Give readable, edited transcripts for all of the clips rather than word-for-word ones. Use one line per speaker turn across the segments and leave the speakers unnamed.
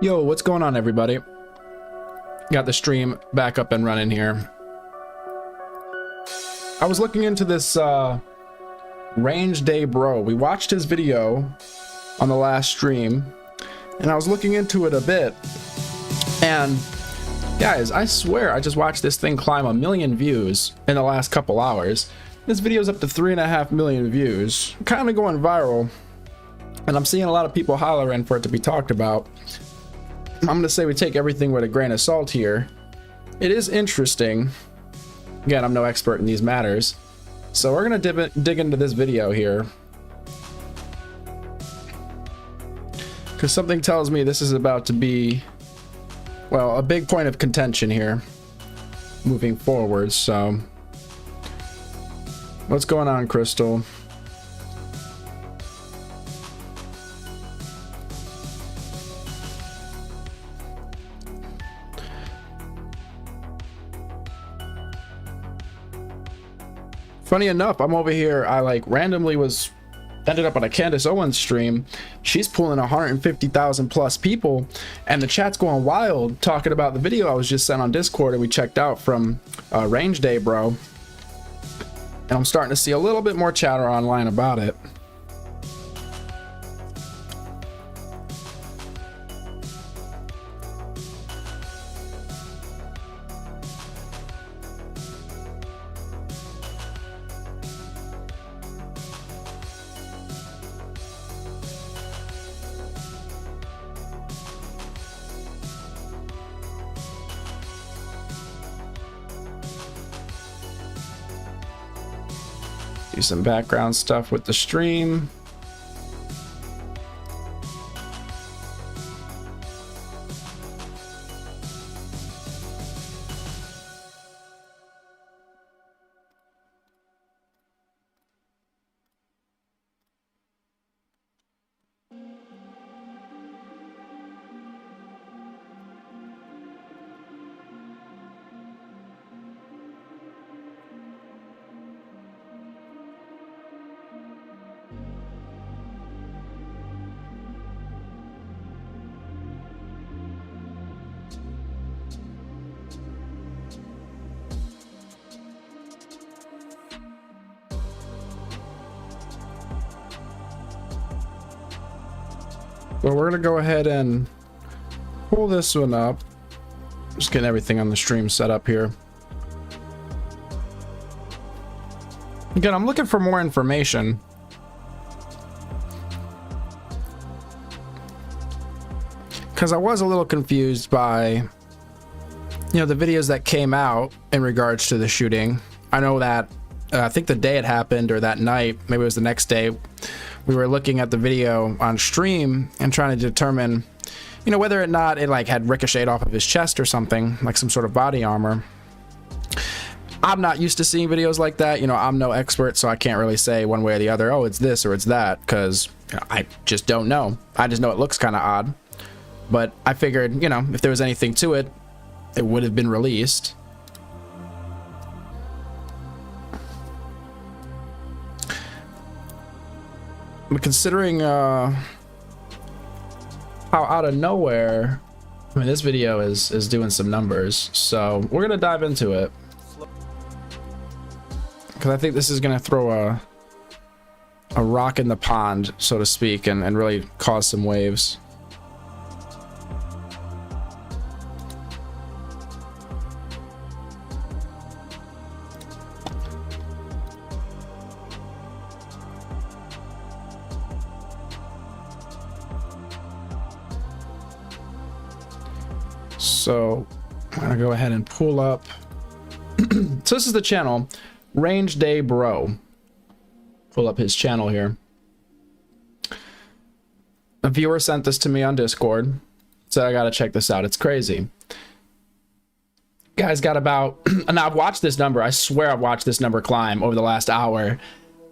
Yo, what's going on, everybody? Got the stream back up and running here. I was looking into this RangeDayBro. We watched his video on the last stream, and I was looking into it a bit. And guys, I swear I just watched this thing climb 1 million views in the last couple hours. This video's up to 3.5 million views, kind of going viral, and I'm seeing a lot of people hollering for it to be talked about. I'm gonna say we take everything with a grain of salt here. It is interesting. Again, I'm no expert in these matters, so we're gonna dig into this video here, because something tells me this is about to be, well, a big point of contention here moving forward. So what's going on, Crystal? Funny enough, I'm over here, I like randomly ended up on a Candace Owens stream. She's pulling 150,000 plus people, and the chat's going wild talking about the video I was just sent on Discord and we checked out from RangeDayBro. And I'm starting to see a little bit more chatter online about it. Do some background stuff with the stream. Well, we're gonna go ahead and pull this one up. Just getting everything on the stream set up here. Again, I'm looking for more information. Because I was a little confused by, you know, the videos that came out in regards to the shooting. I know that, I think the day it happened, or that night, maybe it was the next day, we were looking at the video on stream and trying to determine, you know, whether or not it like had ricocheted off of his chest or something, like some sort of body armor. I'm not used to seeing videos like that. You know, I'm no expert, so I can't really say one way or the other, oh, it's this or it's that, because you know, I just don't know. I just know it looks kind of odd. But I figured, you know, if there was anything to it, it would have been released. But considering how out of nowhere, I mean, this video is doing some numbers, so we're gonna dive into it, because I think this is gonna throw a rock in the pond, so to speak, and really cause some waves. So I'm gonna go ahead and pull up. So this is the channel, RangeDayBro. Pull up his channel here. A viewer sent this to me on Discord. Said I gotta check this out. It's crazy. Guy's got about, and I've watched this number. I swear I've watched this number climb over the last hour.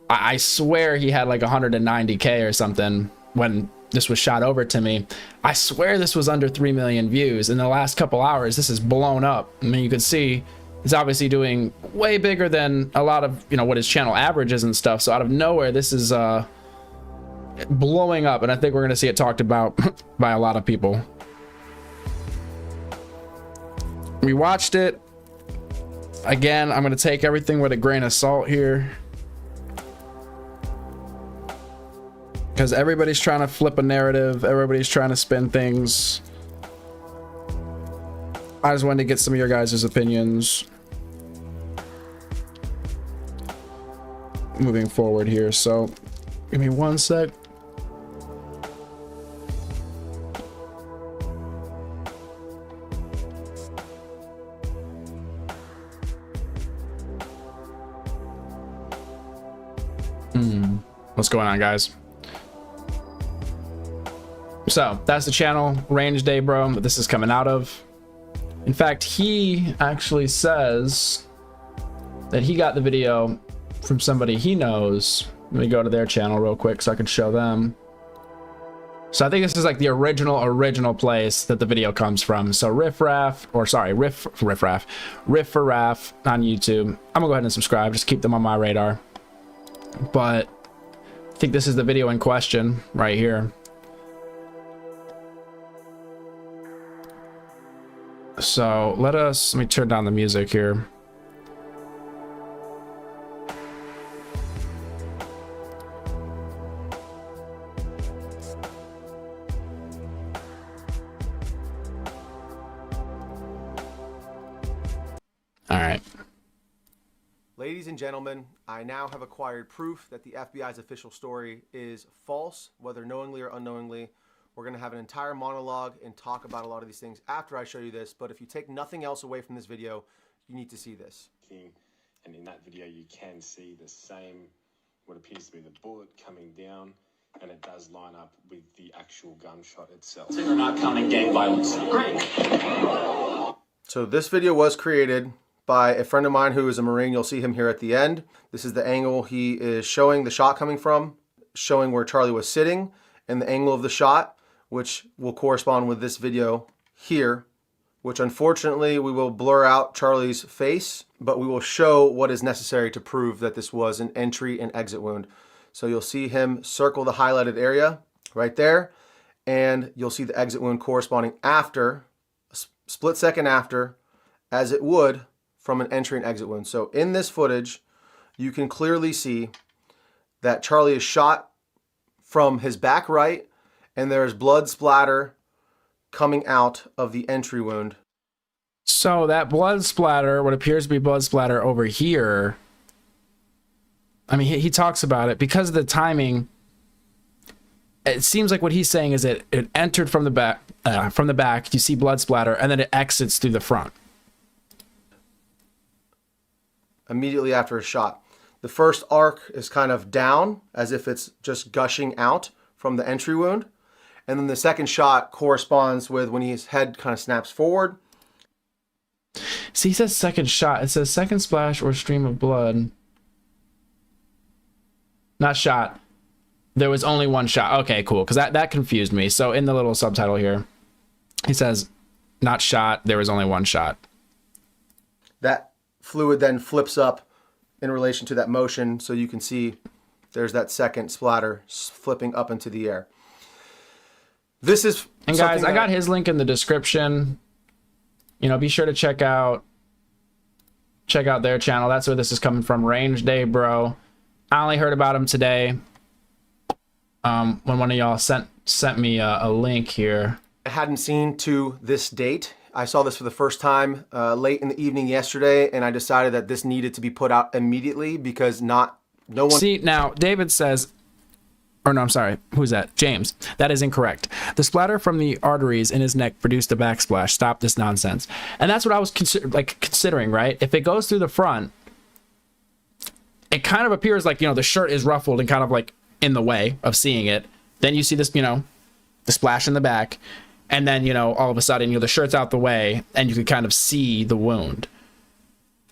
I swear he had like 190K or something when this was shot over to me. I swear this was under 3 million views. In the last couple hours, this is blown up. I mean, you could see it's obviously doing way bigger than a lot of, you know, what his channel averages and stuff. So out of nowhere, this is blowing up, and I think we're going to see it talked about by a lot of people. We watched it. Again, I'm going to take everything with a grain of salt here, because everybody's trying to flip a narrative. Everybody's trying to spin things. I just wanted to get some of your guys' opinions moving forward here. So give me one sec. What's going on, guys? So that's the channel, RangeDayBro, that this is coming out of. In fact, he actually says that he got the video from somebody he knows. Let me go to their channel real quick so I can show them. So I think this is like the original place that the video comes from. So Riff Raff on YouTube. I'm gonna go ahead and subscribe, just keep them on my radar. But I think this is the video in question right here. So let me turn down the music here. All right.
Ladies and gentlemen, I now have acquired proof that the FBI's official story is false, whether knowingly or unknowingly. We're going to have an entire monologue and talk about a lot of these things after I show you this, but if you take nothing else away from this video, you need to see this.
And in that video, you can see the same, what appears to be the bullet coming down, and it does line up with the actual gunshot itself.
We're not counting gang violence. Great.
So this video was created by a friend of mine who is a Marine. You'll see him here at the end. This is the angle he is showing the shot coming from, showing where Charlie was sitting, and the angle of the shot, which will correspond with this video here, which unfortunately we will blur out Charlie's face, but we will show what is necessary to prove that this was an entry and exit wound. So you'll see him circle the highlighted area right there, and you'll see the exit wound corresponding after, a split second after, as it would from an entry and exit wound. So in this footage, you can clearly see that Charlie is shot from his back right, and there's blood splatter coming out of the entry wound.
So that blood splatter, what appears to be blood splatter over here, I mean, he talks about it because of the timing. It seems like what he's saying is it entered from the back. You see blood splatter, and then it exits through the front.
Immediately after a shot. The first arc is kind of down, as if it's just gushing out from the entry wound. And then the second shot corresponds with when his head kind of snaps forward.
See, he says second shot. It says second splash or stream of blood. Not shot. There was only one shot. Okay, cool. Because that confused me. So in the little subtitle here, he says, not shot. There was only one shot.
That fluid then flips up in relation to that motion, so you can see there's that second splatter flipping up into the air. This is,
and guys, I got his link in the description. You know, be sure to check out their channel. That's where this is coming from, RangeDayBro. I only heard about him today when one of y'all sent me a link here.
I hadn't seen to this date. I saw this for the first time late in the evening yesterday, and I decided that this needed to be put out immediately because no one...
See, now, David says... Or no, I'm sorry. Who's that? James. That is incorrect. The splatter from the arteries in his neck produced a backsplash. Stop this nonsense. And that's what I was considering, right? If it goes through the front, it kind of appears like, you know, the shirt is ruffled and kind of like in the way of seeing it. Then you see this, you know, the splash in the back. And then, you know, all of a sudden, you know, the shirt's out the way and you can kind of see the wound.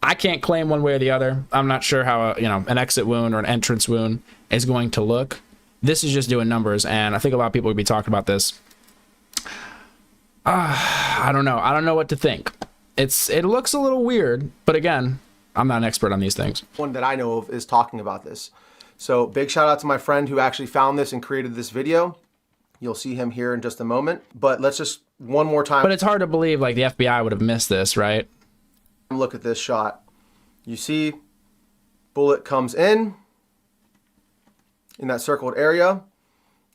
I can't claim one way or the other. I'm not sure how, you know, an exit wound or an entrance wound is going to look. This is just doing numbers, and I think a lot of people would be talking about this. I don't know. I don't know what to think. It looks a little weird, but again, I'm not an expert on these things.
One that I know of is talking about this. So big shout out to my friend who actually found this and created this video. You'll see him here in just a moment, but let's just one more time.
But it's hard to believe like the FBI would have missed this, right?
Look at this shot. You see, bullet comes in that circled area.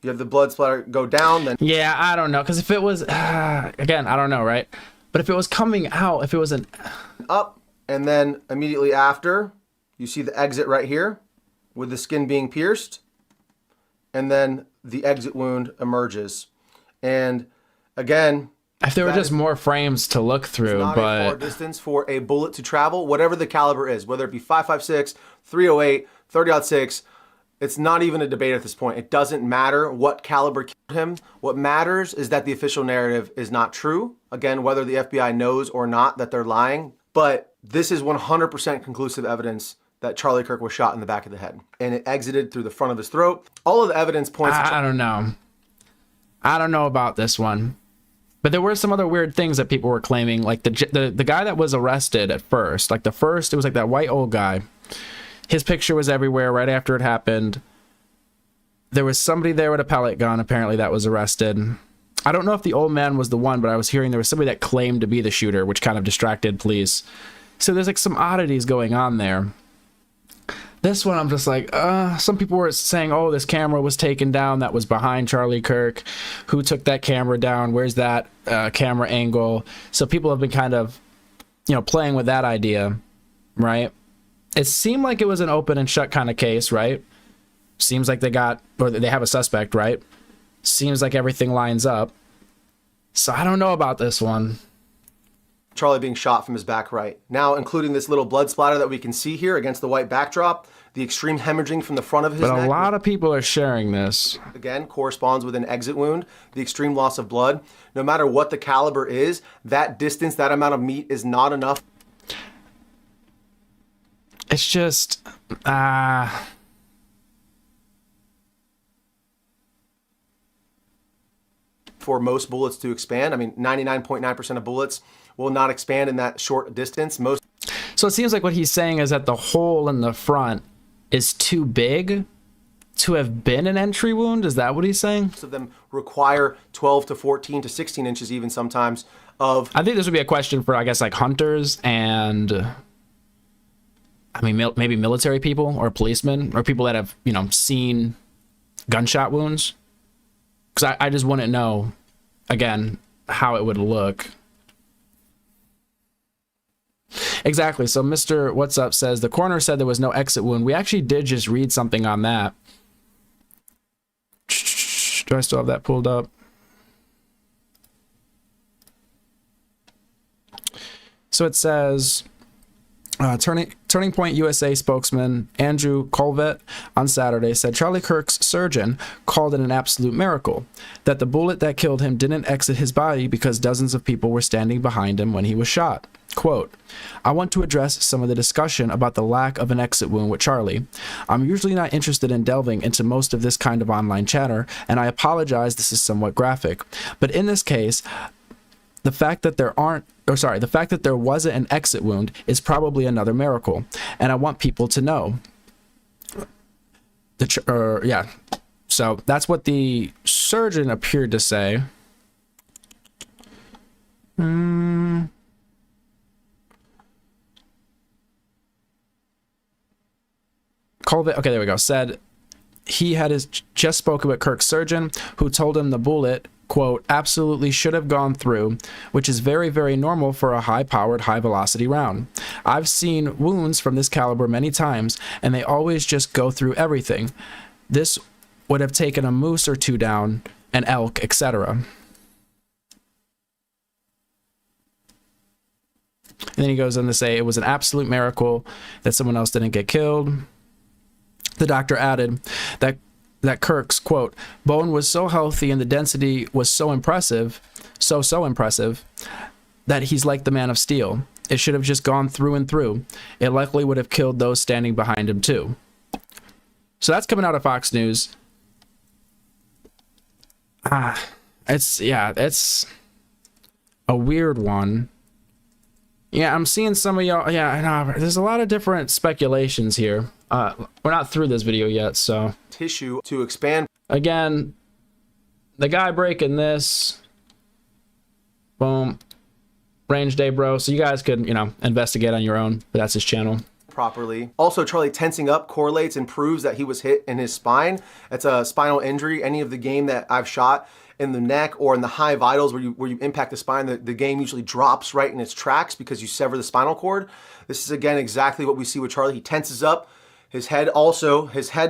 You have the blood splatter go down. Then
yeah, I don't know, because if it was again, I don't know, right? But if it was coming out, if it was an
up, and then immediately after, you see the exit right here with the skin being pierced, and then the exit wound emerges. And again,
if there were just more frames to look through,
not
but
a far distance for a bullet to travel, whatever the caliber is, whether it be 5.56, 308, 30-06, it's not even a debate at this point. It doesn't matter what caliber killed him. What matters is that the official narrative is not true. Again, whether the FBI knows or not that they're lying, but this is 100% conclusive evidence that Charlie Kirk was shot in the back of the head, and it exited through the front of his throat. All of the evidence points
I don't know. I don't know about this one. But there were some other weird things that people were claiming, like the guy that was arrested at first, like it was like that white old guy. His picture was everywhere right after it happened. There was somebody there with a pellet gun, apparently, that was arrested. I don't know if the old man was the one, but I was hearing there was somebody that claimed to be the shooter, which kind of distracted police. So there's like some oddities going on there. This one, I'm just like, some people were saying, oh, this camera was taken down that was behind Charlie Kirk. Who took that camera down? Where's that camera angle? So people have been kind of, playing with that idea, right? It seemed like it was an open and shut kind of case, right? Seems like they have a suspect, right? Seems like everything lines up. So I don't know about this one.
Charlie being shot from his back right. Now, including this little blood splatter that we can see here against the white backdrop, the extreme hemorrhaging from the front of his neck.
But a lot of people are sharing this.
Again, corresponds with an exit wound, the extreme loss of blood. No matter what the caliber is, that distance, that amount of meat is not enough.
It's just,
for most bullets to expand. I mean, 99.9% of bullets will not expand in that short distance.
So it seems like what he's saying is that the hole in the front is too big to have been an entry wound. Is that what he's saying?
Most of them require 12 to 14 to 16 inches even sometimes of...
I think this would be a question for, I guess, like hunters and... I mean, maybe military people or policemen or people that have, seen gunshot wounds. Because I just wouldn't know, again, how it would look. Exactly. So Mr. What's Up says, the coroner said there was no exit wound. We actually did just read something on that. Do I still have that pulled up? So it says... Turning Point USA spokesman Andrew Colvett on Saturday said Charlie Kirk's surgeon called it an absolute miracle that the bullet that killed him didn't exit his body because dozens of people were standing behind him when he was shot. Quote, I want to address some of the discussion about the lack of an exit wound with Charlie. I'm usually not interested in delving into most of this kind of online chatter, and I apologize this is somewhat graphic. But in this case, the fact that there wasn't an exit wound is probably another miracle, and I want people to know. So that's what the surgeon appeared to say. Colvett, okay, there we go. Said he had just spoken with Kirk's surgeon, who told him the bullet, quote, absolutely should have gone through, which is very, very normal for a high-powered, high-velocity round. I've seen wounds from this caliber many times, and they always just go through everything. This would have taken a moose or two down, an elk, etc. And then he goes on to say it was an absolute miracle that someone else didn't get killed. The doctor added that Kirk's, quote, bone was so healthy and the density was so impressive, so impressive, that he's like the Man of Steel. It should have just gone through and through. It likely would have killed those standing behind him too. So that's coming out of Fox News. It's a weird one. Yeah, I'm seeing some of y'all. Yeah, I know. There's a lot of different speculations here. We're not through this video yet, so.
Tissue to expand.
Again, the guy breaking this, Boom. RangeDayBro. So you guys could, you know, investigate on your own, but that's his channel.
Properly. Also, Charlie tensing up correlates and proves that he was hit in his spine. It's a spinal injury. Any of the game that I've shot in the neck or in the high vitals where you impact the spine, the game usually drops right in its tracks because you sever the spinal cord. This is again exactly what we see with Charlie. He tenses up. His head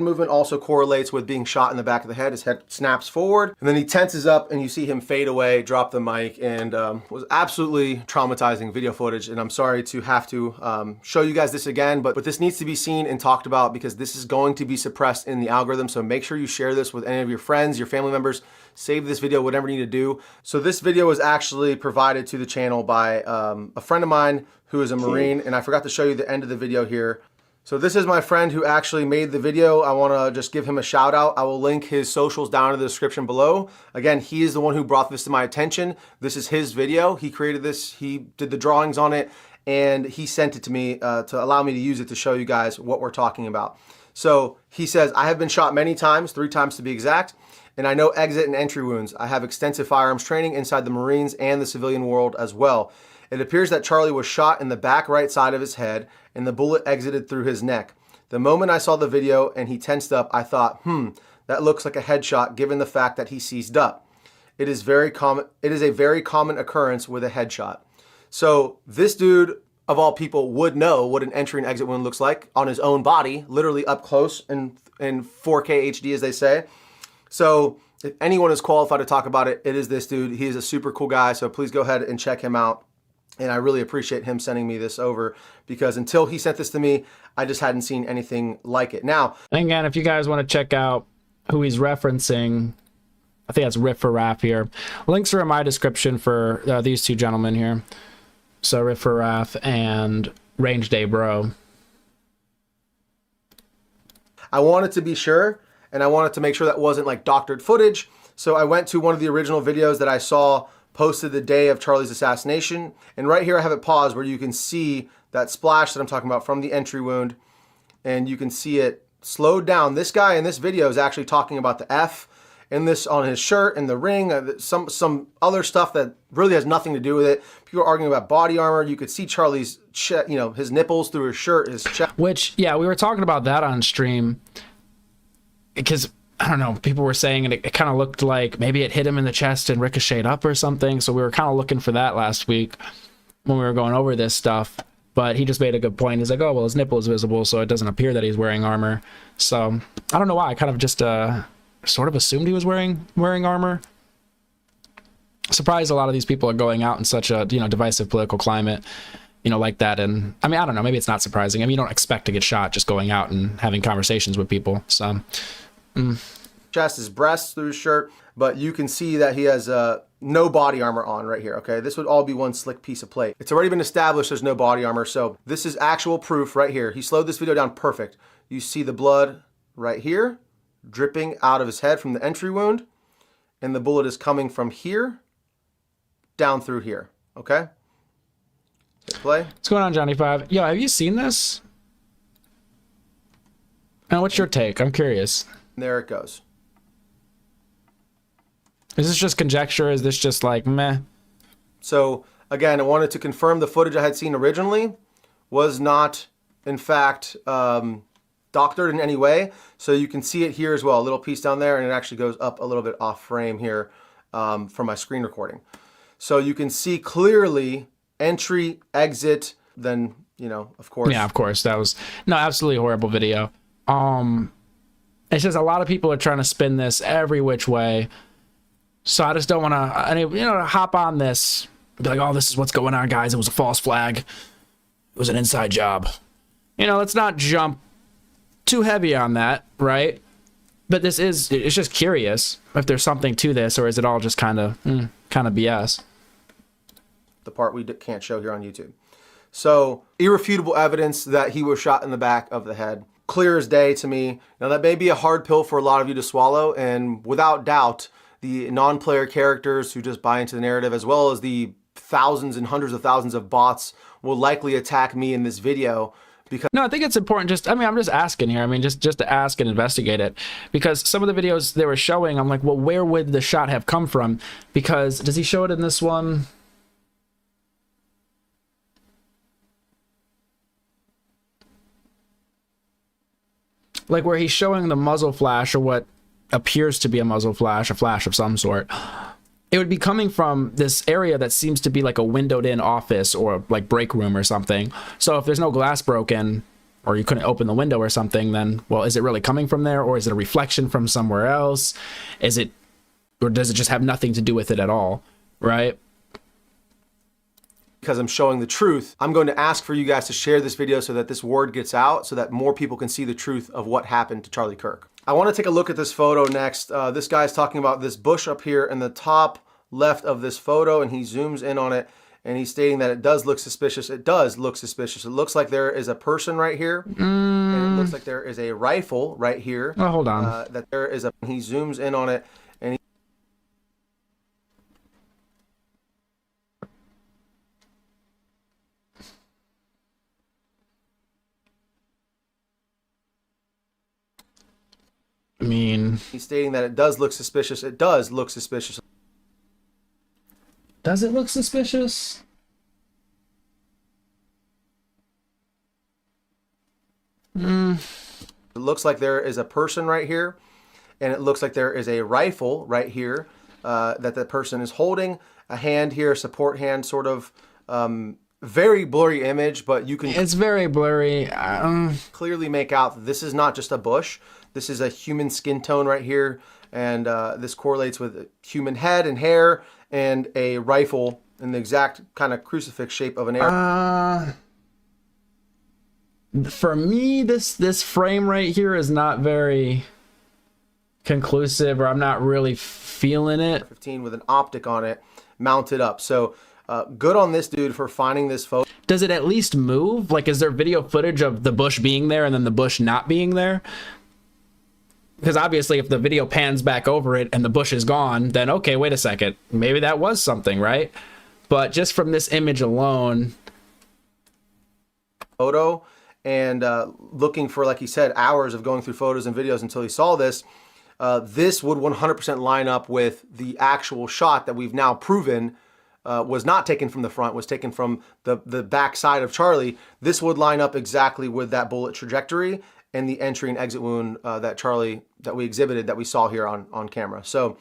movement also correlates with being shot in the back of the head. His head snaps forward and then he tenses up and you see him fade away, drop the mic, and was absolutely traumatizing video footage. And I'm sorry to have to show you guys this again, but this needs to be seen and talked about because this is going to be suppressed in the algorithm. So make sure you share this with any of your friends, your family members, save this video, whatever you need to do. So this video was actually provided to the channel by a friend of mine who is a Marine, and I forgot to show you the end of the video here. So this is my friend who actually made the video. I want to just give him a shout out. I will link his socials down in the description below. Again, he is the one who brought this to my attention. This is his video. He created this. He did the drawings on it and he sent it to me to allow me to use it to show you guys what we're talking about. So he says, I have been shot many times, 3 times to be exact, and I know exit and entry wounds. I have extensive firearms training inside the Marines and the civilian world as well. It appears that Charlie was shot in the back right side of his head and the bullet exited through his neck. The moment I saw the video and he tensed up, I thought, that looks like a headshot given the fact that he seized up. It is a very common occurrence with a headshot. So this dude, of all people, would know what an entry and exit wound looks like on his own body, literally up close in 4K HD, as they say. So if anyone is qualified to talk about it, it is this dude. He is a super cool guy, so please go ahead and check him out. And I really appreciate him sending me this over because until he sent this to me, I just hadn't seen anything like it. Now,
again, if you guys want to check out who he's referencing, I think that's Riff for Raff here. Links are in my description for these 2 gentlemen here. So Riff for Raff and RangeDayBro.
I wanted to be sure, and I wanted to make sure that wasn't like doctored footage. So I went to one of the original videos that I saw posted the day of Charlie's assassination. And right here I have it paused where you can see that splash that I'm talking about from the entry wound. And you can see it slowed down. This guy in this video is actually talking about the F in this on his shirt and the ring, some other stuff that really has nothing to do with it. People are arguing about body armor. You could see Charlie's chest, you know, his nipples through his shirt, his chest.
Which, yeah, we were talking about that on stream because I don't know, people were saying it kind of looked like maybe it hit him in the chest and ricocheted up or something. So we were kind of looking for that last week when we were going over this stuff. But he just made a good point. He's like, oh, well, his nipple is visible, so it doesn't appear that he's wearing armor. So I don't know why. I kind of just sort of assumed he was wearing armor. Surprised a lot of these people are going out in such a, you know, divisive political climate, you know, like that. And I mean, I don't know, maybe it's not surprising. I mean, you don't expect to get shot just going out and having conversations with people. So
chest, his breasts through his shirt, but you can see that he has no body armor on right here, okay? This would all be one slick piece of plate. It's already been established there's no body armor, so this is actual proof right here. He slowed this video down perfect. You see the blood right here dripping out of his head from the entry wound, and the bullet is coming from here down through here, okay? Hit play.
What's going on, Johnny 5? Yo, have you seen this? And what's your take? I'm curious.
There it goes.
Is this just conjecture? Is this just like meh?
So again, I wanted to confirm the footage I had seen originally was not, in fact, doctored in any way. So you can see it here as well, a little piece down there, and it actually goes up a little bit off frame here from my screen recording. So you can see clearly entry, exit, then, you know, of course.
Yeah, of course. That was, no, absolutely horrible video. It's just a lot of people are trying to spin this every which way. So I just don't want to, you know, hop on this, be like, oh, this is what's going on, guys. It was a false flag. It was an inside job. You know, let's not jump too heavy on that, right? But this is, it's just curious if there's something to this, or is it all just kind of BS?
The part we can't show here on YouTube. So irrefutable evidence that he was shot in the back of the head. Clear as day to me. Now that may be a hard pill for a lot of you to swallow, and without doubt, the non-player characters who just buy into the narrative, as well as the thousands and hundreds of thousands of bots, will likely attack me in this video because...
No, I think it's important just, I mean, I'm just asking here. I mean, just to ask and investigate it, because some of the videos they were showing, I'm like, well, where would the shot have come from? Because does he show it in this one? like where he's showing the muzzle flash, or what appears to be a muzzle flash, a flash of some sort, it would be coming from this area that seems to be like a windowed in office or like break room or something. So if there's no glass broken, or you couldn't open the window or something, then, well, is it really coming from there, or is it a reflection from somewhere else? Is it, or does it just have nothing to do with it at all, right?
Because I'm showing the truth, I'm going to ask for you guys to share this video so that this word gets out, so that more people can see the truth of what happened to Charlie Kirk. I want to take a look at this photo next. This guy's talking about this bush up here in the top left of this photo, and he zooms in on it, and he's stating that it does look suspicious. It does look suspicious. It looks like there is a person right here, and it looks like there is a rifle right here.
Oh, hold on.
That there is a. He zooms in on it, and he.
I mean,
He's stating that it does look suspicious. It does look suspicious.
does it look suspicious?
It looks like there is a person right here, and it looks like there is a rifle right here that the person is holding. A hand here, a support hand, sort of very blurry image, but you can
It's very blurry.
clearly make out that this is not just a bush. This is a human skin tone right here, and this correlates with a human head and hair and a rifle in the exact kind of crucifix shape of an arrow.
For me, this frame right here is not very conclusive, or I'm not really feeling it.
15 with an optic on it mounted up. So good on this dude for finding this photo.
Does it at least move? Like, is there video footage of the bush being there and then the bush not being there? Because obviously if the video pans back over it and the bush is gone, then okay, wait a second, maybe that was something, right? But just from this image alone,
Photo, and looking for, like he said, hours of going through photos and videos until he saw this, this would 100% line up with the actual shot that we've now proven was not taken from the front, was taken from the back side of Charlie. This would line up exactly with that bullet trajectory and the entry and exit wound that we exhibited, that we saw here on camera. So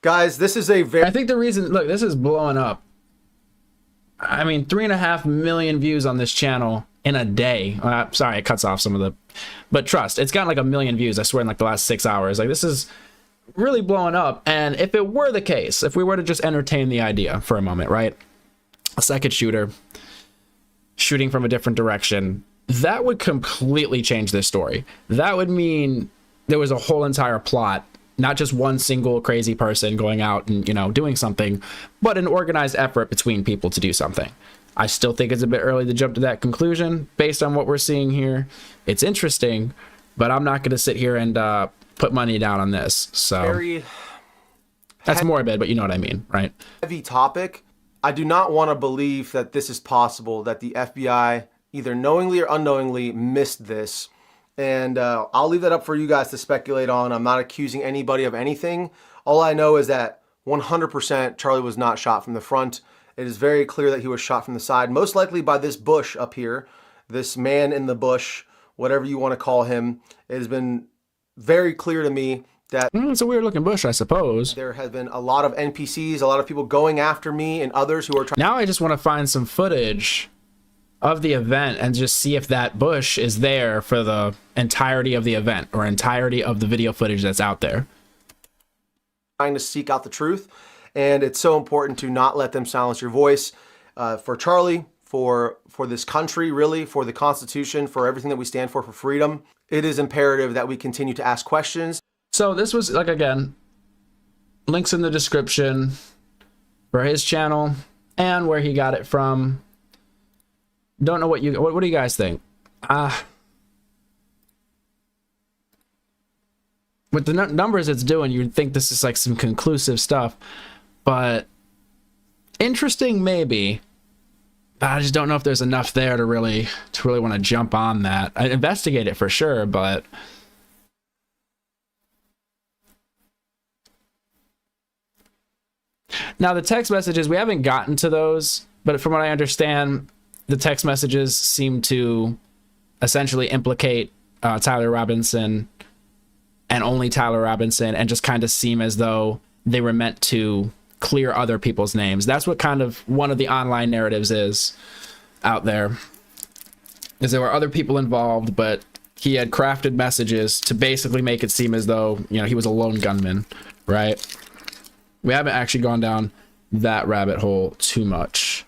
guys, this is a very...
I think the reason, look, this is blowing up. I mean, 3.5 million views on this channel in a day. Sorry, it cuts off some of the, but trust, it's gotten like 1 million views, I swear, in like the last 6 hours. Like, this is really blowing up. And if it were the case, if we were to just entertain the idea for a moment, right? A second shooter shooting from a different direction, that would completely change this story. That would mean there was a whole entire plot, not just one single crazy person going out and, you know, doing something, but an organized effort between people to do something. I still think it's a bit early to jump to that conclusion based on what we're seeing here. It's interesting, but I'm not going to sit here and put money down on this. So
very
that's morbid, but you know what I mean, right?
heavy topic. I do not want to believe that this is possible, that the FBI either knowingly or unknowingly missed this. And I'll leave that up for you guys to speculate on. I'm not accusing anybody of anything. All I know is that 100% Charlie was not shot from the front. It is very clear that he was shot from the side, most likely by this bush up here, this man in the bush, whatever you want to call him. It has been very clear to me that
It's a weird looking bush, I suppose.
there has been a lot of NPCs, a lot of people going after me, and others who are trying.
Now I just want to find some footage of the event and just see if that bush is there for the entirety of the event or entirety of the video footage that's out there.
Trying to seek out the truth, and it's so important to not let them silence your voice. For Charlie, for this country, really, for the Constitution, for everything that we stand for freedom, it is imperative that we continue to ask questions.
So this was, like, again, links in the description for his channel and where he got it from. Don't know what do you guys think? With the numbers it's doing, you'd think this is like some conclusive stuff, but interesting maybe. But I just don't know if there's enough there to really want to jump on that. I'd investigate it for sure, but now the text messages, we haven't gotten to those, but from what I understand, the text messages seem to essentially implicate Tyler Robinson and only Tyler Robinson, and just kind of seem as though they were meant to clear other people's names. That's what kind of one of the online narratives is out there, is there were other people involved, but he had crafted messages to basically make it seem as though, you know, he was a lone gunman, right? We haven't actually gone down that rabbit hole too much.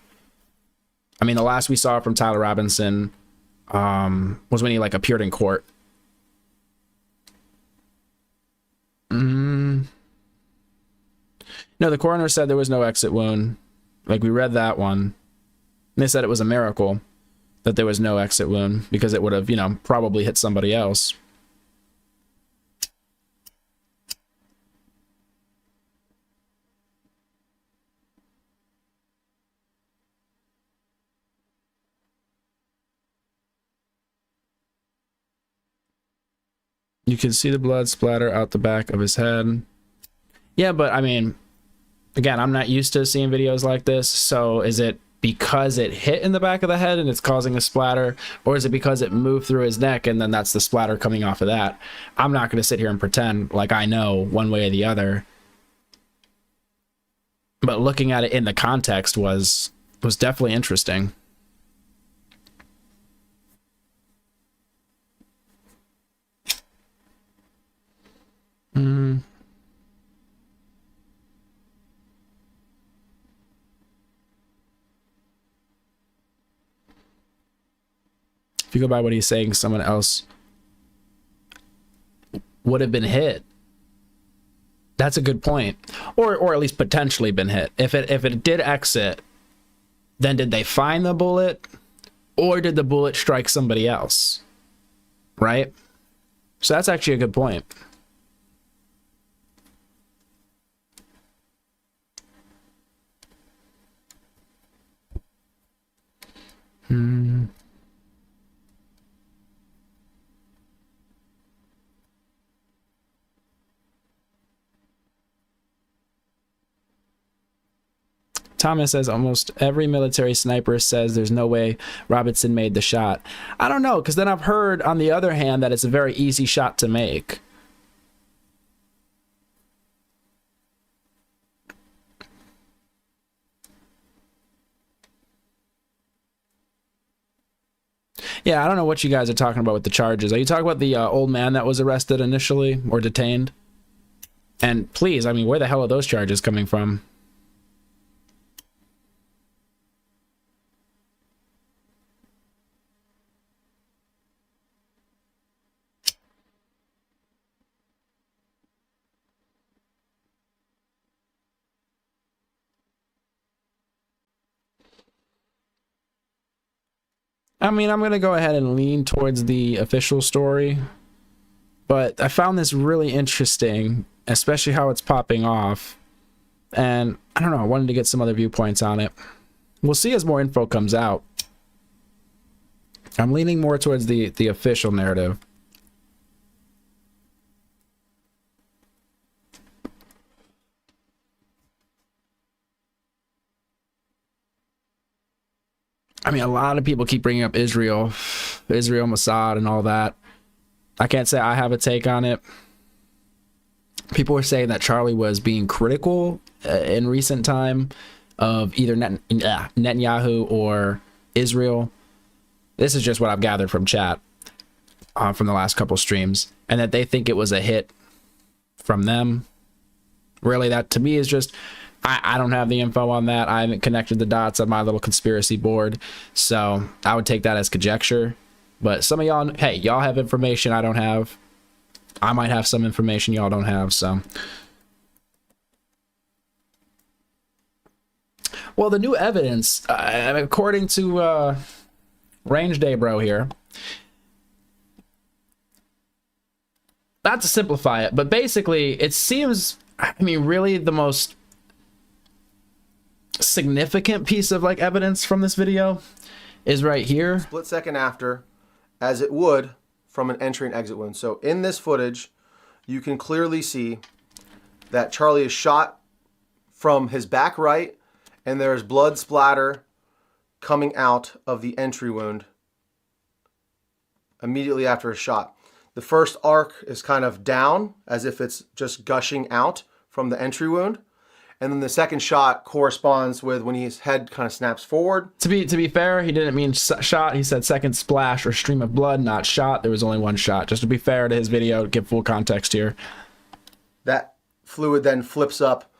I mean, the last we saw from Tyler Robinson was when he like appeared in court. No, the coroner said there was no exit wound. Like, we read that one. And they said it was a miracle that there was no exit wound, because it would have, you know, probably hit somebody else. You can see the blood splatter out the back of his head. Yeah, but I mean, again, I'm not used to seeing videos like this. So is it because it hit in the back of the head and it's causing a splatter, or is it because it moved through his neck and then that's the splatter coming off of that? I'm not going to sit here and pretend like I know one way or the other. But looking at it in the context was definitely interesting. If you go by what he's saying, someone else would have been hit. That's a good point. Or at least potentially been hit. If it did exit, then did they find the bullet? Or did the bullet strike somebody else? Right? So that's actually a good point. Thomas says almost every military sniper says there's no way Robinson made the shot. I don't know, because then I've heard, on the other hand, that it's a very easy shot to make. Yeah, I don't know what you guys are talking about with the charges. Are you talking about the old man that was arrested initially or detained? And please, I mean, where the hell are those charges coming from? I mean, I'm going to go ahead and lean towards the official story, but I found this really interesting, especially how it's popping off. And I don't know, I wanted to get some other viewpoints on it. We'll see as more info comes out. I'm leaning more towards the official narrative. I mean, a lot of people keep bringing up Israel, Mossad, and all that. I can't say I have a take on it. People are saying that Charlie was being critical in recent time of either Netanyahu or Israel. This is just what I've gathered from chat from the last couple streams, and that they think it was a hit from them. Really, that to me is just... I don't have the info on that. I haven't connected the dots on my little conspiracy board, so I would take that as conjecture. But some of y'all, hey, y'all have information I don't have. I might have some information y'all don't have, so. Well, the new evidence, according to RangeDayBro here, not to simplify it, but basically it seems, I mean, really the most significant piece of like evidence from this video is right here.
Split second after, as it would from an entry and exit wound. So in this footage, you can clearly see that Charlie is shot from his back right, and there's blood splatter coming out of the entry wound immediately after a shot. The first arc is kind of down, as if it's just gushing out from the entry wound. And then the second shot corresponds with when his head kind of snaps forward.
To be fair, he didn't mean shot. He said second splash or stream of blood, not shot. There was only one shot. Just to be fair to his video, give full context here.
That fluid then flips up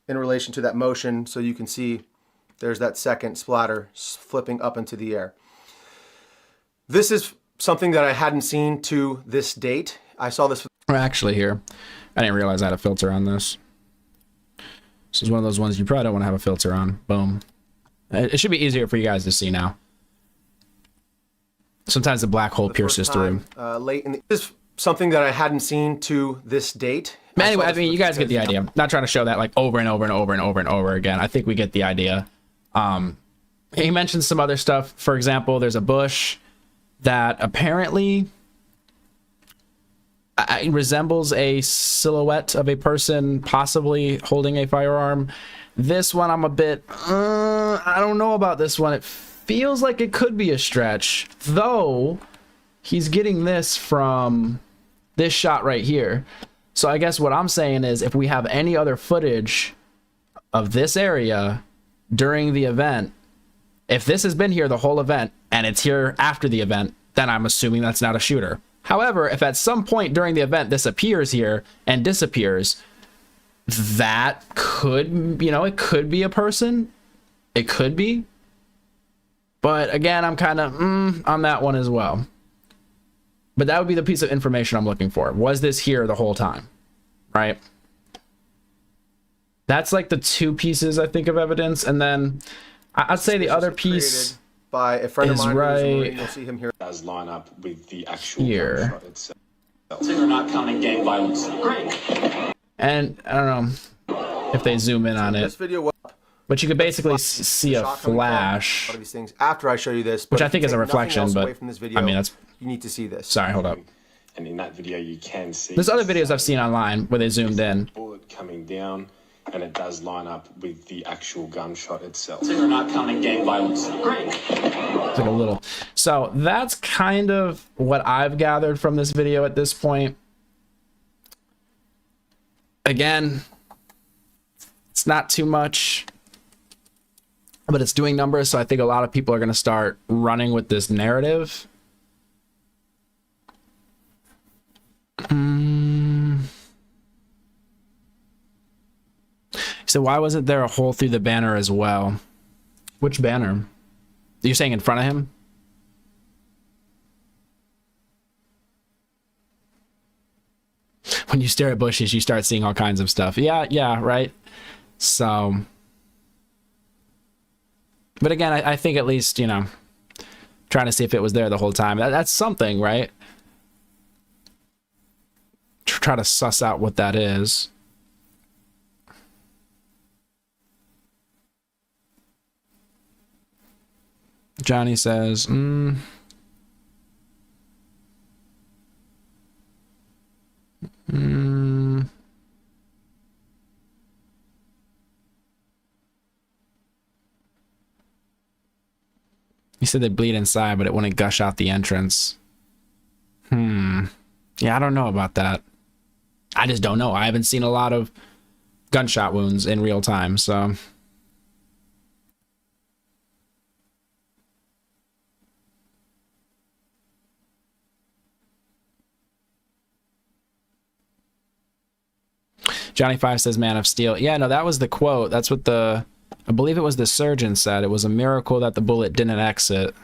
in relation to that motion, so you can see there's that second splatter flipping up into the air. This is something that I hadn't seen to this date. I saw this.
Actually, here, I didn't realize I had a filter on this. This is one of those ones you probably don't want to have a filter on. Boom. It should be easier for you guys to see now. Sometimes the black hole pierces through.
Late in this is something that I hadn't seen to this date.
But anyway, I mean, you guys get the idea. I'm not trying to show that like over and over and over and over and over again. I think we get the idea. He mentioned some other stuff. For example, there's a bush that apparently resembles a silhouette of a person possibly holding a firearm. This one I'm a bit I don't know about this one. It feels like it could be a stretch, though he's getting this from this shot right here. So I guess what I'm saying is, if we have any other footage of this area during the event, if this has been here the whole event and it's here after the event, then I'm assuming that's not a shooter. However, if at some point during the event this appears here and disappears, that could, you know, it could be a person. It could be. But again, I'm kind of on that one as well. But that would be the piece of information I'm looking for. Was this here the whole time? Right? That's like the two pieces, I think, of evidence. And then I'd say the other piece
by a friend of mine,
right.
You'll see him here.
Does line up with the actual
Here.
gunshot itself.
So you're not counting gang violence. Great.
And I don't know if they zoom in on
This
it,
video will
but you could basically see a flash,
of these things after I show you this,
which I think is a reflection, but
away from this video,
I mean, that's,
you need to see this.
sorry, hold up.
And in that video, you can see
There's other videos I've seen online where they zoomed in.
bullet coming down, and it does line up with the actual gunshot itself.
So you're not counting gang violence. Great.
It's like a little. So that's kind of what I've gathered from this video at this point. Again, it's not too much, but it's doing numbers, so I think a lot of people are going to start running with this narrative. So why wasn't there a hole through the banner as well? Which banner? You're saying in front of him? When you stare at bushes, you start seeing all kinds of stuff. Yeah, right? So... But again, I think at least, you know, trying to see if it was there the whole time. That's something, right? Try to suss out what that is. Johnny says, He said they bleed inside, but it wouldn't gush out the entrance. Yeah, I don't know about that. I just don't know. I haven't seen a lot of gunshot wounds in real time, so... Johnny 5 says Man of Steel. Yeah, no, that was the quote. That's what the... I believe it was the surgeon said. It was a miracle that the bullet didn't exit.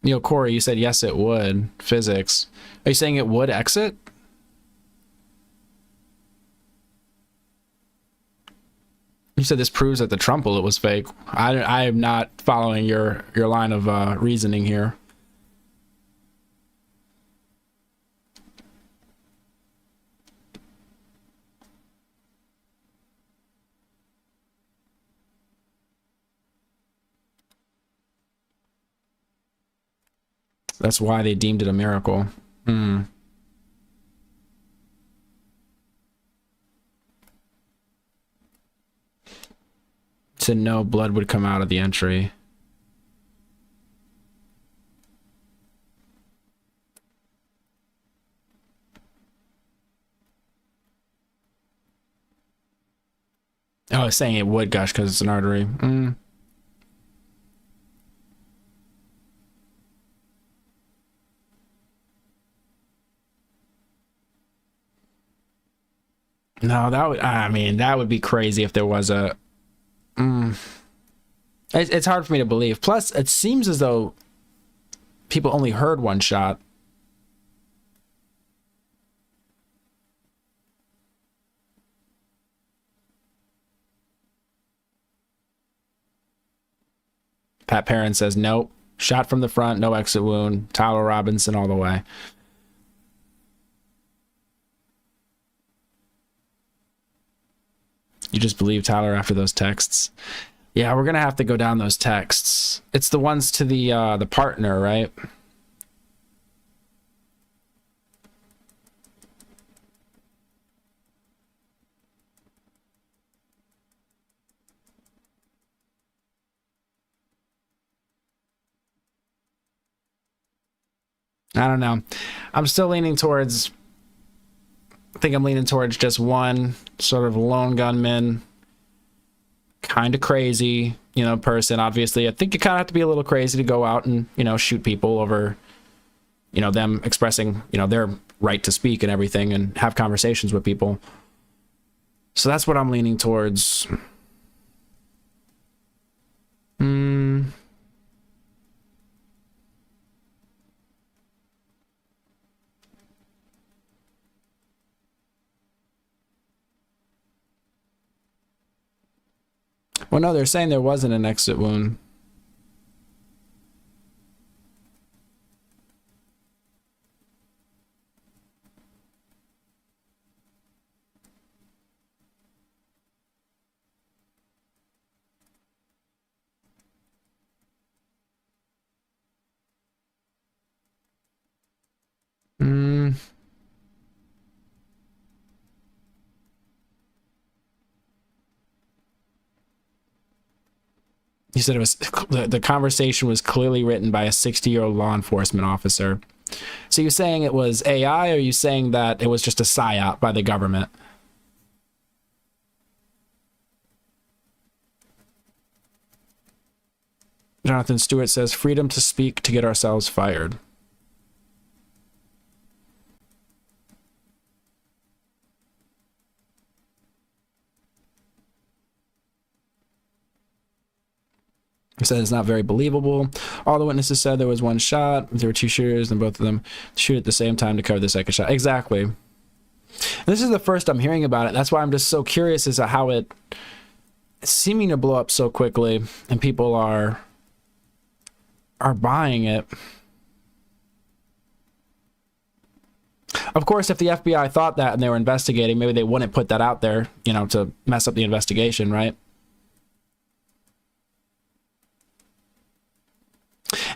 Yo, Corey, you said yes, it would. Physics. Are you saying it would exit? You said this proves that the Trump bullet was fake. I am not following your line of reasoning here. That's why they deemed it a miracle. to know blood would come out of the entry. Oh, I was saying it would gush because it's an artery. No, that would, I mean, that would be crazy if there was a... It's hard for me to believe. Plus, it seems as though people only heard one shot. Pat Perrin says, nope. Shot from the front, no exit wound. Tyler Robinson all the way. You just believe Tyler after those texts? Yeah, we're gonna have to go down those texts. It's the ones to the partner, right? I don't know. I'm still leaning towards... I think I'm leaning towards just one sort of lone gunman, kind of crazy, you know, person. Obviously, I think you kind of have to be a little crazy to go out and, you know, shoot people over, you know, them expressing, you know, their right to speak and everything and have conversations with people. So that's what I'm leaning towards. Well, no, they're saying there wasn't an exit wound. He said it was the conversation was clearly written by a 60-year-old law enforcement officer. So you're saying it was AI, or are you saying that it was just a psyop by the government? Jonathan Stewart says, freedom to speak to get ourselves fired. He said it's not very believable. All the witnesses said there was one shot. There were two shooters, and both of them shoot at the same time to cover the second shot. Exactly. And this is the first I'm hearing about it. That's why I'm just so curious as to how it's seeming to blow up so quickly, and people are buying it. Of course, if the FBI thought that and they were investigating, maybe they wouldn't put that out there, you know, to mess up the investigation, right?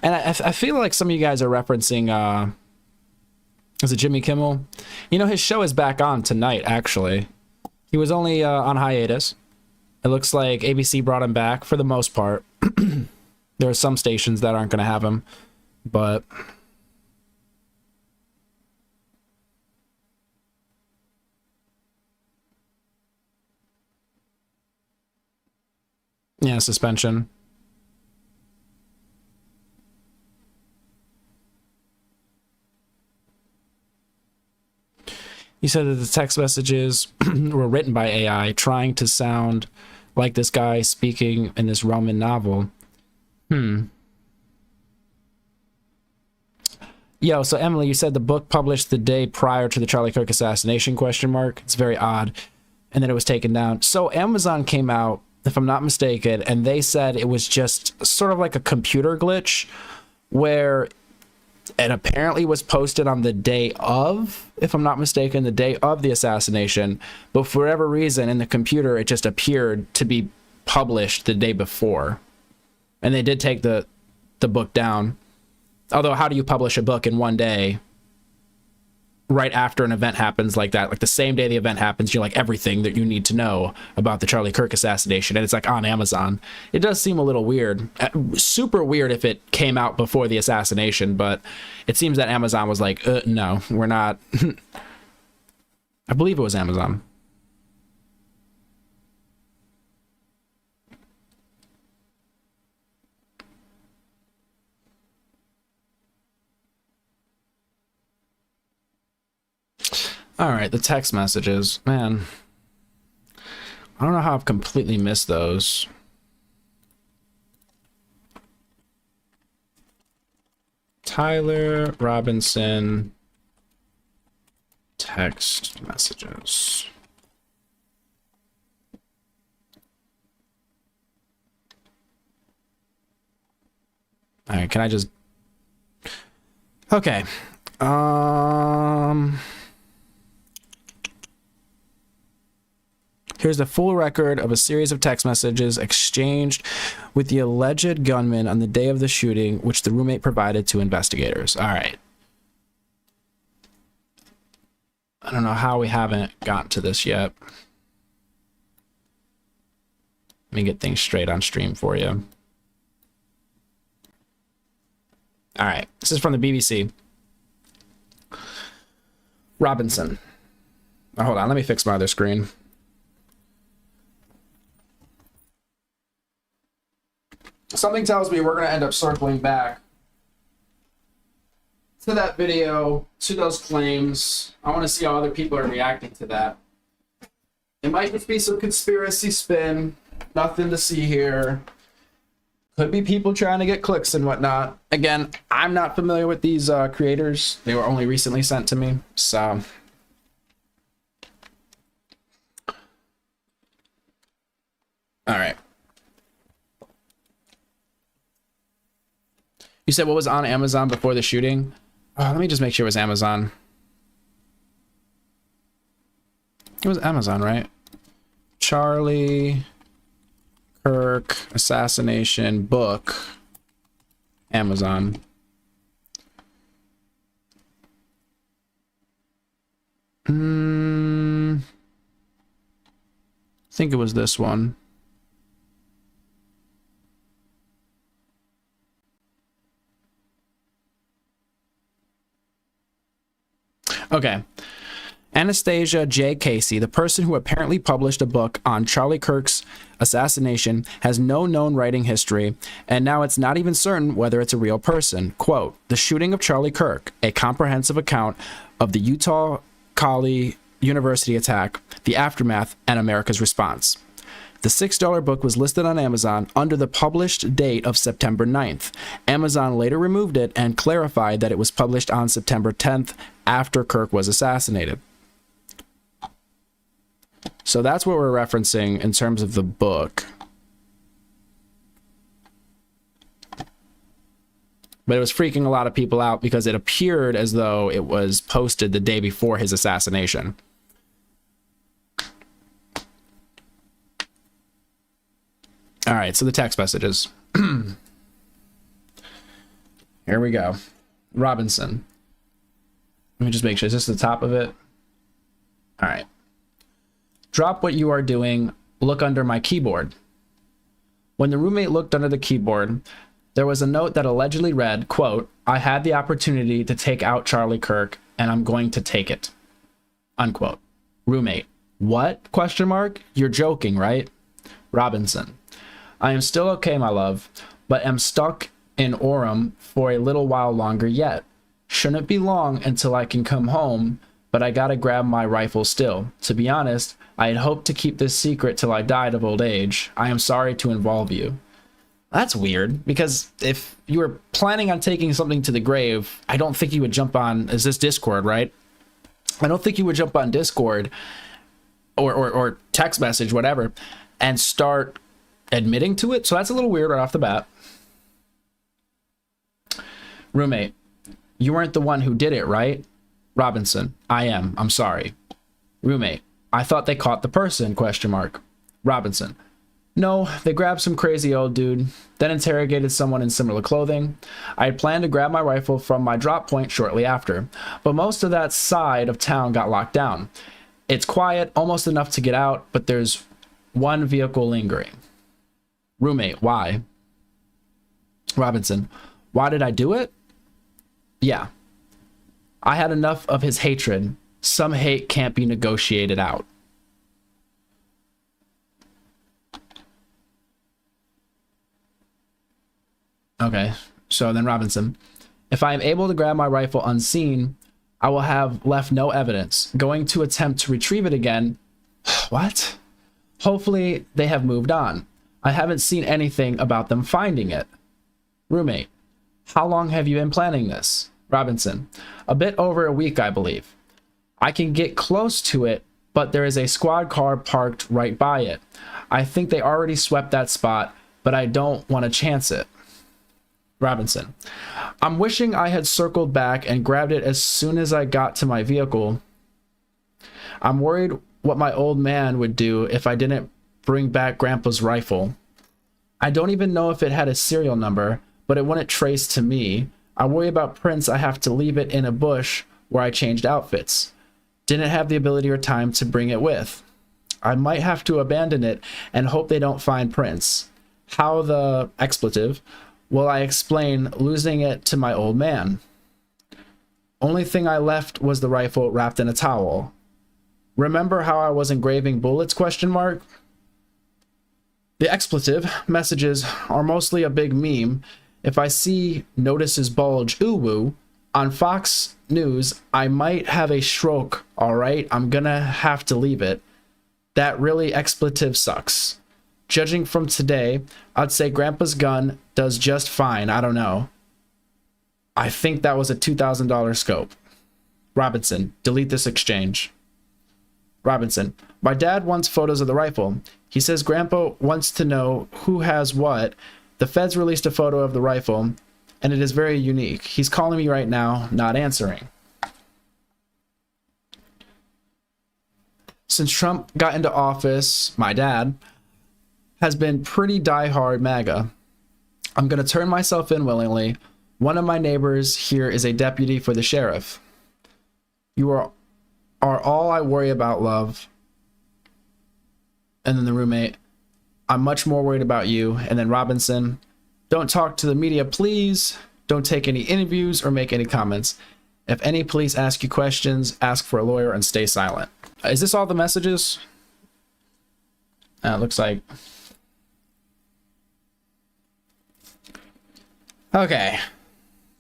And I feel like some of you guys are referencing, is it Jimmy Kimmel? You know, his show is back on tonight, actually. He was only on hiatus. It looks like ABC brought him back for the most part. There are some stations that aren't going to have him, but... yeah, suspension. He said that the text messages were written by AI, trying to sound like this guy speaking in this Roman novel. Yo, so Emily, you said the book published the day prior to the Charlie Kirk assassination, question mark? It's very odd. And then it was taken down. So Amazon came out, if I'm not mistaken, and they said it was just sort of like a computer glitch where it apparently was posted on the day of, if I'm not mistaken, the day of the assassination, but for whatever reason in the computer it just appeared to be published the day before. And they did take the book down. Although, how do you publish a book in one day right after an event happens like that, like the same day the event happens, you're like everything that you need to know about the Charlie Kirk assassination, and it's like on Amazon. It does seem a little weird, super weird if it came out before the assassination, but it seems that Amazon was like, no, we're not. I believe it was Amazon. All right, the text messages, man. I don't know how I've completely missed those. Tyler Robinson text messages. All right, can I just... Okay. Here's a full record of a series of text messages exchanged with the alleged gunman on the day of the shooting, which the roommate provided to investigators. All right. I don't know how we haven't gotten to this yet. Let me get things straight on stream for you. All right. This is from the BBC. Robinson. Oh, hold on. Let me fix my other screen. Something tells me we're going to end up circling back to that video, to those claims. I want to see how other people are reacting to that. It might just be some conspiracy spin. Nothing to see here. Could be people trying to get clicks and whatnot. Again, I'm not familiar with these creators. They were only recently sent to me, so... All right. You said what was on Amazon before the shooting? Let me just make sure it was Amazon. It was Amazon, right? Charlie Kirk Assassination book. Amazon. I think it was this one. Okay. Anastasia J. Casey, the person who apparently published a book on Charlie Kirk's assassination, has no known writing history, and now it's not even certain whether it's a real person. Quote, "The shooting of Charlie Kirk, a comprehensive account of the Utah College University attack, the aftermath, and America's response." The $6 book was listed on Amazon under the published date of September 9th. Amazon later removed it and clarified that it was published on September 10th after Kirk was assassinated. So that's what we're referencing in terms of the book. But it was freaking a lot of people out because it appeared as though it was posted the day before his assassination. All right, so the text messages. Here we go. Robinson. Let me just make sure. Is this the top of it? All right. Drop what you are doing. Look under my keyboard. When the roommate looked under the keyboard, there was a note that allegedly read, quote, "I had the opportunity to take out Charlie Kirk, and I'm going to take it." Unquote. Roommate. What? Question mark. You're joking, right? Robinson. I am still okay, my love, but am stuck in Orem for a little while longer yet. Shouldn't be long until I can come home, but I gotta grab my rifle still. To be honest, I had hoped to keep this secret till I died of old age. I am sorry to involve you. That's weird, because if you were planning on taking something to the grave, I don't think you would jump on, is this Discord, right? I don't think you would jump on Discord or text message, whatever, and start admitting to it. So that's a little weird right off the bat. Roommate, you weren't the one who did it, right? Robinson, I am. I'm sorry. Roommate, I thought they caught the person, question mark. Robinson, No, they grabbed some crazy old dude, then interrogated someone in similar clothing. I had planned to grab my rifle from my drop point shortly after, but most of that side of town got locked down. It's quiet, almost enough to get out, but there's one vehicle lingering. Roommate, why? Robinson, why did I do it? Yeah. I had enough of his hatred. Some hate can't be negotiated out. Okay, so then Robinson, if I am able to grab my rifle unseen, I will have left no evidence. Going to attempt to retrieve it again. What? Hopefully they have moved on. I haven't seen anything about them finding it. Roommate, how long have you been planning this? Robinson, a bit over a week, I believe. I can get close to it, but there is a squad car parked right by it. I think they already swept that spot, but I don't want to chance it. Robinson, I'm wishing I had circled back and grabbed it as soon as I got to my vehicle. I'm worried what my old man would do if I didn't bring back Grandpa's rifle. I don't even know if it had a serial number, but it wouldn't trace to me. I worry about prints. I have to leave it in a bush where I changed outfits. Didn't have the ability or time to bring it with. I might have to abandon it and hope they don't find prints. How the expletive will I explain losing it to my old man? Only thing I left was the rifle wrapped in a towel. Remember how I was engraving bullets? ? The expletive messages are mostly a big meme. If I see notices bulge ooh woo on Fox News, I might have a stroke. All right, I'm gonna have to leave it. That really expletive sucks. Judging from today, I'd say Grandpa's gun does just fine. I don't know. I think that was a $2,000 scope. Robinson, delete this exchange. Robinson, my dad wants photos of the rifle. He says Grandpa wants to know who has what. The feds released a photo of the rifle, and it is very unique. He's calling me right now, not answering. Since Trump got into office, my dad has been pretty diehard MAGA. I'm going to turn myself in willingly. One of my neighbors here is a deputy for the sheriff. You are all I worry about, love. And then the roommate, I'm much more worried about you. And then Robinson, don't talk to the media, please. Don't take any interviews or make any comments. If any police ask you questions, ask for a lawyer and stay silent. Is this all the messages? It looks like. Okay.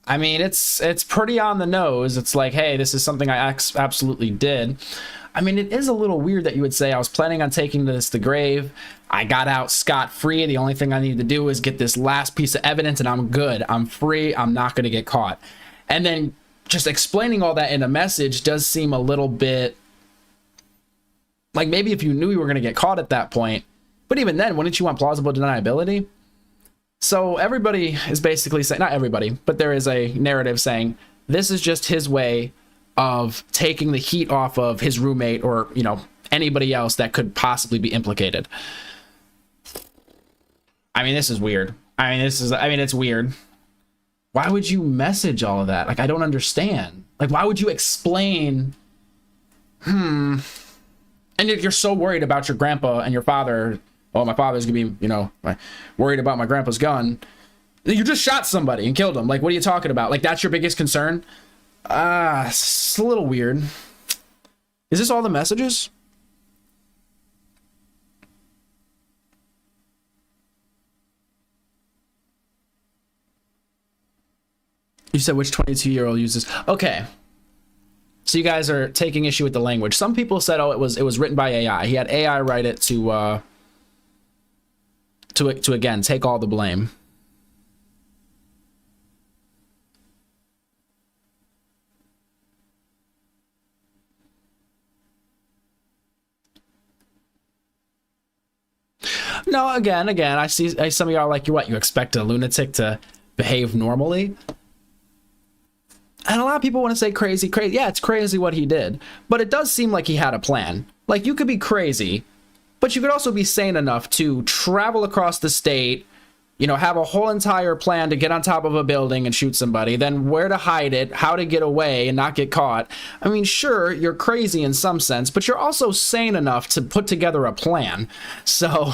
I mean, it's pretty on the nose. It's like, hey, this is something I absolutely did. I mean, it is a little weird that you would say I was planning on taking this to the grave. I got out scot-free. The only thing I need to do is get this last piece of evidence and I'm good. I'm free. I'm not going to get caught. And then just explaining all that in a message does seem a little bit like maybe if you knew you were going to get caught at that point. But even then, wouldn't you want plausible deniability? So everybody is basically saying, not everybody, but there is a narrative saying this is just his way of taking the heat off of his roommate or, you know, anybody else that could possibly be implicated. I mean, this is weird. It's weird. Why would you message all of that? Like, I don't understand. Like, why would you explain? And you're so worried about your grandpa and your father. Oh, my father's gonna be, you know, worried about my grandpa's gun. You just shot somebody and killed him. Like, what are you talking about? Like, that's your biggest concern? It's a little weird. Is this all the messages? You said which 22-year-old uses. Okay. So you guys are taking issue with the language. Some people said, oh, it was written by AI. He had AI write it to again take all the blame. No, again, I see some of y'all like, you expect a lunatic to behave normally? And a lot of people want to say crazy. Yeah, it's crazy what he did. But it does seem like he had a plan. Like, you could be crazy But you could also be sane enough to travel across the state, you know, have a whole entire plan to get on top of a building and shoot somebody, then where to hide it, how to get away and not get caught. I mean, sure, you're crazy in some sense, but you're also sane enough to put together a plan. So,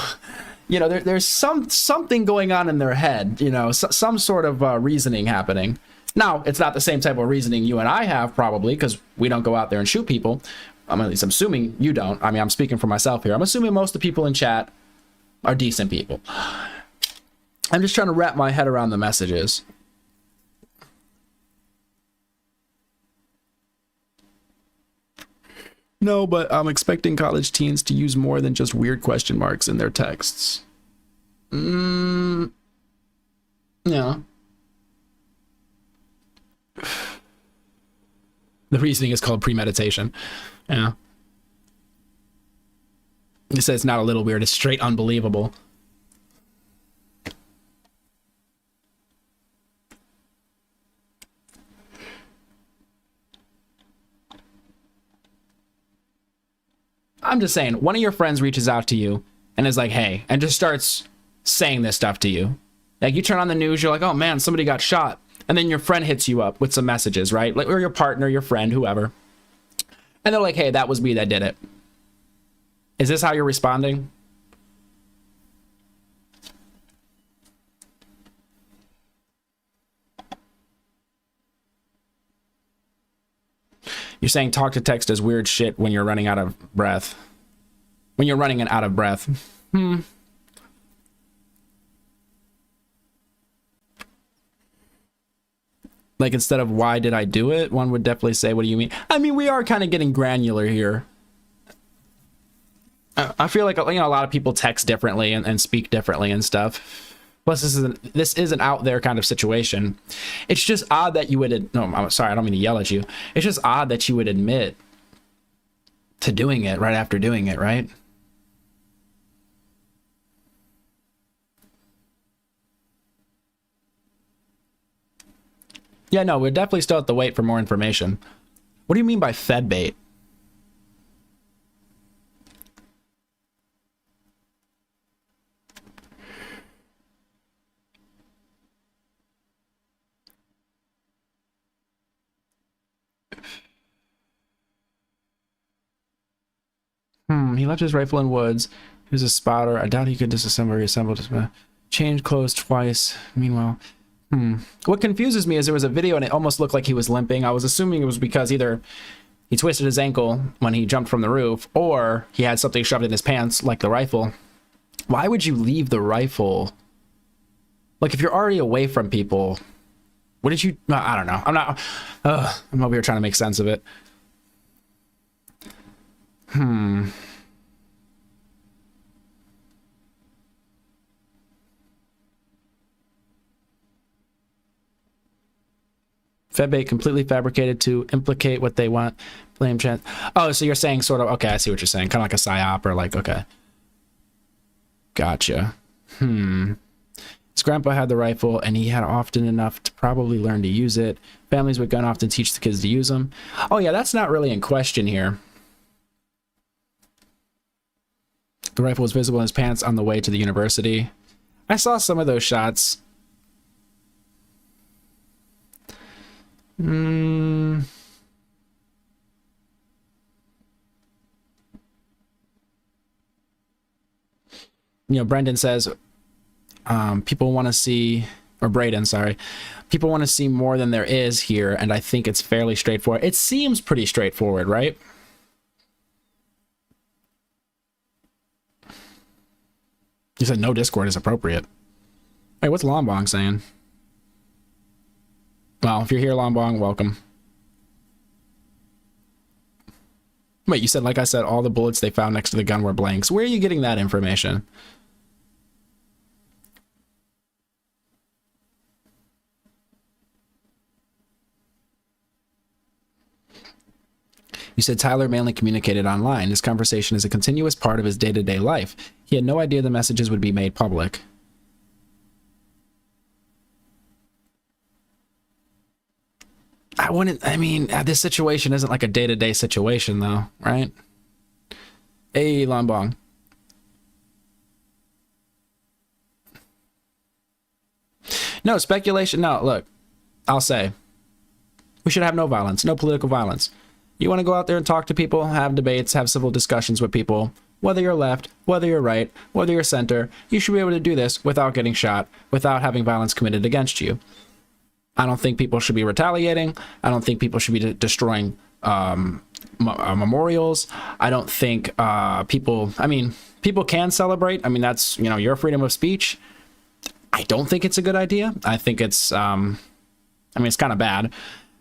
you know, there's something going on in their head, you know, some sort of reasoning happening. Now, it's not the same type of reasoning you and I have, probably, because we don't go out there and shoot people. At least I'm assuming you don't. I mean, I'm speaking for myself here. I'm assuming most of the people in chat are decent people. I'm just trying to wrap my head around the messages. No, but I'm expecting college teens to use more than just weird question marks in their texts. Yeah. The reasoning is called premeditation. Yeah. It says it's not a little weird, it's straight unbelievable. I'm just saying, one of your friends reaches out to you and is like, hey, and just starts saying this stuff to you. Like, you turn on the news, you're like, oh man, somebody got shot. And then your friend hits you up with some messages, right? Like, or your partner, your friend, whoever. And they're like, hey, that was me that did it. Is this how you're responding? You're saying talk to text is weird shit when you're running out of breath. When you're running and out of breath. Like, instead of why did I do it, one would definitely say, what do you mean? I mean, we are kind of getting granular here. I feel like, you know, a lot of people text differently and speak differently and stuff. Plus, this is an out there kind of situation. It's just odd that you would... No, I'm sorry, I don't mean to yell at you. It's just odd that you would admit to doing it right after doing it, right? Yeah, no, we're definitely still have to wait for more information. What do you mean by fed bait? He left his rifle in woods. He was a spotter. I doubt he could disassemble or reassemble. Changed clothes twice. Meanwhile... What confuses me is there was a video and it almost looked like he was limping. I was assuming it was because either he twisted his ankle when he jumped from the roof or he had something shoved in his pants like the rifle. Why would you leave the rifle? Like, if you're already away from people, what did you... I don't know. I'm over here trying to make sense of it. Fedbait completely fabricated to implicate what they want. Blame chance. Oh, so you're saying sort of... Okay, I see what you're saying. Kind of like a psyop or like... Okay. Gotcha. His grandpa had the rifle and he had often enough to probably learn to use it. Families with gun often teach the kids to use them. Oh yeah, that's not really in question here. The rifle was visible in his pants on the way to the university. I saw some of those shots. You know, Brendan says, people want to see, or Braden, sorry, people want to see more than there is here, and I think it's fairly straightforward. It seems pretty straightforward, right? You said no Discord is appropriate. Hey, what's Lombong saying? Well, if you're here, Lombong, welcome. Wait, you said, like I said, all the bullets they found next to the gun were blanks. Where are you getting that information? You said Tyler mainly communicated online. This conversation is a continuous part of his day-to-day life. He had no idea the messages would be made public. I mean, this situation isn't like a day-to-day situation, though, right? Hey, Lombong. No, speculation. No, look, I'll say we should have no violence, no political violence. You want to go out there and talk to people, have debates, have civil discussions with people, whether you're left, whether you're right, whether you're center, you should be able to do this without getting shot, without having violence committed against you. I don't think people should be retaliating. I don't think people should be destroying memorials. I don't think people can celebrate. I mean, that's, your freedom of speech. I don't think it's a good idea. I think it's, it's kind of bad.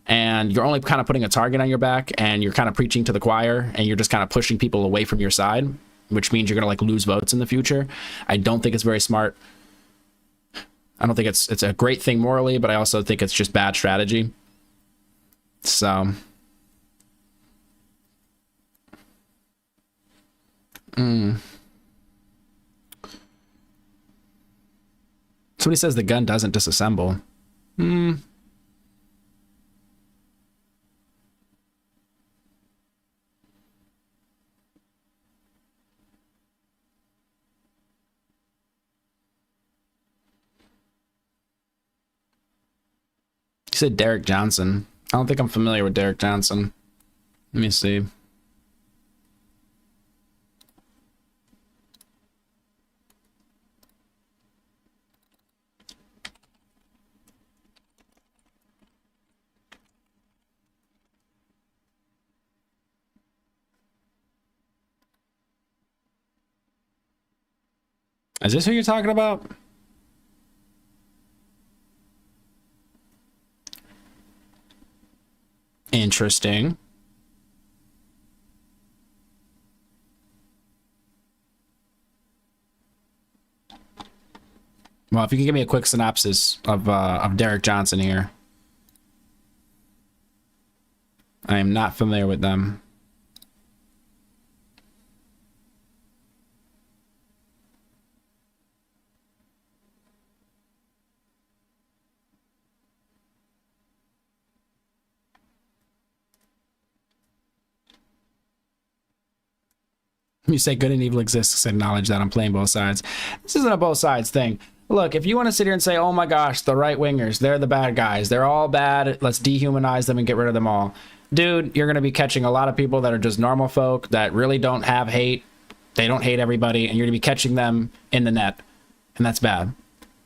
And you're only kind of putting a target on your back, and you're kind of preaching to the choir, and you're just kind of pushing people away from your side, which means you're going to lose votes in the future. I don't think it's very smart. I don't think it's a great thing morally, but I also think it's just bad strategy. So, somebody says the gun doesn't disassemble. You said Derek Johnson. I don't think I'm familiar with Derek Johnson. Let me see. Is this who you're talking about? Interesting. Well, if you can give me a quick synopsis of Derek Johnson here. I am not familiar with them. You say good and evil exists, acknowledge that I'm playing both sides. This isn't a both sides thing. Look, if you want to sit here and say, oh my gosh, the right-wingers, they're the bad guys, they're all bad, let's dehumanize them and get rid of them all. Dude, you're going to be catching a lot of people that are just normal folk that really don't have hate. They don't hate everybody, and you're going to be catching them in the net. And that's bad.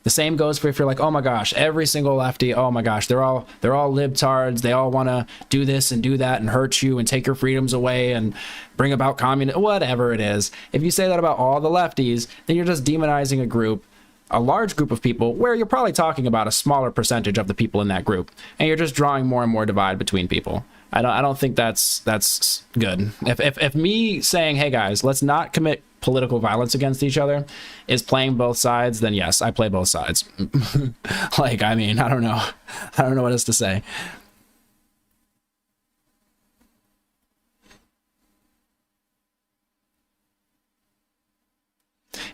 The same goes for if you're like, oh my gosh, every single lefty, oh my gosh, they're all libtards. They all want to do this and do that and hurt you and take your freedoms away and bring about communism, whatever it is. If you say that about all the lefties, then you're just demonizing a large group of people where you're probably talking about a smaller percentage of the people in that group. And you're just drawing more and more divide between people. I don't think that's good. If me saying, hey guys, let's not commit political violence against each other is playing both sides, then yes, I play both sides. I don't know. I don't know what else to say.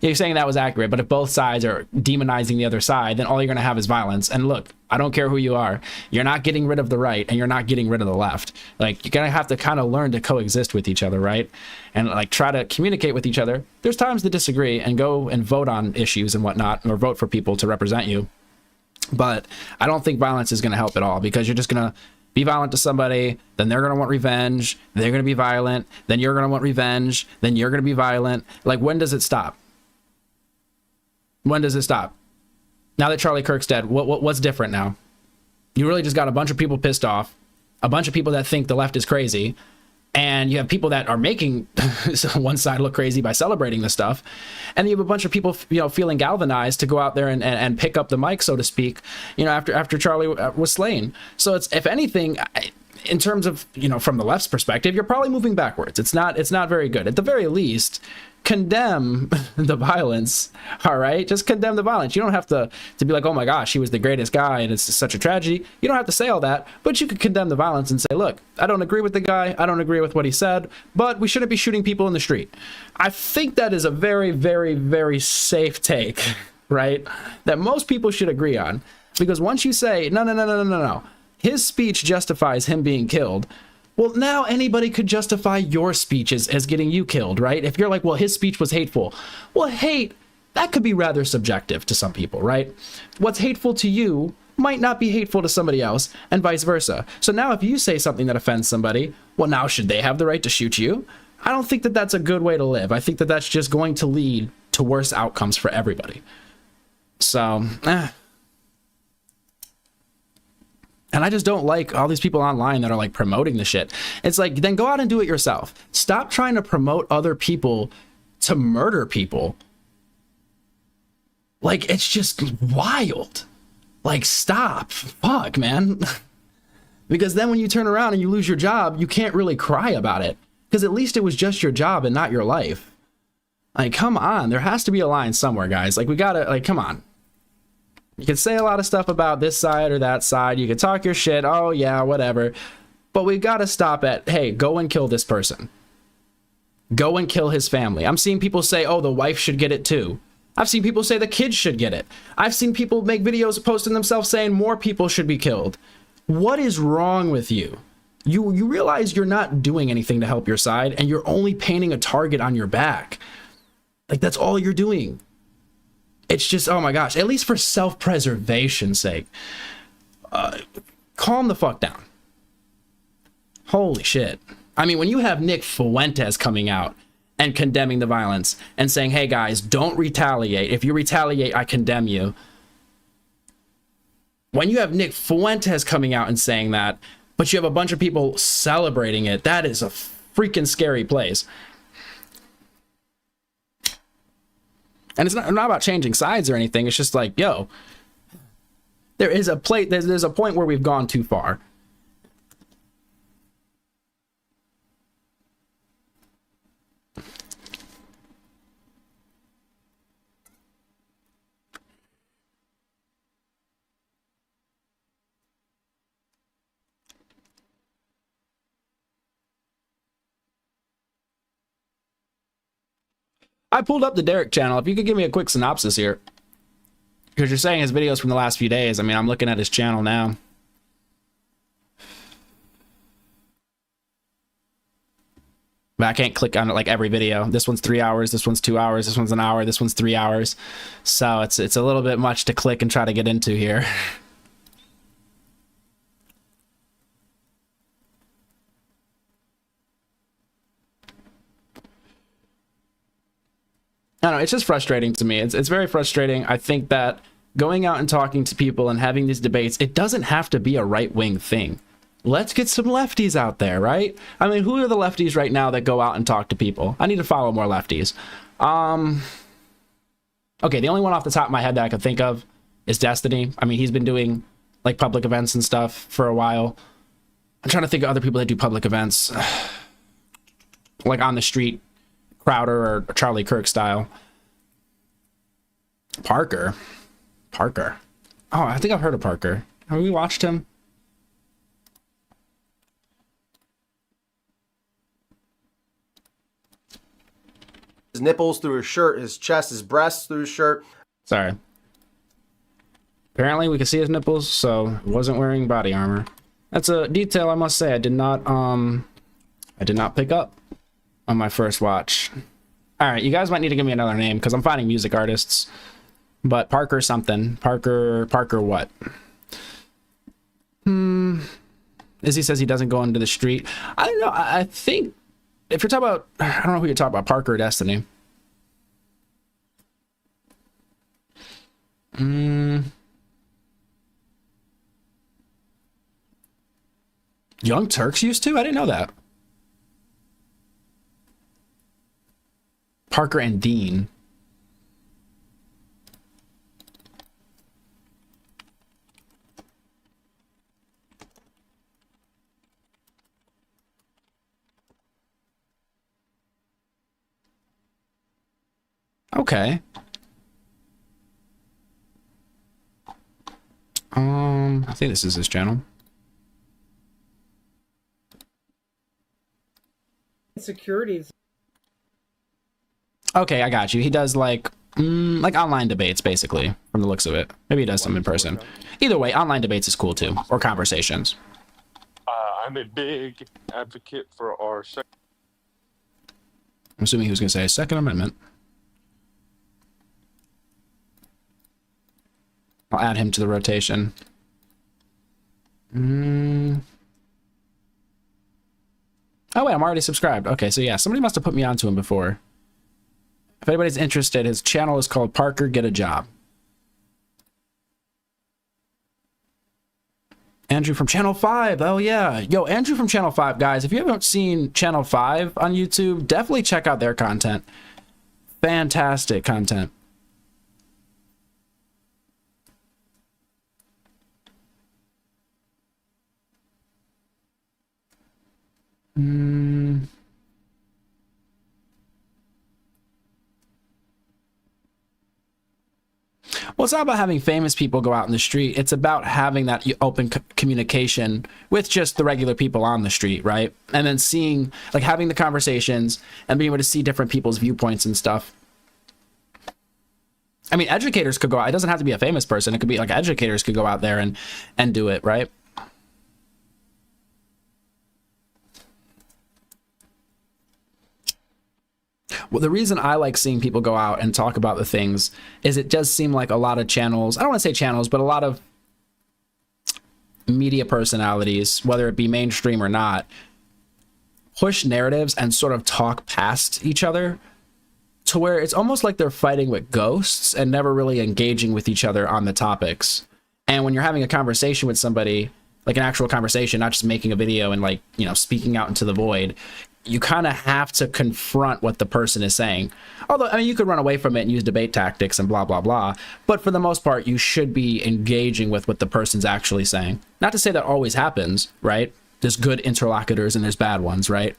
You're saying that was accurate, but if both sides are demonizing the other side, then all you're going to have is violence. And look, I don't care who you are. You're not getting rid of the right, and you're not getting rid of the left. You're going to have to kind of learn to coexist with each other, right? And try to communicate with each other. There's times to disagree and go and vote on issues and whatnot, or vote for people to represent you. But I don't think violence is going to help at all, because you're just going to be violent to somebody, then they're going to want revenge, they're going to be violent, then you're going to want revenge, then you're going to be violent. When does it stop? When does it stop? Now that Charlie Kirk's dead, what's different now? You really just got a bunch of people pissed off, a bunch of people that think the left is crazy, and you have people that are making one side look crazy by celebrating this stuff, and you have a bunch of people, feeling galvanized to go out there and pick up the mic, so to speak, after Charlie was slain. So it's, if anything, in terms of, from the left's perspective, you're probably moving backwards. It's not very good. At the very least, condemn the violence. All right, just condemn the violence. You don't have to be like, oh my gosh, he was the greatest guy and it's such a tragedy. You don't have to say all that, but you could condemn the violence and say, look, I don't agree with the guy, I don't agree with what he said, but we shouldn't be shooting people in the street. I think that is a very, very, very safe take, right? That most people should agree on, because once you say no, his speech justifies him being killed, well, now anybody could justify your speech as getting you killed, right? If you're like, well, his speech was hateful. Well, hate that could be rather subjective to some people, right? What's hateful to you might not be hateful to somebody else, and vice versa. So now if you say something that offends somebody, well, now should they have the right to shoot you? I don't think that that's a good way to live. I think that that's just going to lead to worse outcomes for everybody. So, And I just don't like all these people online that are like promoting the shit. It's like, then go out and do it yourself. Stop trying to promote other people to murder people. Like, it's just wild. Like, stop. Fuck, man. Because then when you turn around and you lose your job, you can't really cry about it. Because at least it was just your job and not your life. Like, come on. There has to be a line somewhere, guys. Like, we gotta, like, come on. You can say a lot of stuff about this side or that side. You can talk your shit. Oh, yeah, whatever. But we gotta stop at, hey, go and kill this person. Go and kill his family. I'm seeing people say, oh, the wife should get it too. I've seen people say the kids should get it. I've seen people make videos posting themselves saying more people should be killed. What is wrong with you? You realize you're not doing anything to help your side, and you're only painting a target on your back. Like, that's all you're doing. It's just, oh my gosh, at least for self-preservation's sake, calm the fuck down. Holy shit. I mean, when you have Nick Fuentes coming out and condemning the violence and saying, hey guys, don't retaliate. If you retaliate, I condemn you. When you have Nick Fuentes coming out and saying that, but you have a bunch of people celebrating it, that is a freaking scary place. And it's not about changing sides or anything. It's just like, yo, there is a place, there's a point where we've gone too far. I pulled up the Derek channel. If you could give me a quick synopsis here. Because you're saying his videos from the last few days. I mean, I'm looking at his channel now. But I can't click on it like every video. This one's 3 hours, this one's 2 hours, this one's an hour, this one's 3 hours. So it's a little bit much to click and try to get into here. I don't know, it's just frustrating to me. It's very frustrating. I think that going out and talking to people and having these debates, it doesn't have to be a right-wing thing. Let's get some lefties out there, right? I mean, who are the lefties right now that go out and talk to people? I need to follow more lefties. Okay, the only one off the top of my head that I could think of is Destiny. I mean, he's been doing like public events and stuff for a while. I'm trying to think of other people that do public events. Like on the street. Crowder or Charlie Kirk style. Parker. Oh, I think I've heard of Parker. Have we watched him?
His nipples through his shirt, his chest, his breasts through his shirt.
Sorry. Apparently we could see his nipples, so wasn't wearing body armor. That's a detail I must say I did not pick up on my first watch. All right, you guys might need to give me another name because I'm finding music artists. But Parker something. Parker what? Izzy says he doesn't go into the street. I don't know. I think if you're talking about, I don't know who you're talking about, Parker or Destiny. Young Turks used to? I didn't know that. Parker and Dean. Okay. I think this is his channel.
Securities.
Okay, I got you. He does like online debates, basically, from the looks of it. Maybe he does some in person. Either way, online debates is cool too, or conversations.
I'm a big advocate for our.
I'm assuming he was going to say Second Amendment. I'll add him to the rotation. Oh wait, I'm already subscribed. Okay, so yeah, somebody must have put me onto him before. If anybody's interested, his channel is called Parker Get a Job. Andrew from Channel 5. Oh yeah. Yo, Andrew from Channel 5, guys, if you haven't seen Channel 5 on YouTube, definitely check out their content. Fantastic content. Well, it's not about having famous people go out in the street. It's about having that open communication with just the regular people on the street, right? And then seeing, like, having the conversations and being able to see different people's viewpoints and stuff. I mean, educators could go out. It doesn't have to be a famous person. It could be like educators could go out there and do it, right? Well, the reason I like seeing people go out and talk about the things is it does seem like a lot of channels, I don't want to say channels, but a lot of media personalities, whether it be mainstream or not, push narratives and sort of talk past each other to where it's almost like they're fighting with ghosts and never really engaging with each other on the topics. And when you're having a conversation with somebody, like an actual conversation, not just making a video and, like, you know, speaking out into the void, you kind of have to confront what the person is saying. Although, I mean, you could run away from it and use debate tactics and blah, blah, blah. But for the most part, you should be engaging with what the person's actually saying. Not to say that always happens, right? There's good interlocutors and there's bad ones, right?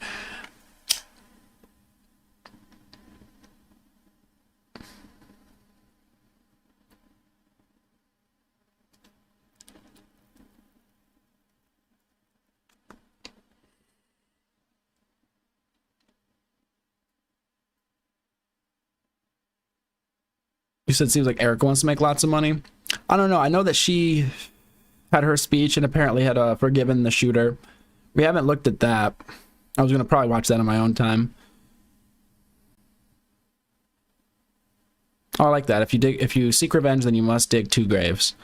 You said it seems like Erica wants to make lots of money. I don't know. I know that she had her speech and apparently had forgiven the shooter. We haven't looked at that. I was going to probably watch that on my own time. Oh, I like that. If you seek revenge, then you must dig 2 graves.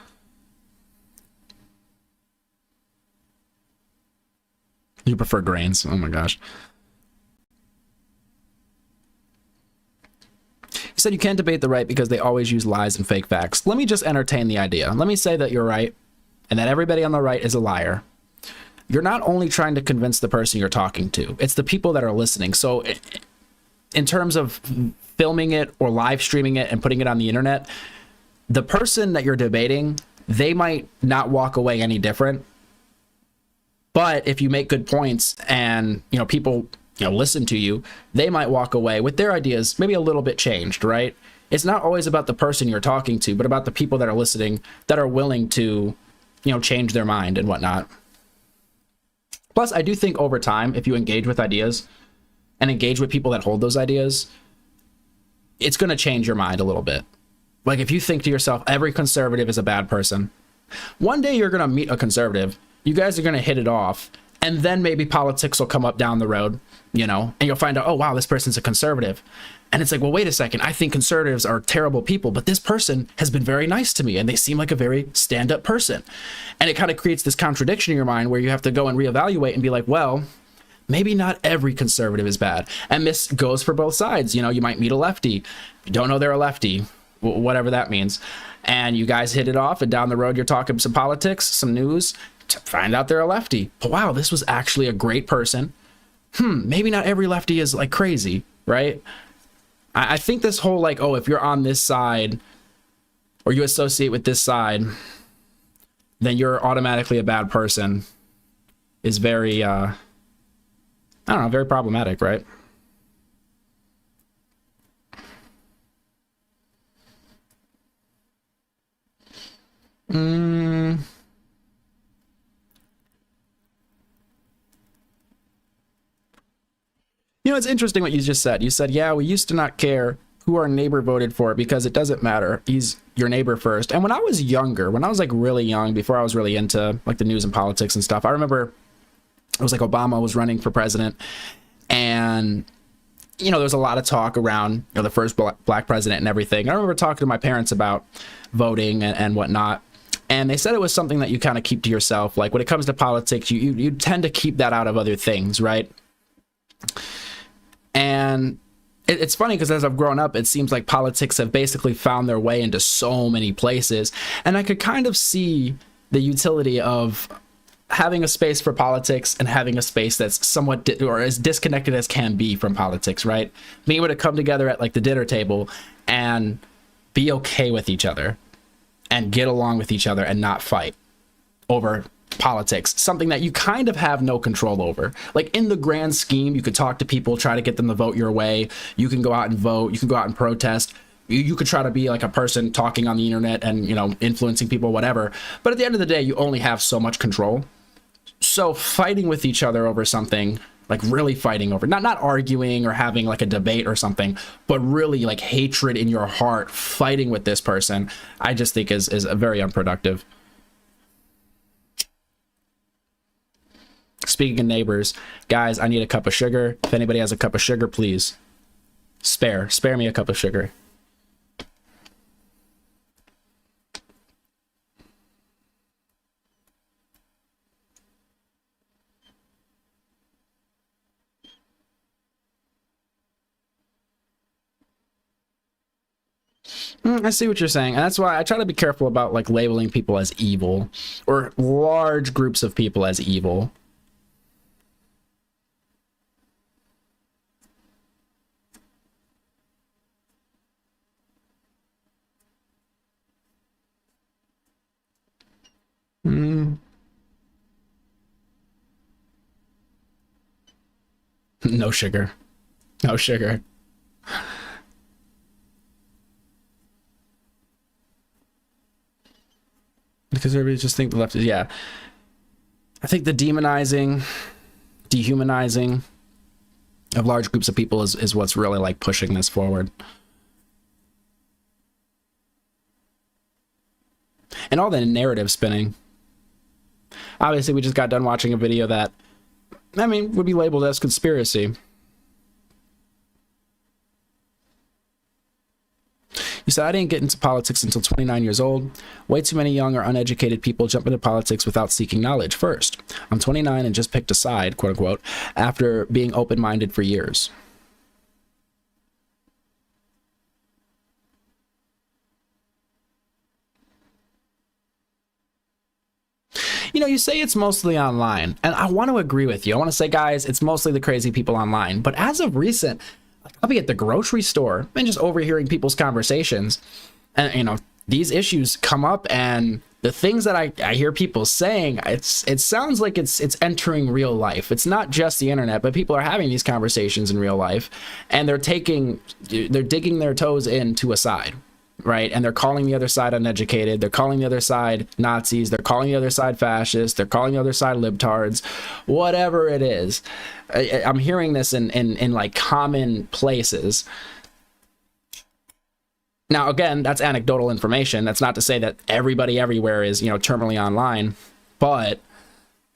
You prefer grains. Oh my gosh. You said you can't debate the right because they always use lies and fake facts. Let me just entertain the idea. Let me say that you're right and that everybody on the right is a liar. You're not only trying to convince the person you're talking to, it's the people that are listening. So in terms of filming it or live streaming it and putting it on the internet, the person that you're debating, they might not walk away any different. But if you make good points and, you know, people, you know, listen to you, they might walk away with their ideas maybe a little bit changed, right? It's not always about the person you're talking to, but about the people that are listening that are willing to, you know, change their mind and whatnot. Plus, I do think over time, if you engage with ideas and engage with people that hold those ideas, it's going to change your mind a little bit. Like if you think to yourself, every conservative is a bad person, one day you're going to meet a conservative, you guys are going to hit it off, and then maybe politics will come up down the road, you know, and you'll find out, oh, wow, this person's a conservative. And it's like, well, wait a second. I think conservatives are terrible people, but this person has been very nice to me and they seem like a very stand-up person. And it kind of creates this contradiction in your mind where you have to go and reevaluate and be like, well, maybe not every conservative is bad. And this goes for both sides. You know, you might meet a lefty. You don't know they're a lefty, whatever that means. And you guys hit it off, and down the road, you're talking some politics, some news, to find out they're a lefty. But wow, this was actually a great person. Maybe not every lefty is like crazy, right? I think this whole like, oh, if you're on this side or you associate with this side, then you're automatically a bad person is very, I don't know, very problematic, right? You know, it's interesting what you just said. You said, yeah, we used to not care who our neighbor voted for because it doesn't matter. He's your neighbor first. And when I was younger, when I was like really young, before I was really into like the news and politics and stuff, I remember it was like Obama was running for president, and you know, there was a lot of talk around, you know, the first black president and everything. I remember talking to my parents about voting and whatnot. And they said it was something that you kind of keep to yourself. Like when it comes to politics, you tend to keep that out of other things, right? And it's funny because as I've grown up, it seems like politics have basically found their way into so many places. And I could kind of see the utility of having a space for politics and having a space that's somewhat or as disconnected as can be from politics, right? Being able to come together at like the dinner table and be okay with each other and get along with each other and not fight over politics, something that you kind of have no control over. Like in the grand scheme, you could talk to people, try to get them to vote your way. You can go out and vote. You can go out and protest. You could try to be like a person talking on the internet and, you know, influencing people, whatever. But at the end of the day, you only have so much control. So fighting with each other over something, like really fighting over, not arguing or having like a debate or something, but really like hatred in your heart, fighting with this person, I just think is a very unproductive. Speaking of neighbors, guys, I need a cup of sugar. If anybody has a cup of sugar, please spare me a cup of sugar. I see what you're saying, and that's why I try to be careful about like labeling people as evil or large groups of people as evil. No sugar. No sugar. Because everybody just think the left is, yeah. I think the demonizing, dehumanizing of large groups of people is what's really like pushing this forward. And all the narrative spinning. Obviously, we just got done watching a video that, I mean, would be labeled as conspiracy. You said, I didn't get into politics until 29 years old. Way too many young or uneducated people jump into politics without seeking knowledge first. I'm 29 and just picked a side, quote unquote, after being open-minded for years. You know, you say it's mostly online, and I want to agree with you. I want to say, guys, it's mostly the crazy people online. But as of recent, I'll be at the grocery store and just overhearing people's conversations, and you know, these issues come up, and the things that I hear people saying, it sounds like it's entering real life. It's not just the internet, but people are having these conversations in real life, and they're digging their toes into a side, right? And they're calling the other side uneducated. They're calling the other side Nazis. They're calling the other side fascists. They're calling the other side libtards, whatever it is. I'm hearing this in like common places. Now, again, that's anecdotal information. That's not to say that everybody everywhere is, you know, terminally online, but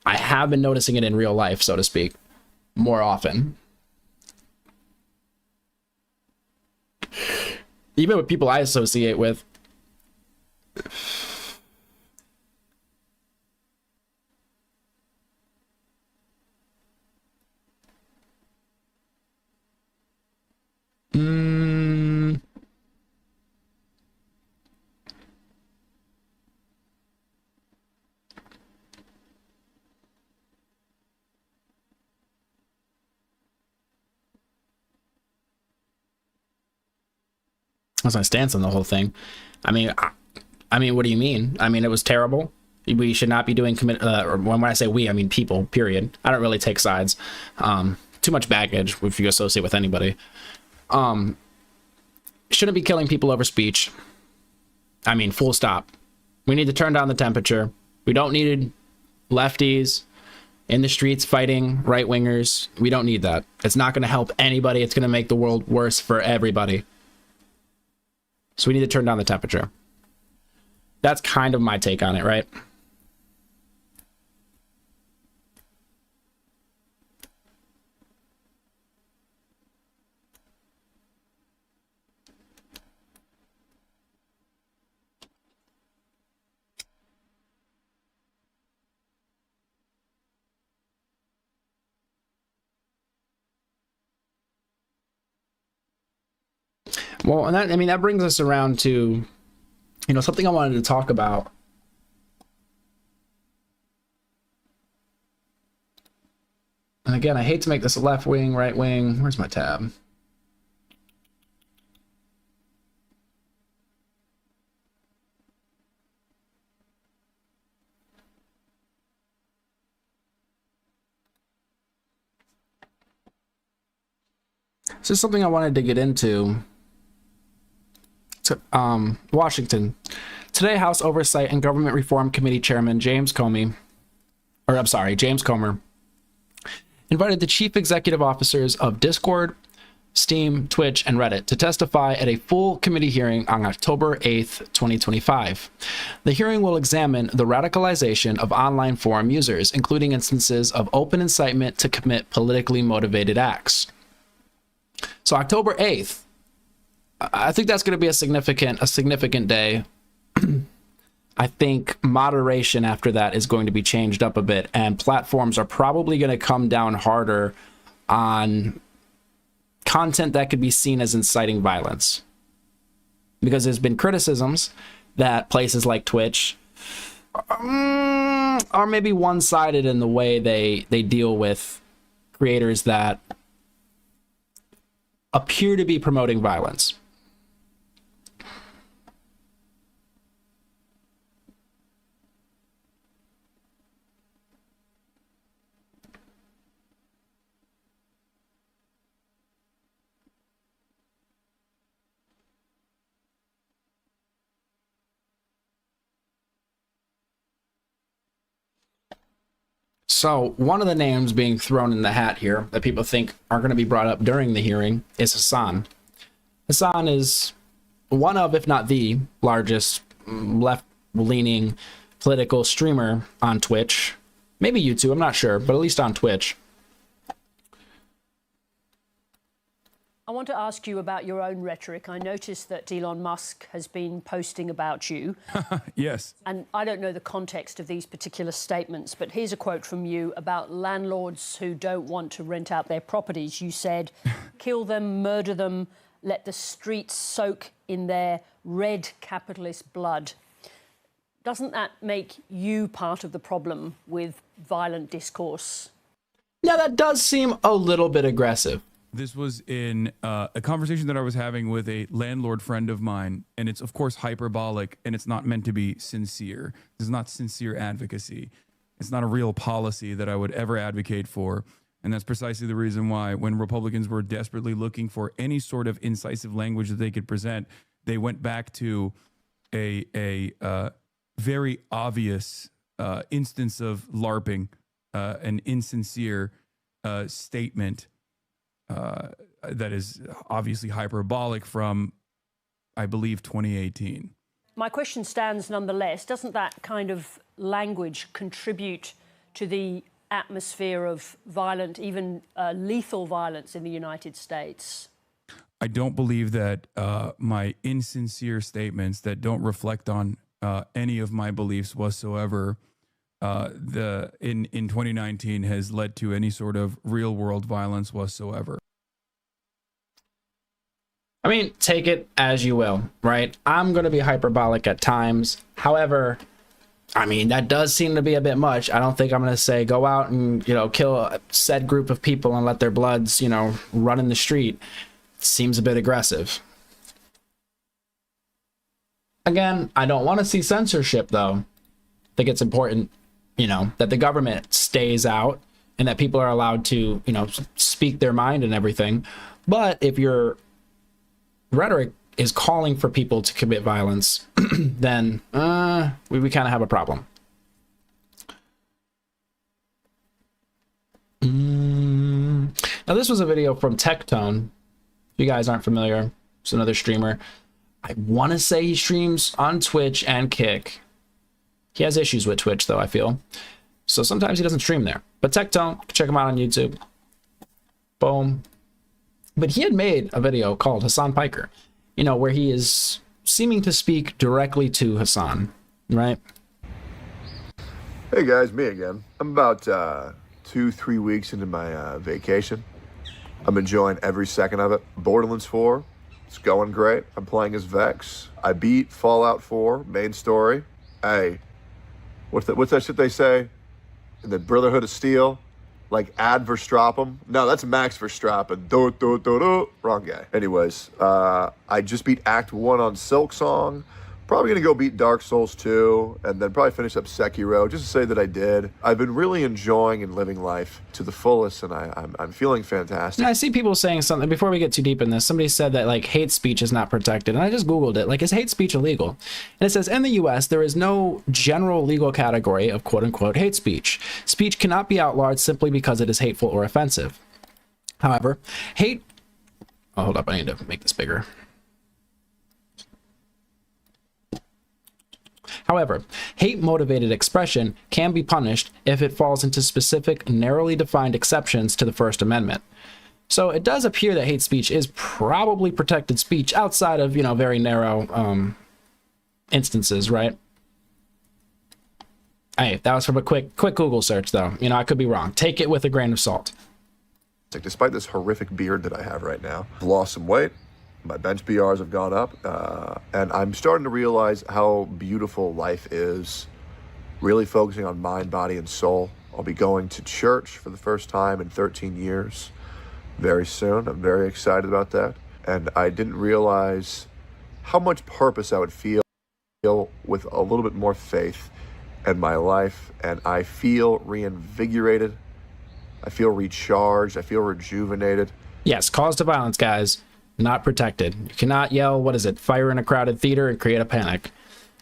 I have been noticing it in real life, so to speak, more often. Even with people I associate with. That's my stance on the whole thing. I mean, what do you mean? I mean, it was terrible. We should not be doing or when I say we, I mean people, period. I don't really take sides. Too much baggage if you associate with anybody. Shouldn't be killing people over speech. I mean, full stop. We need to turn down the temperature. We don't need lefties in the streets fighting right-wingers. We don't need that. It's not going to help anybody. It's going to make the world worse for everybody. So we need to turn down the temperature. That's kind of my take on it, right? Well, and that, I mean, that brings us around to, you know, something I wanted to talk about. And again, I hate to make this a left wing, right wing. Where's my tab? This is something I wanted to get into. Washington. Today, House Oversight and Government Reform Committee Chairman James Comer invited the chief executive officers of Discord, Steam, Twitch, and Reddit to testify at a full committee hearing on October 8th, 2025. The hearing will examine the radicalization of online forum users, including instances of open incitement to commit politically motivated acts. So October 8th, I think that's going to be a significant day. I think moderation after that is going to be changed up a bit, and platforms are probably going to come down harder on content that could be seen as inciting violence. Because there's been criticisms that places like Twitch are maybe one-sided in the way they deal with creators that appear to be promoting violence. So one of the names being thrown in the hat here that people think are going to be brought up during the hearing is Hassan. Hassan is one of, if not the largest left-leaning political streamer on Twitch. Maybe YouTube, I'm not sure, but at least on Twitch.
I want to ask you about your own rhetoric. I noticed that Elon Musk has been posting about you.
Yes.
And I don't know the context of these particular statements, but here's a quote from you about landlords who don't want to rent out their properties. You said, kill them, murder them, let the streets soak in their red capitalist blood. Doesn't that make you part of the problem with violent discourse?
Yeah, that does seem a little bit aggressive.
This was in a conversation that I was having with a landlord friend of mine, and it's, of course, hyperbolic, and it's not meant to be sincere. This is not sincere advocacy. It's not a real policy that I would ever advocate for, and that's precisely the reason why when Republicans were desperately looking for any sort of incisive language that they could present, they went back to a very obvious instance of LARPing, an insincere statement that is obviously hyperbolic from, I believe, 2018.
My question stands nonetheless. Doesn't that kind of language contribute to the atmosphere of violent, even lethal violence in the United States?
I don't believe that my insincere statements that don't reflect on any of my beliefs whatsoever in 2019 has led to any sort of real world violence whatsoever.
I mean, take it as you will, right? I'm going to be hyperbolic at times. However, I mean, that does seem to be a bit much. I don't think I'm going to say go out and, you know, kill a said group of people and let their bloods, you know, run in the street. It seems a bit aggressive. Again, I don't want to see censorship, though. I think it's important, you know, that the government stays out and that people are allowed to, you know, speak their mind and everything. But if your rhetoric is calling for people to commit violence, then we kind of have a problem. Now, this was a video from Tectone. If you guys aren't familiar, it's another streamer. I want to say he streams on Twitch and Kick. He has issues with Twitch, though, I feel. So sometimes he doesn't stream there. But Tectone, check him out on YouTube. Boom. But he had made a video called Hassan Piker, you know, where he is seeming to speak directly to Hassan, right?
Hey guys, me again. I'm about 2-3 weeks into my vacation. I'm enjoying every second of it. Borderlands 4, It's going great. I'm playing as Vex. I beat Fallout 4, main story. Hey, what's that shit they say? In the Brotherhood of Steel? Like Ad Verstappen? No, that's Max Verstappen. Wrong guy. Anyways, I just beat Act 1 on Silk Song. Probably gonna go beat Dark Souls 2 and then probably finish up Sekiro just to say that I did. I've been really enjoying and living life to the fullest, and I'm feeling fantastic.
I see people saying something, before we get too deep in this, somebody said that like hate speech is not protected, and I just Googled it. Like, is hate speech illegal? And it says, in the US, there is no general legal category of quote-unquote hate speech. Speech cannot be outlawed simply because it is hateful or offensive. However, hate... Oh, hold up, I need to make this bigger. However, hate-motivated expression can be punished if it falls into specific, narrowly defined exceptions to the First Amendment. So it does appear that hate speech is probably protected speech outside of, you know, very narrow instances, right? Hey, that was from a quick Google search, though. You know, I could be wrong. Take it with a grain of salt.
Despite this horrific beard that I have right now, I've lost some weight. My bench BRs have gone up, and I'm starting to realize how beautiful life is, really focusing on mind, body, and soul. I'll be going to church for the first time in 13 years very soon. I'm very excited about that. And I didn't realize how much purpose I would feel with a little bit more faith in my life. And I feel reinvigorated. I feel recharged. I feel rejuvenated.
Yes, cause to violence, guys. Not protected. You cannot yell, what is it, fire in a crowded theater and create a panic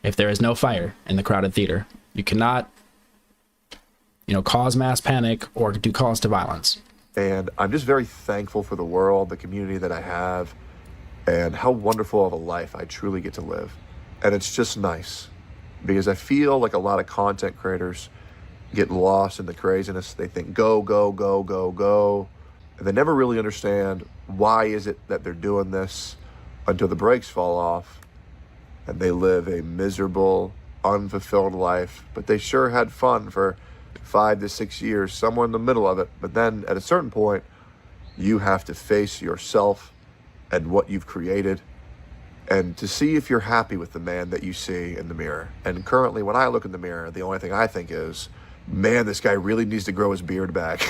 if there is no fire in the crowded theater. You cannot, you know, cause mass panic or do cause to violence.
And I'm just very thankful for the world, the community that I have, and how wonderful of a life I truly get to live. And it's just nice because I feel like a lot of content creators get lost in the craziness. They think go, go, go, go, go. And they never really understand why is it that they're doing this until the brakes fall off and they live a miserable, unfulfilled life. But they sure had fun for 5 to 6 years, somewhere in the middle of it. But then at a certain point, you have to face yourself and what you've created and to see if you're happy with the man that you see in the mirror. And currently, when I look in the mirror, the only thing I think is, man, this guy really needs to grow his beard back.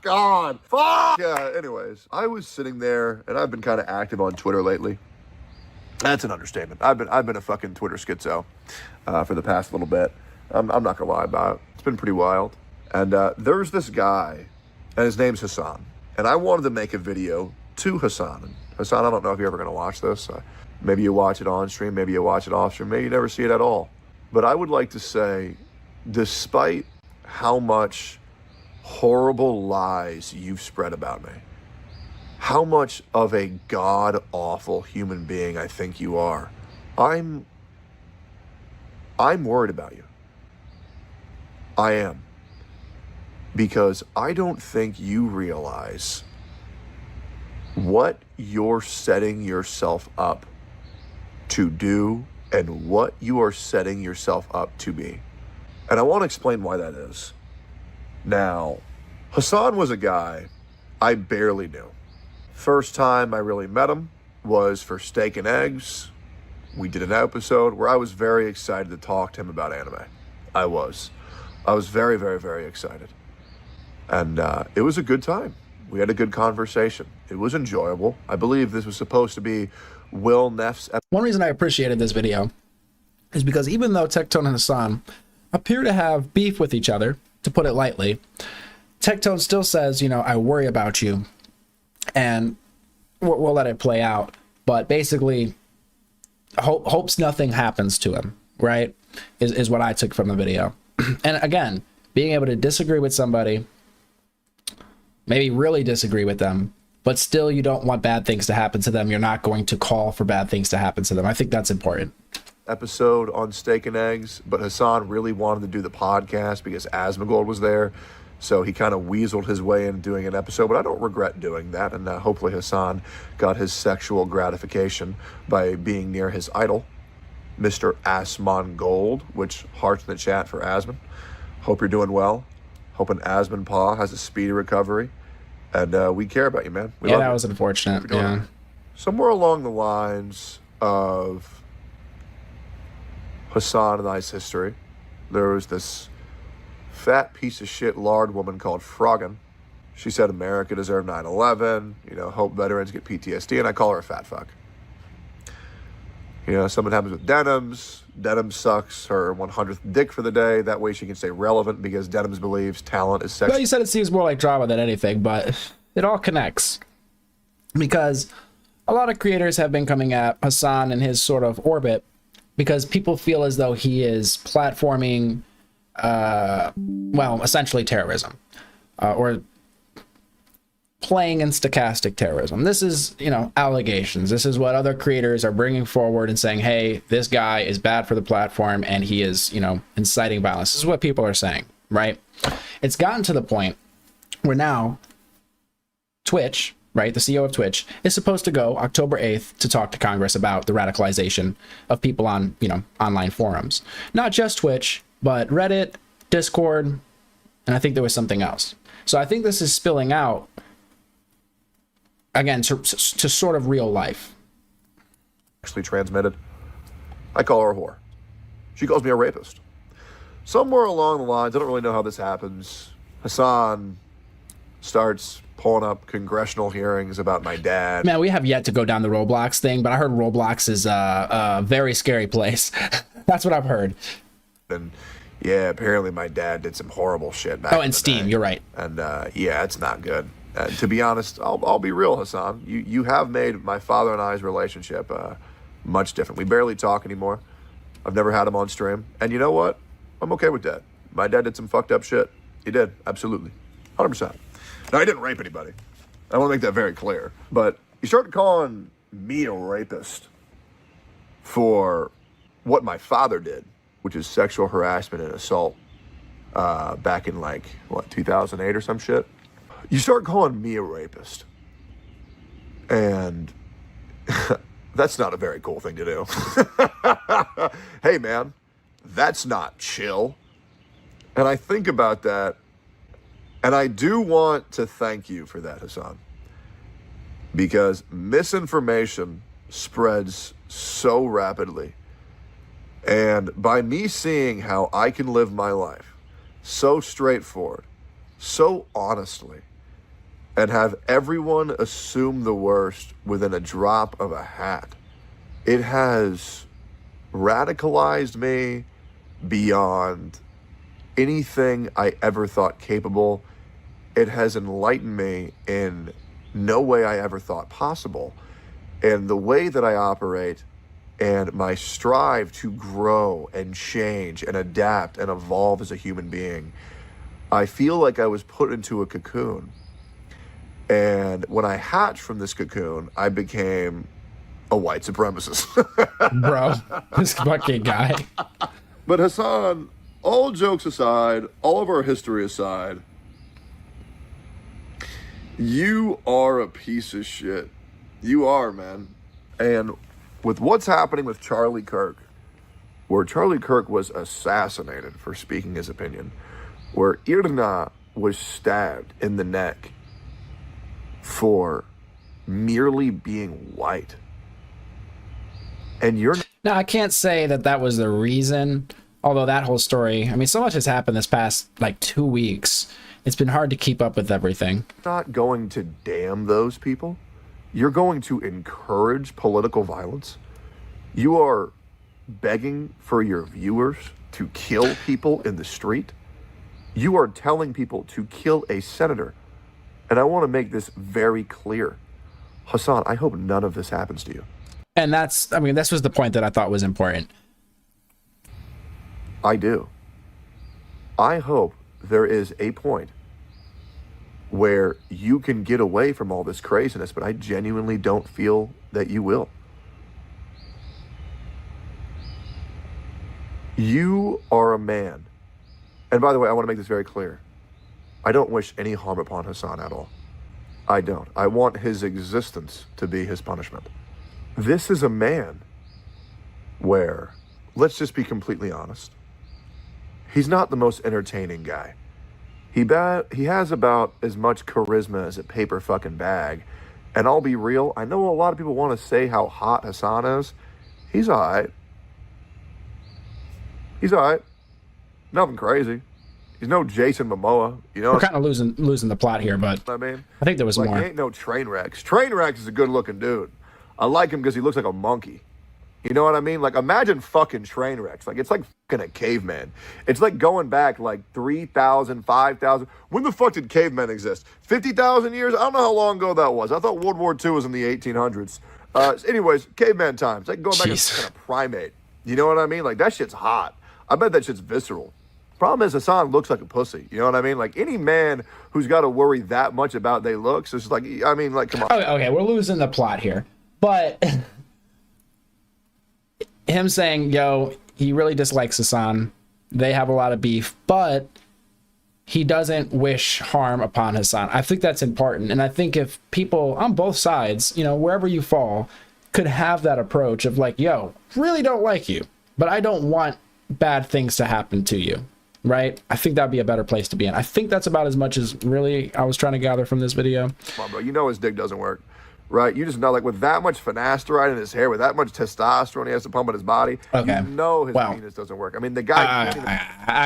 God, fuck! Yeah, anyways, I was sitting there, and I've been kind of active on Twitter lately. That's an understatement. I've been a fucking Twitter schizo for the past little bit. I'm not gonna lie about it. It's been pretty wild. And there's this guy, and his name's Hassan. And I wanted to make a video to Hassan. And Hassan, I don't know if you're ever gonna watch this. Maybe you watch it on stream, maybe you watch it off stream, maybe you never see it at all. But I would like to say, despite how much horrible lies you've spread about me, how much of a god-awful human being I think you are, I'm worried about you. I am. Because I don't think you realize what you're setting yourself up to do and what you are setting yourself up to be. And I want to explain why that is. Now, Hassan was a guy I barely knew. First time I really met him was for Steak and Eggs. We did an episode where I was very excited to talk to him about anime. I was very, very, very excited. And it was a good time. We had a good conversation. It was enjoyable. I believe this was supposed to be Will Neff's...
One reason I appreciated this video is because even though Tectone and Hassan appear to have beef with each other, to put it lightly, Tectone still says, you know, I worry about you, and we'll let it play out. But basically, hopes nothing happens to him, right? Is what I took from the video. And again, being able to disagree with somebody, maybe really disagree with them, but still you don't want bad things to happen to them. You're not going to call for bad things to happen to them. I think that's important.
Episode on Steak and Eggs, but Hassan really wanted to do the podcast because Asmongold was there, so he kind of weaseled his way into doing an episode, but I don't regret doing that, and hopefully Hassan got his sexual gratification by being near his idol, Mr. Asmongold, which hearts in the chat for Asmon. Hope you're doing well. Hoping Asmon Pa has a speedy recovery, and we care about you, man. We love
that
you.
was unfortunate. Yeah.
somewhere along the lines of Hassan and I's history, there was this fat piece of shit lard woman called Froggen. She said America deserved 9/11, hope veterans get PTSD, and I call her a fat fuck. Something happens with Denims. Denims sucks her 100th dick for the day. That way she can stay relevant because Denims believes talent is sex.
Well, you said it seems more like drama than anything, but it all connects. Because a lot of creators have been coming at Hassan in his sort of orbit because people feel as though he is platforming, essentially terrorism. Or playing in stochastic terrorism. This is, allegations. This is what other creators are bringing forward and saying, hey, this guy is bad for the platform and he is, inciting violence. This is what people are saying, right? It's gotten to the point where now Twitch, right, the CEO of Twitch, is supposed to go October 8th to talk to Congress about the radicalization of people on, online forums. Not just Twitch, but Reddit, Discord, and I think there was something else. So I think this is spilling out again, to sort of real life.
Actually transmitted. I call her a whore. She calls me a rapist. Somewhere along the lines, I don't really know how this happens, Hassan starts pulling up congressional hearings about my dad.
Man, we have yet to go down the Roblox thing, but I heard Roblox is a very scary place. That's what I've heard.
And yeah, apparently my dad did some horrible shit back
and Steam, you're right.
And yeah, it's not good. To be honest, I'll be real, Hassan. You have made my father and I's relationship much different. We barely talk anymore. I've never had him on stream. And you know what? I'm okay with that. My dad did some fucked up shit. He did, absolutely. 100%. Now, he didn't rape anybody. I want to make that very clear. But you started calling me a rapist for what my father did, which is sexual harassment and assault back in 2008 or some shit. You start calling me a rapist, and that's not a very cool thing to do. Hey, man, that's not chill. And I think about that, and I do want to thank you for that, Hassan, because misinformation spreads so rapidly. And by me seeing how I can live my life so straightforward, so honestly, and have everyone assume the worst within a drop of a hat, it has radicalized me beyond anything I ever thought capable. It has enlightened me in no way I ever thought possible. And the way that I operate and my strive to grow and change and adapt and evolve as a human being, I feel like I was put into a cocoon. And when I hatched from this cocoon, I became a white supremacist.
Bro, this fucking guy.
But Hassan, all jokes aside, all of our history aside, you are a piece of shit. You are, man. And with what's happening with Charlie Kirk, where Charlie Kirk was assassinated for speaking his opinion, where Irna was stabbed in the neck for merely being white. And you're...
Now, I can't say that was the reason, although that whole story, I mean, so much has happened this past 2 weeks. It's been hard to keep up with everything.
Not going to damn those people. You're going to encourage political violence. You are begging for your viewers to kill people in the street. You are telling people to kill a senator. And I want to make this very clear. Hassan, I hope none of this happens to you.
And this was the point that I thought was important.
I do. I hope there is a point where you can get away from all this craziness, but I genuinely don't feel that you will. You are a man. And by the way, I want to make this very clear. I don't wish any harm upon Hassan at all. I don't. I want his existence to be his punishment. This is a man where, let's just be completely honest, he's not the most entertaining guy. He has about as much charisma as a paper fucking bag, And I'll be real, I know a lot of people want to say how hot Hassan is. He's all right. He's all right. Nothing crazy. He's no Jason Momoa. You know,
we're kind of losing the plot here, but
I mean,
I think there was
like,
more.
He ain't no Trainwreck. Trainwreck is a good-looking dude. I like him because he looks like a monkey. You know what I mean? Like, imagine fucking Trainwrecks. Like, it's like fucking a caveman. It's like going back like 3,000, 5,000. When the fuck did cavemen exist? 50,000 years? I don't know how long ago that was. I thought World War II was in the 1800s. Anyways, caveman times. Like going back as kind of primate. You know what I mean? Like, that shit's hot. I bet that shit's visceral. Problem is, Hassan looks like a pussy. You know what I mean? Like, any man who's got to worry that much about their looks, is like, I mean, like, come on.
Okay, we're losing the plot here. But him saying, yo, he really dislikes Hassan. They have a lot of beef, but he doesn't wish harm upon Hassan. I think that's important. And I think if people on both sides, you know, wherever you fall, could have that approach of like, yo, really don't like you, but I don't want bad things to happen to you, right? I think that'd be a better place to be in. I think that's about as much as really I was trying to gather from this video.
Come on, bro. You know his dick doesn't work. Right, you just know, like, with that much finasteride in his hair, with that much testosterone he has to pump in his body,
okay,
you know his penis doesn't work. I mean, the guy.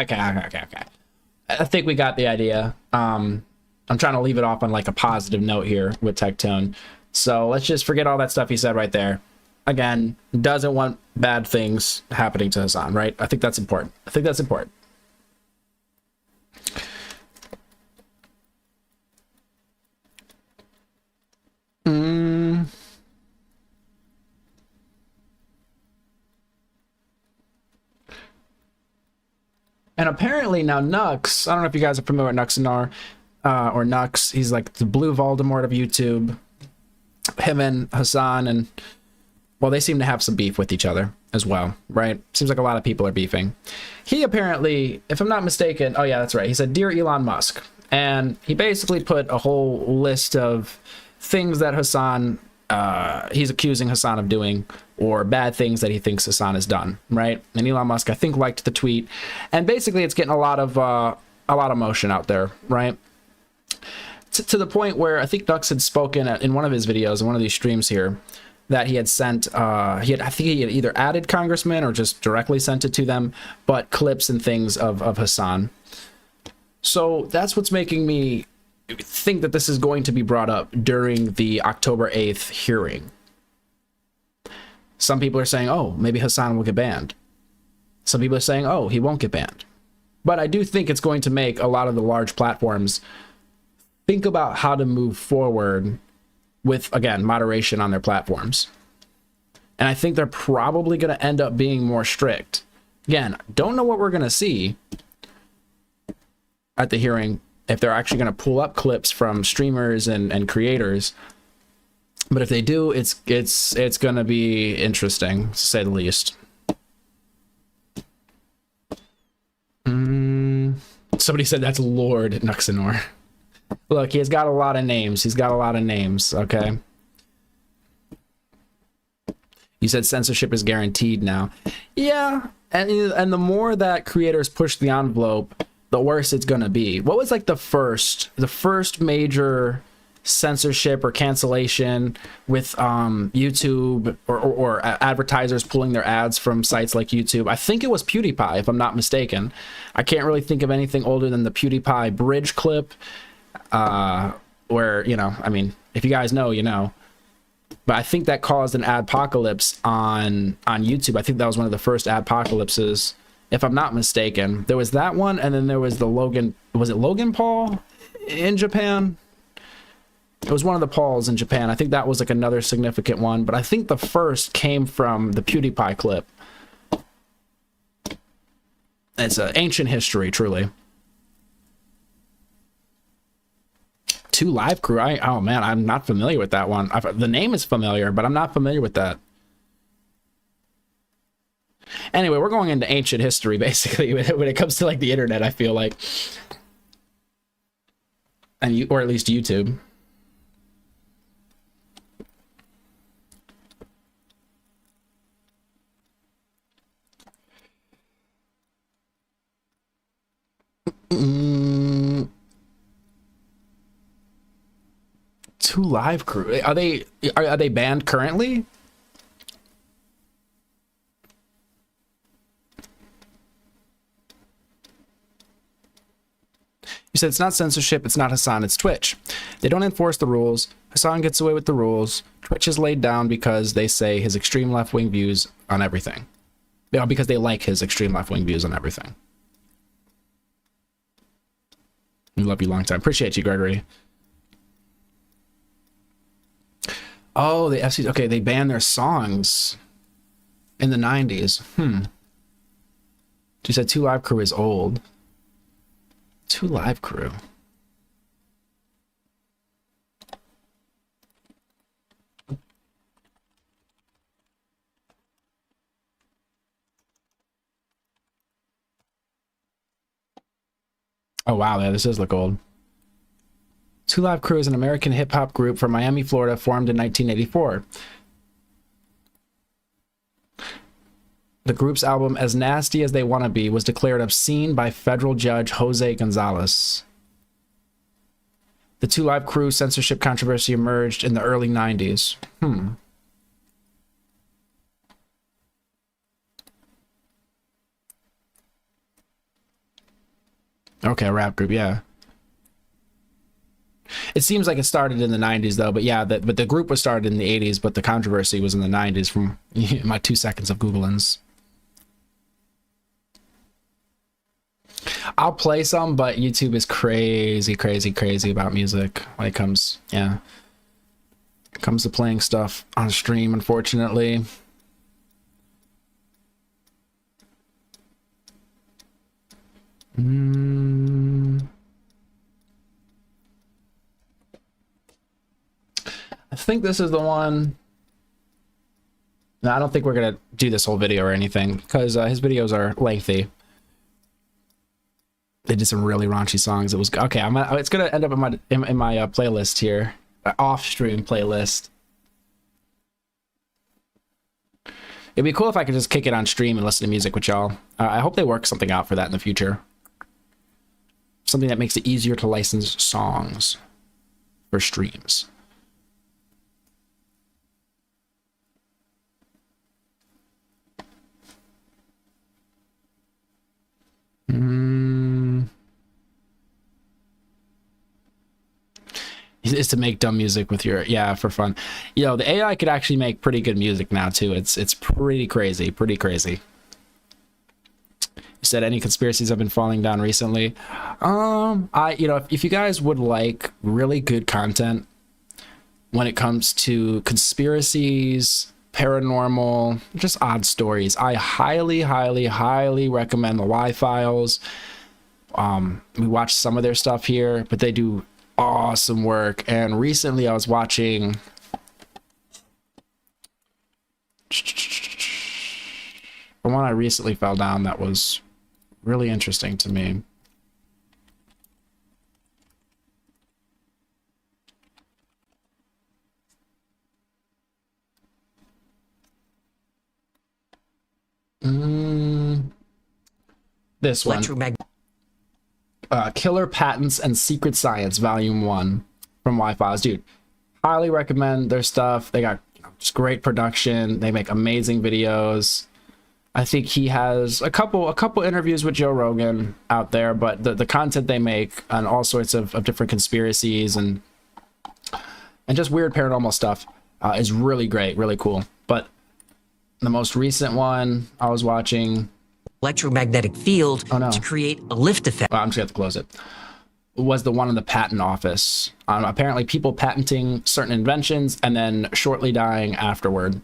Okay. I think we got the idea. I'm trying to leave it off on like a positive note here with Tectone. So let's just forget all that stuff he said right there. Again, doesn't want bad things happening to Hassan, right? I think that's important. And apparently now Nux, I don't know if you guys are familiar with Nuxinar, or Nux, he's like the blue Voldemort of YouTube. Him and Hassan, and well, they seem to have some beef with each other as well, right? Seems like a lot of people are beefing. He apparently, if I'm not mistaken, oh yeah, that's right, he said, "Dear Elon Musk," and he basically put a whole list of things that Hassan, he's accusing Hassan of doing, or bad things that he thinks Hassan has done, right? And Elon Musk, I think, liked the tweet, and basically it's getting a lot of motion out there, right? To the point where I think Nux had spoken in one of his videos, in one of these streams here, that he had sent, I think he had either added congressmen or just directly sent it to them, but clips and things of Hassan. So that's what's making me think that this is going to be brought up during the October 8th hearing. Some people are saying, oh, maybe Hassan will get banned. Some people are saying, oh, he won't get banned. But I do think it's going to make a lot of the large platforms think about how to move forward with, again, moderation on their platforms. And I think they're probably going to end up being more strict. Again, don't know what we're going to see at the hearing, if they're actually going to pull up clips from streamers and creators. But if they do, it's going to be interesting, to say the least. Somebody said that's Lord Nuxanor. Look, he's got a lot of names. Okay? You said censorship is guaranteed now. Yeah, and the more that creators push the envelope, the worse it's going to be. What was like the first major censorship or cancellation with YouTube or advertisers pulling their ads from sites like YouTube? I think it was PewDiePie, if I'm not mistaken. I can't really think of anything older than the PewDiePie bridge clip, where, you know, I mean, if you guys know, you know. But I think that caused an adpocalypse on YouTube. I think that was one of the first adpocalypses, if I'm not mistaken. There was that one, and then there was the Logan, was it Logan Paul in Japan? It was one of the Pauls in Japan. I think that was like another significant one, but I think the first came from the PewDiePie clip. It's an ancient history, truly. 2 Live Crew. Oh man, I'm not familiar with that one. The name is familiar, but I'm not familiar with that. Anyway, we're going into ancient history basically when it comes to like the internet, I feel like, and or at least YouTube. Two Live Crew. Are they banned currently? You said it's not censorship, it's not Hassan, it's Twitch. They don't enforce the rules. Hassan gets away with the rules. Twitch is laid down because they say his extreme left-wing views on everything. You know, because they like his extreme left-wing views on everything. We love you long time. Appreciate you, Gregory. Oh, the FC. Okay, they banned their songs in the 90s. She said Two Live Crew is old. Two Live Crew. Oh wow, yeah, this does look old. Two Live Crew is an American hip-hop group from Miami, Florida, formed in 1984. The group's album, As Nasty as They Wanna Be, was declared obscene by federal judge Jose Gonzalez. The Two Live Crew censorship controversy emerged in the early 90s. Okay, a rap group, yeah. It seems like it started in the 90s, though, but yeah, but the group was started in the 80s, but the controversy was in the 90s from my 2 seconds of Googlings. I'll play some, but YouTube is crazy, crazy, crazy about music when it comes, comes to playing stuff on stream, unfortunately. I think this is the one. No, I don't think we're gonna do this whole video or anything because his videos are lengthy. They did some really raunchy songs. It was okay. It's gonna end up in my playlist here, off-stream playlist. It'd be cool if I could just kick it on stream and listen to music with y'all. I hope they work something out for that in the future. Something that makes it easier to license songs for streams. Is to make dumb music with your for fun. The AI could actually make pretty good music now too. It's pretty crazy, You said any conspiracies have been falling down recently. If you guys would like really good content when it comes to conspiracies, paranormal, just odd stories, I highly, highly, highly recommend the Y-Files. We watched some of their stuff here, but they do awesome work. And recently I was watching the one I recently fell down that was really interesting to me. This one. Killer Patents and Secret Science, Volume 1 from Y-Files. Dude, highly recommend their stuff. They got just great production. They make amazing videos. I think he has a couple interviews with Joe Rogan out there, but the content they make on all sorts of different conspiracies and just weird paranormal stuff is really great, really cool. But the most recent one I was watching,
electromagnetic field to create a lift effect.
I'm just gonna have to close it. Was the one in the patent office. Apparently people patenting certain inventions and then shortly dying afterward,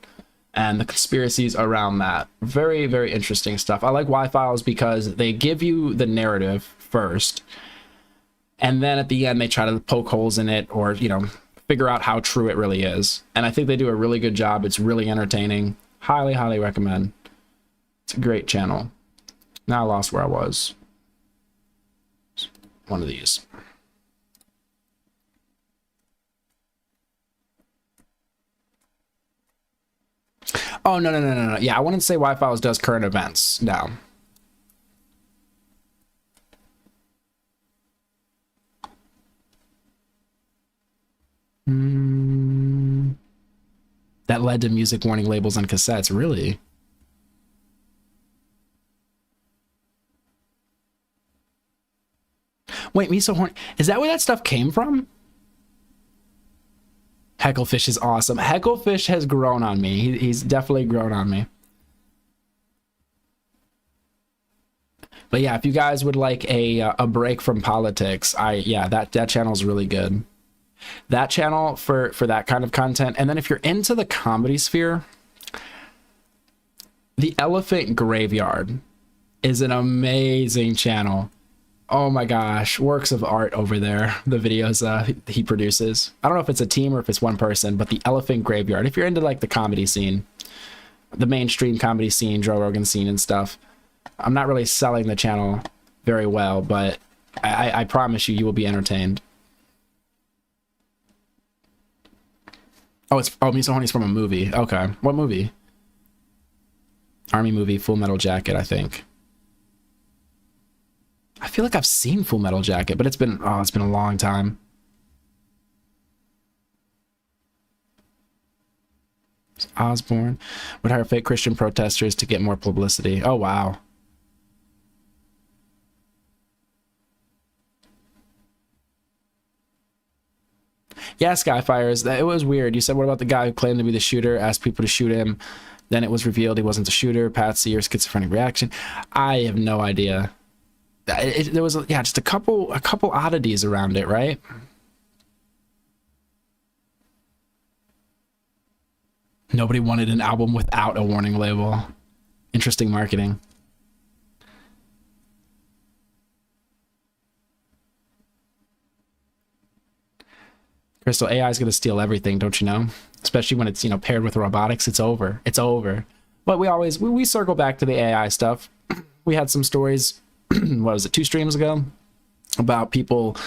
and the conspiracies around that. Very, very interesting stuff. I like Y-Files because they give you the narrative first, and then at the end they try to poke holes in it or figure out how true it really is. And I think they do a really good job. It's really entertaining. Highly, highly recommend. It's a great channel. Now I lost where I was. One of these. Oh, no. Yeah, I wouldn't say Y-Files does current events. No. That led to music warning labels on cassettes, really? Wait, me so horny. Is that where that stuff came from? Hecklefish is awesome. Hecklefish has grown on me. He's definitely grown on me. But yeah, if you guys would like a break from politics, that channel's really good. That channel for that kind of content. And then if you're into the comedy sphere, The Elephant Graveyard is an amazing channel. Oh my gosh, works of art over there, the videos he produces. I don't know if it's a team or if it's one person, but The Elephant Graveyard, if you're into like the comedy scene, the mainstream comedy scene, Joe Rogan scene and stuff. I'm not really selling the channel very well, but I promise you will be entertained. Oh, Me So Horny's from a movie. Okay, what movie? Army movie, Full Metal Jacket, I think. I feel like I've seen Full Metal Jacket, but it's been a long time. Osborne would hire fake Christian protesters to get more publicity. Oh, wow. Yeah, Skyfires, it was weird. You said, what about the guy who claimed to be the shooter, asked people to shoot him, then it was revealed he wasn't the shooter, Patsy or schizophrenic reaction? I have no idea. There was just a couple oddities around it, right? Nobody wanted an album without a warning label. Interesting marketing. Crystal, AI is going to steal everything, don't you know? Especially when it's, paired with robotics. It's over. It's over. But we circle back to the AI stuff. We had some stories, what was it, 2 streams ago, about people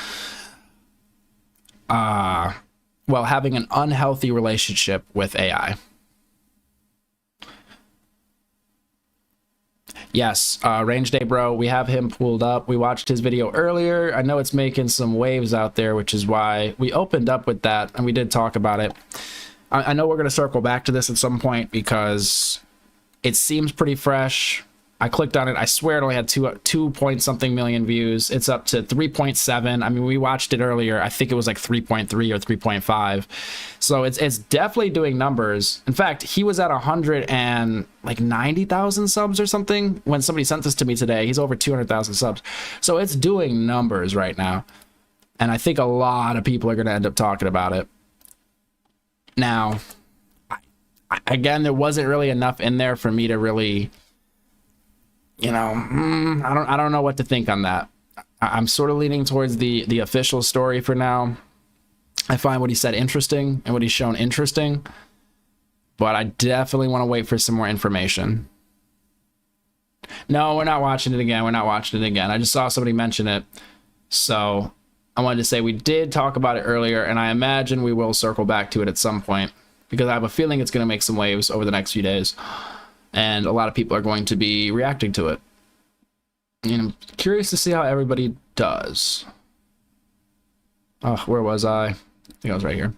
having an unhealthy relationship with AI. Yes, RangeDayBro, we have him pulled up. We watched his video earlier. I know it's making some waves out there, which is why we opened up with that, and we did talk about it. I know we're going to circle back to this at some point because it seems pretty fresh. I clicked on it. I swear it only had 2 point something million views. It's up to 3.7. I mean, we watched it earlier. I think it was like 3.3 or 3.5. So it's definitely doing numbers. In fact, he was at 190,000 subs or something when somebody sent this to me today. He's over 200,000 subs. So it's doing numbers right now. And I think a lot of people are going to end up talking about it. Now, again, there wasn't really enough in there for me to really... I don't know what to think on that. I'm sort of leaning towards the official story for now. I find what he said interesting and what he's shown interesting, but I definitely want to wait for some more information. No, we're not watching it again. We're not watching it again. I just saw somebody mention it, so I wanted to say we did talk about it earlier, and I imagine we will circle back to it at some point because I have a feeling it's going to make some waves over the next few days. And a lot of people are going to be reacting to it. And I'm curious to see how everybody does. Oh, where was I? I think I was right here.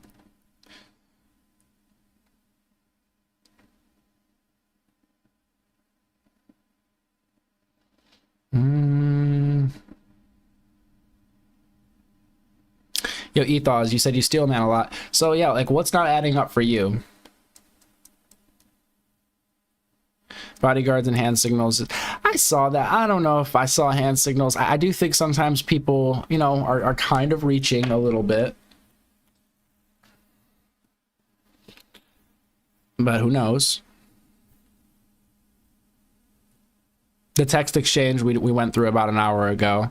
Yo, Ethos, you said you steal man a lot. So yeah, like what's not adding up for you? Bodyguards and hand signals. I saw that. I don't know if I saw hand signals. I do think sometimes people, are kind of reaching a little bit. But who knows? The text exchange we went through about an hour ago.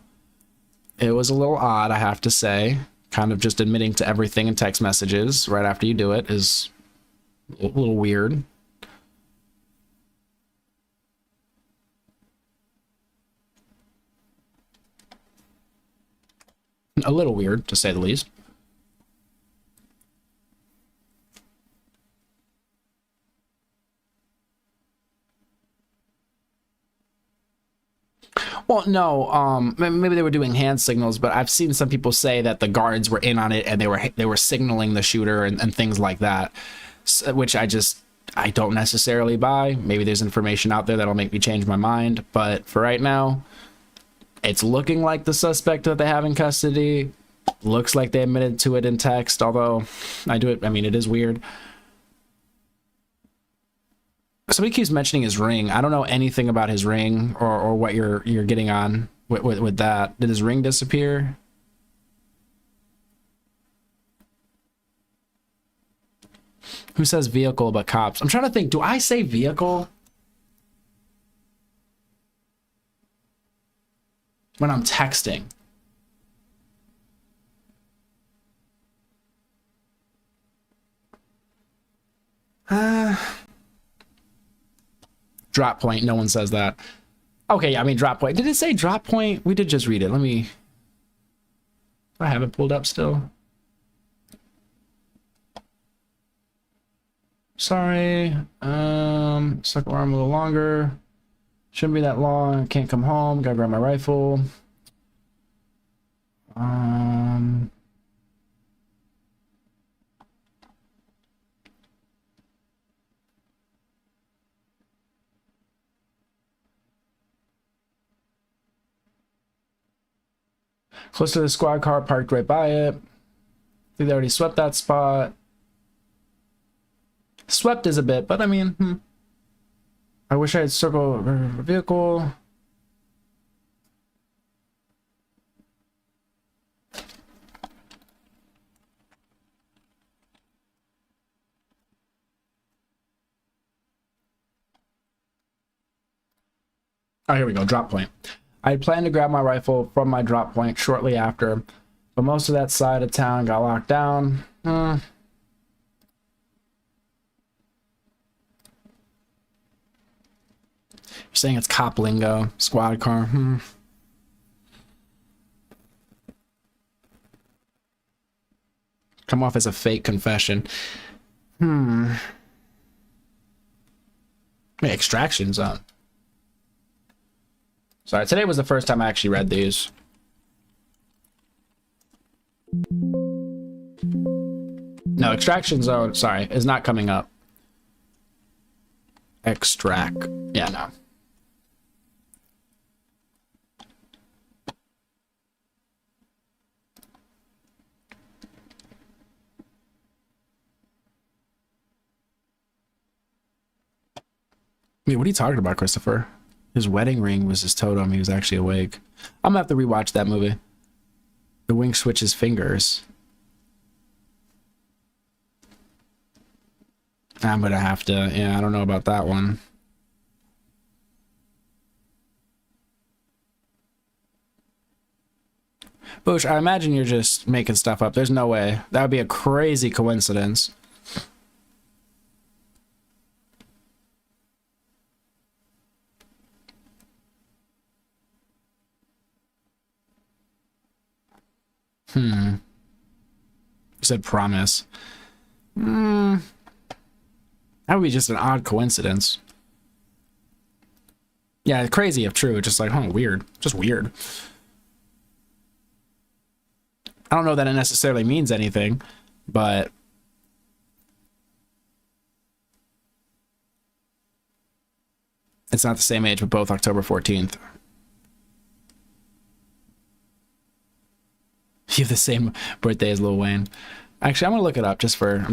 It was a little odd, I have to say. Kind of just admitting to everything in text messages right after you do it is a little weird. A little weird, to say the least. Well, no, maybe they were doing hand signals, but I've seen some people say that the guards were in on it and they were signaling the shooter and things like that, which I don't necessarily buy. Maybe there's information out there that'll make me change my mind, but for right now, it's looking like the suspect that they have in custody. Looks like they admitted to it in text, although it is weird. Somebody keeps mentioning his ring. I don't know anything about his ring or what you're getting on with that. Did his ring disappear? Who says vehicle but cops? I'm trying to think. Do I say vehicle when I'm texting? Drop point. No one says that. Okay, I mean drop point. Did it say drop point? We did just read it. Let me. I have it pulled up still. Sorry. Stuck around a little longer. Shouldn't be that long. Can't come home. Gotta grab my rifle. Close to the squad car, parked right by it. I think they already swept that spot. Swept is a bit, but I mean, I wish I had circled a vehicle. Oh, here we go. Drop point. I had planned to grab my rifle from my drop point shortly after, but most of that side of town got locked down. You're saying it's cop lingo, squad car. Come off as a fake confession. Extraction zone. Sorry, today was the first time I actually read these. No, extraction zone, sorry, is not coming up. Extract. Yeah, no. Wait, what are you talking about, Christopher? His wedding ring was his totem. He was actually awake. I'm gonna have to rewatch that movie. The wing switches fingers. I'm gonna have to. Yeah, I don't know about that one. Bush, I imagine you're just making stuff up. There's no way. That would be a crazy coincidence. You said promise. That would be just an odd coincidence. Yeah, crazy if true. Just like, weird. Just weird. I don't know that it necessarily means anything, but it's not the same age, but both October 14th. You have the same birthday as Lil Wayne. Actually, I'm gonna look it up just for,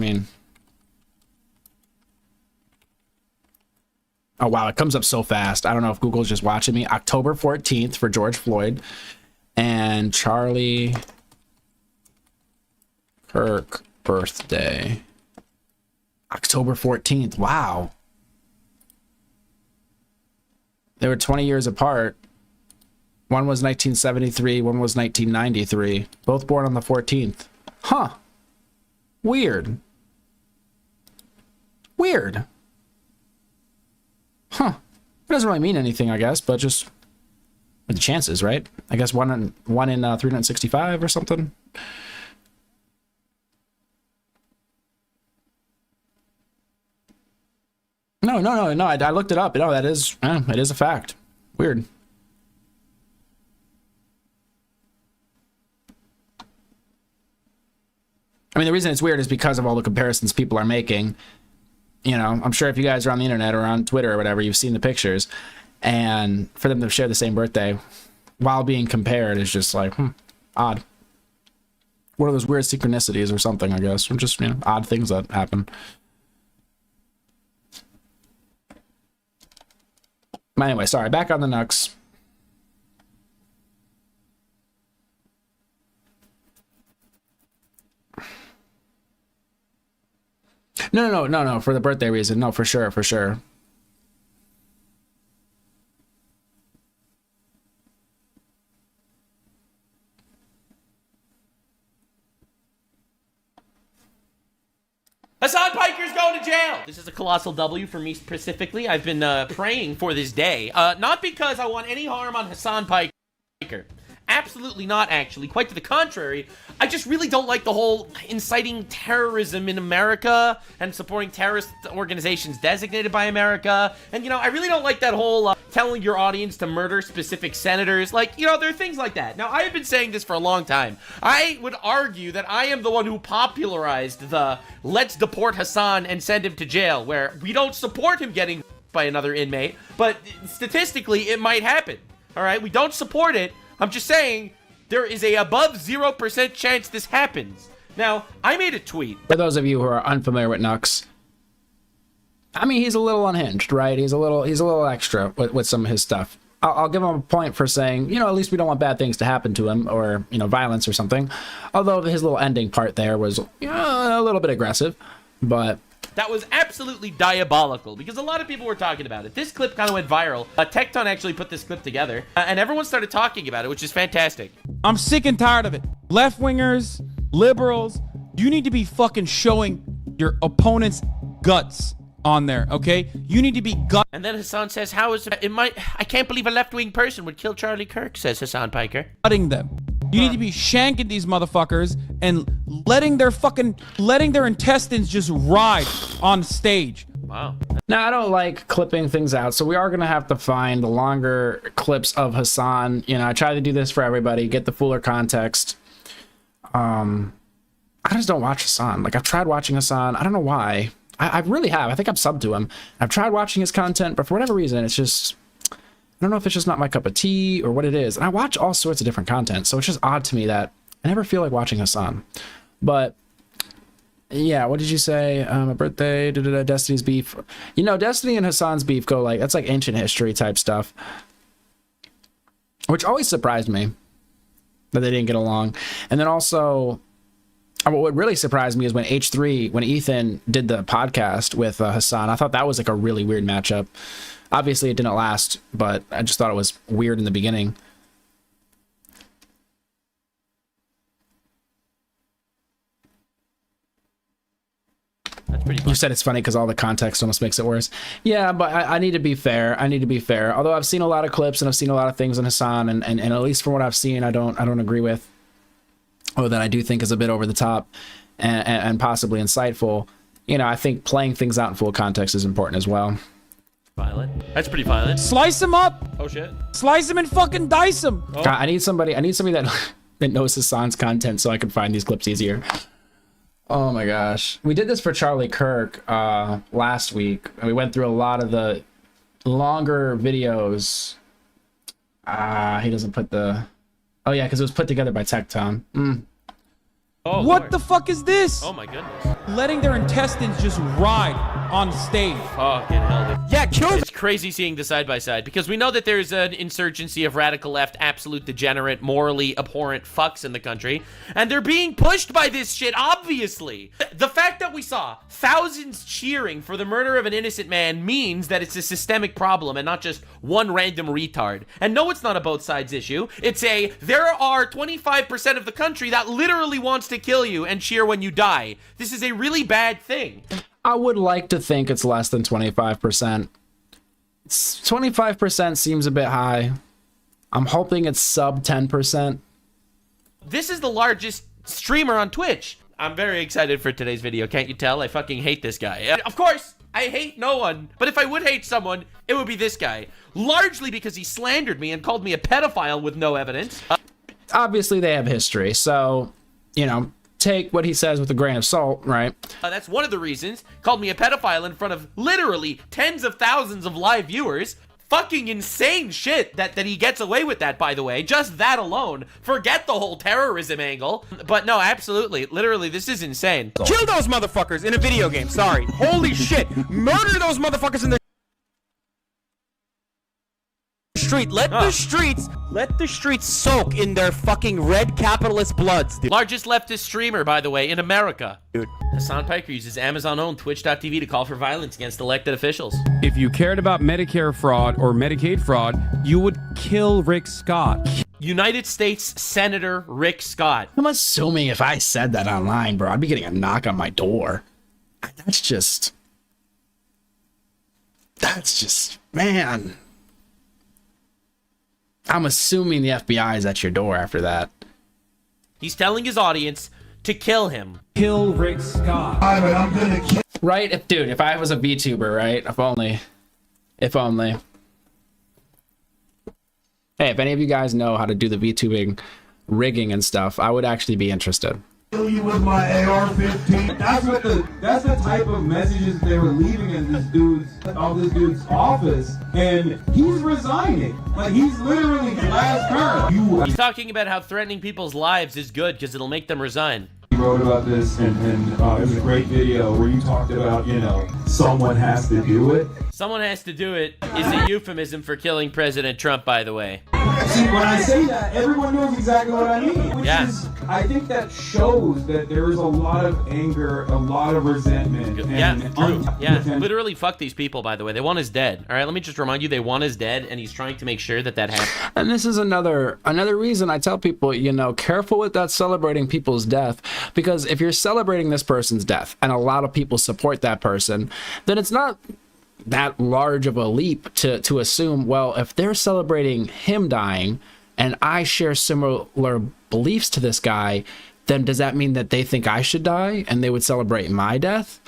oh wow, it comes up so fast. I don't know if Google's just watching me. October 14th for George Floyd and Charlie Kirk birthday. October 14th. Wow. They were 20 years apart. One was 1973, one was 1993. Both born on the 14th. Huh. Weird. Weird. Huh. It doesn't really mean anything, I guess, but just with the chances, right? I guess one in 365 or something. No. I looked it up. No, it is a fact. Weird. I mean, the reason it's weird is because of all the comparisons people are making. You know, I'm sure if you guys are on the internet or on Twitter or whatever, you've seen the pictures. And for them to share the same birthday while being compared is just like, odd. One of those weird synchronicities or something, I guess. Or just, you know, odd things that happen. But anyway, sorry, back on the Nux. No, for the birthday reason. No, for sure, for sure.
Hassan Piker's going to jail. This is a colossal W for me specifically. I've been praying for this day. Not because I want any harm on Hassan Piker. Absolutely not, actually. Quite to the contrary. I just really don't like the whole inciting terrorism in America and supporting terrorist organizations designated by America. And, you know, I really don't like that whole telling your audience to murder specific senators. Like, you know, there are things like that. Now, I have been saying this for a long time. I would argue that I am the one who popularized the let's deport Hassan and send him to jail, where we don't support him getting by another inmate, but statistically, it might happen. All right? We don't support it. I'm just saying, there is a above 0% chance this happens. Now, I made a tweet.
For those of you who are unfamiliar with Nux, I mean, he's a little unhinged, right? He's a little extra with some of his stuff. I'll give him a point for saying, you know, at least we don't want bad things to happen to him, or, you know, violence or something. Although his little ending part there was, you know, a little bit aggressive, but...
That was absolutely diabolical, because a lot of people were talking about it. This clip kind of went viral. Tecton actually put this clip together, and everyone started talking about it, which is fantastic.
I'm sick and tired of it. Left-wingers, liberals, you need to be fucking showing your opponent's guts on there, okay? You need to be gut.
And then Hassan says, how is it I can't believe a left-wing person would kill Charlie Kirk, says Hassan Piker.
Gutting them. You need to be shanking these motherfuckers and letting their intestines just ride on stage.
Wow.
Now, I don't like clipping things out, so we are going to have to find longer clips of Hassan. You know, I try to do this for everybody, get the fuller context. I just don't watch Hassan. Like, I've tried watching Hassan. I don't know why. I really have. I think I'm subbed to him. I've tried watching his content, but for whatever reason, it's just... I don't know if it's just not my cup of tea or what it is. And I watch all sorts of different content, so it's just odd to me that I never feel like watching Hassan. But yeah, what did you say? A birthday, Destiny's beef. You know, Destiny and Hassan's beef go like, that's like ancient history type stuff, which always surprised me that they didn't get along. And then also, what really surprised me is when when Ethan did the podcast with Hassan. I thought that was like a really weird matchup. Obviously, it didn't last, but I just thought it was weird in the beginning.
That's pretty fun.
You said it's funny because all the context almost makes it worse. Yeah, but I need to be fair. I need to be fair. Although I've seen a lot of clips and I've seen a lot of things in Hassan, and at least from what I've seen, I don't agree with, or that I do think is a bit over the top and possibly insightful. You know, I think playing things out in full context is important as well.
Violent. That's pretty violent.
Slice him up.
Oh shit.
Slice him and fucking dice him.
Oh. God, I need somebody that that knows Hassan's content so I can find these clips easier. Oh my gosh. We did this for Charlie Kirk last week. We went through a lot of the longer videos. He doesn't put the... Oh yeah, because it was put together by Tecton.
Oh,
what
Lord.
the fuck is this?
Oh my goodness.
Letting their intestines just ride on stage.
Fucking hell, dude.
Yeah, kill them.
It's crazy seeing the side by side, because we know that there's an insurgency of radical left, absolute degenerate, morally abhorrent fucks in the country, and they're being pushed by this shit, obviously. The fact that we saw thousands cheering for the murder of an innocent man means that it's a systemic problem and not just one random retard. And no, it's not a both sides issue. It's a, there are 25% of the country that literally wants to kill you and cheer when you die. This is a really bad thing.
I would like to think it's less than 25%. 25% seems a bit high. I'm hoping it's sub 10%.
This is the largest streamer on Twitch. I'm very excited for today's video. Can't you tell? I fucking hate this guy. Of course, I hate no one, but if I would hate someone, it would be this guy. Largely because he slandered me and called me a pedophile with no evidence.
Obviously, they have history, so, you know, take what he says with a grain of salt, right?
That's one of the reasons. Called me a pedophile in front of literally tens of thousands of live viewers. Fucking insane shit that he gets away with that, by the way. Just that alone. Forget the whole terrorism angle. But no, absolutely. Literally, this is insane.
Kill those motherfuckers in a video game. Sorry. Holy shit. Murder those motherfuckers in the street. Let the streets soak in their fucking red capitalist bloods, dude.
Largest leftist streamer, by the way, in America. Dude. Hassan Piker uses Amazon-owned Twitch.tv to call for violence against elected officials.
If you cared about Medicare fraud or Medicaid fraud, you would kill Rick Scott.
United States Senator Rick Scott.
I'm assuming if I said that online, bro, I'd be getting a knock on my door. That's just, man. I'm assuming the FBI is at your door after that.
He's telling his audience to kill him.
Kill Rick Scott.
I'm gonna kill. Right? If I was a VTuber, right? If only. Hey, if any of you guys know how to do the VTubing rigging and stuff, I would actually be interested.
Kill you with my AR-15. That's the type of messages they were leaving in this dude's office, and he's resigning. Like, he's literally last current.
He's talking about how threatening people's lives is good because it'll make them resign.
He wrote about this, and it was a great video where you talked about, someone has to do it.
Someone has to do it is a euphemism for killing President Trump, by the way.
See, when I say that, everyone knows exactly what I mean. Which is, I think that shows that there is a lot of anger, a lot of resentment.
And literally fuck these people, by the way. They want us dead. All right, let me just remind you, they want us dead, and he's trying to make sure that happens.
And this is another reason I tell people, careful with that celebrating people's death, because if you're celebrating this person's death, and a lot of people support that person, then it's not that large of a leap to assume, well, if they're celebrating him dying and I share similar beliefs to this guy, then does that mean that they think I should die and they would celebrate my death?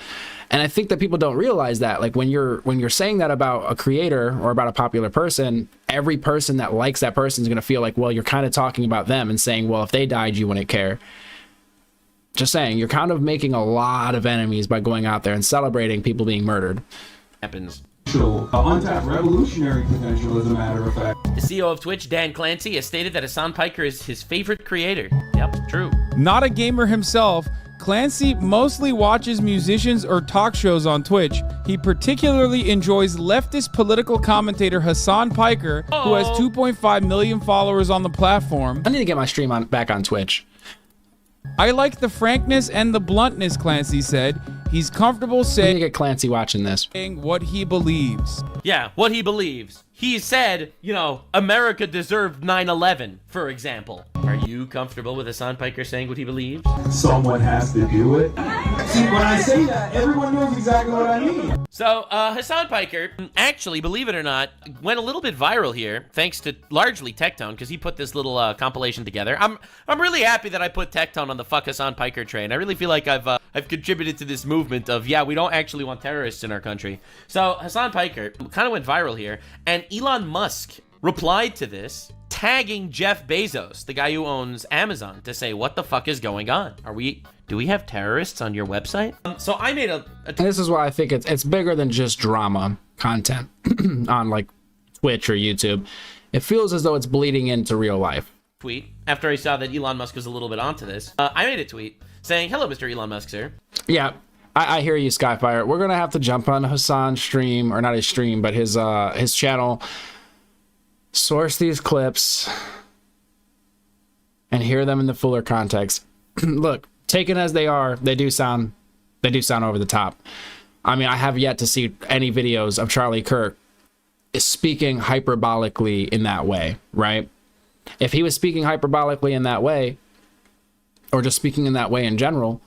And I think that people don't realize that, like, when you're saying that about a creator or about a popular person, every person that likes that person is going to feel like, well, you're kind of talking about them and saying, well, if they died, you wouldn't care. Just saying, you're kind of making a lot of enemies by going out there and celebrating people being murdered.
Happens.
Untapped revolutionary potential, as a matter of fact.
The CEO of Twitch, Dan Clancy, has stated that Hassan Piker is his favorite creator. Yep, true.
Not a gamer himself, Clancy mostly watches musicians or talk shows on Twitch. He particularly enjoys leftist political commentator Hassan Piker, who has 2.5 million followers on the platform.
I need to get my stream back on Twitch.
I like the frankness and the bluntness, Clancy said. He's comfortable saying...
I need to get Clancy watching this.
...what he believes.
Yeah, what he believes. He said, America deserved 9/11, for example. Are you comfortable with Hassan Piker saying what he believes?
Someone has to do it. See, when I say that, everyone knows exactly what I mean.
So, Hassan Piker, actually, believe it or not, went a little bit viral here, thanks to largely Tectone, because he put this little compilation together. I'm really happy that I put Tectone on the fuck Hassan Piker train. I really feel like I've contributed to this movement of, we don't actually want terrorists in our country. So, Hassan Piker kind of went viral here, and Elon Musk replied to this, tagging Jeff Bezos, the guy who owns Amazon, to say, what the fuck is going on? Do we have terrorists on your website? So I made
this is why I think it's bigger than just drama content on like Twitch or YouTube. It feels as though it's bleeding into real life.
Tweet after I saw that Elon Musk was a little bit onto this. I made a tweet saying, hello, Mr. Elon Musk, sir.
Yeah, I hear you, Skyfire. We're going to have to jump on Hassan's stream, or not his stream, but his channel, source these clips, and hear them in the fuller context. Look, taken as they are, they do sound over the top. I mean, I have yet to see any videos of Charlie Kirk speaking hyperbolically in that way, right? If he was speaking hyperbolically in that way, or just speaking in that way in general,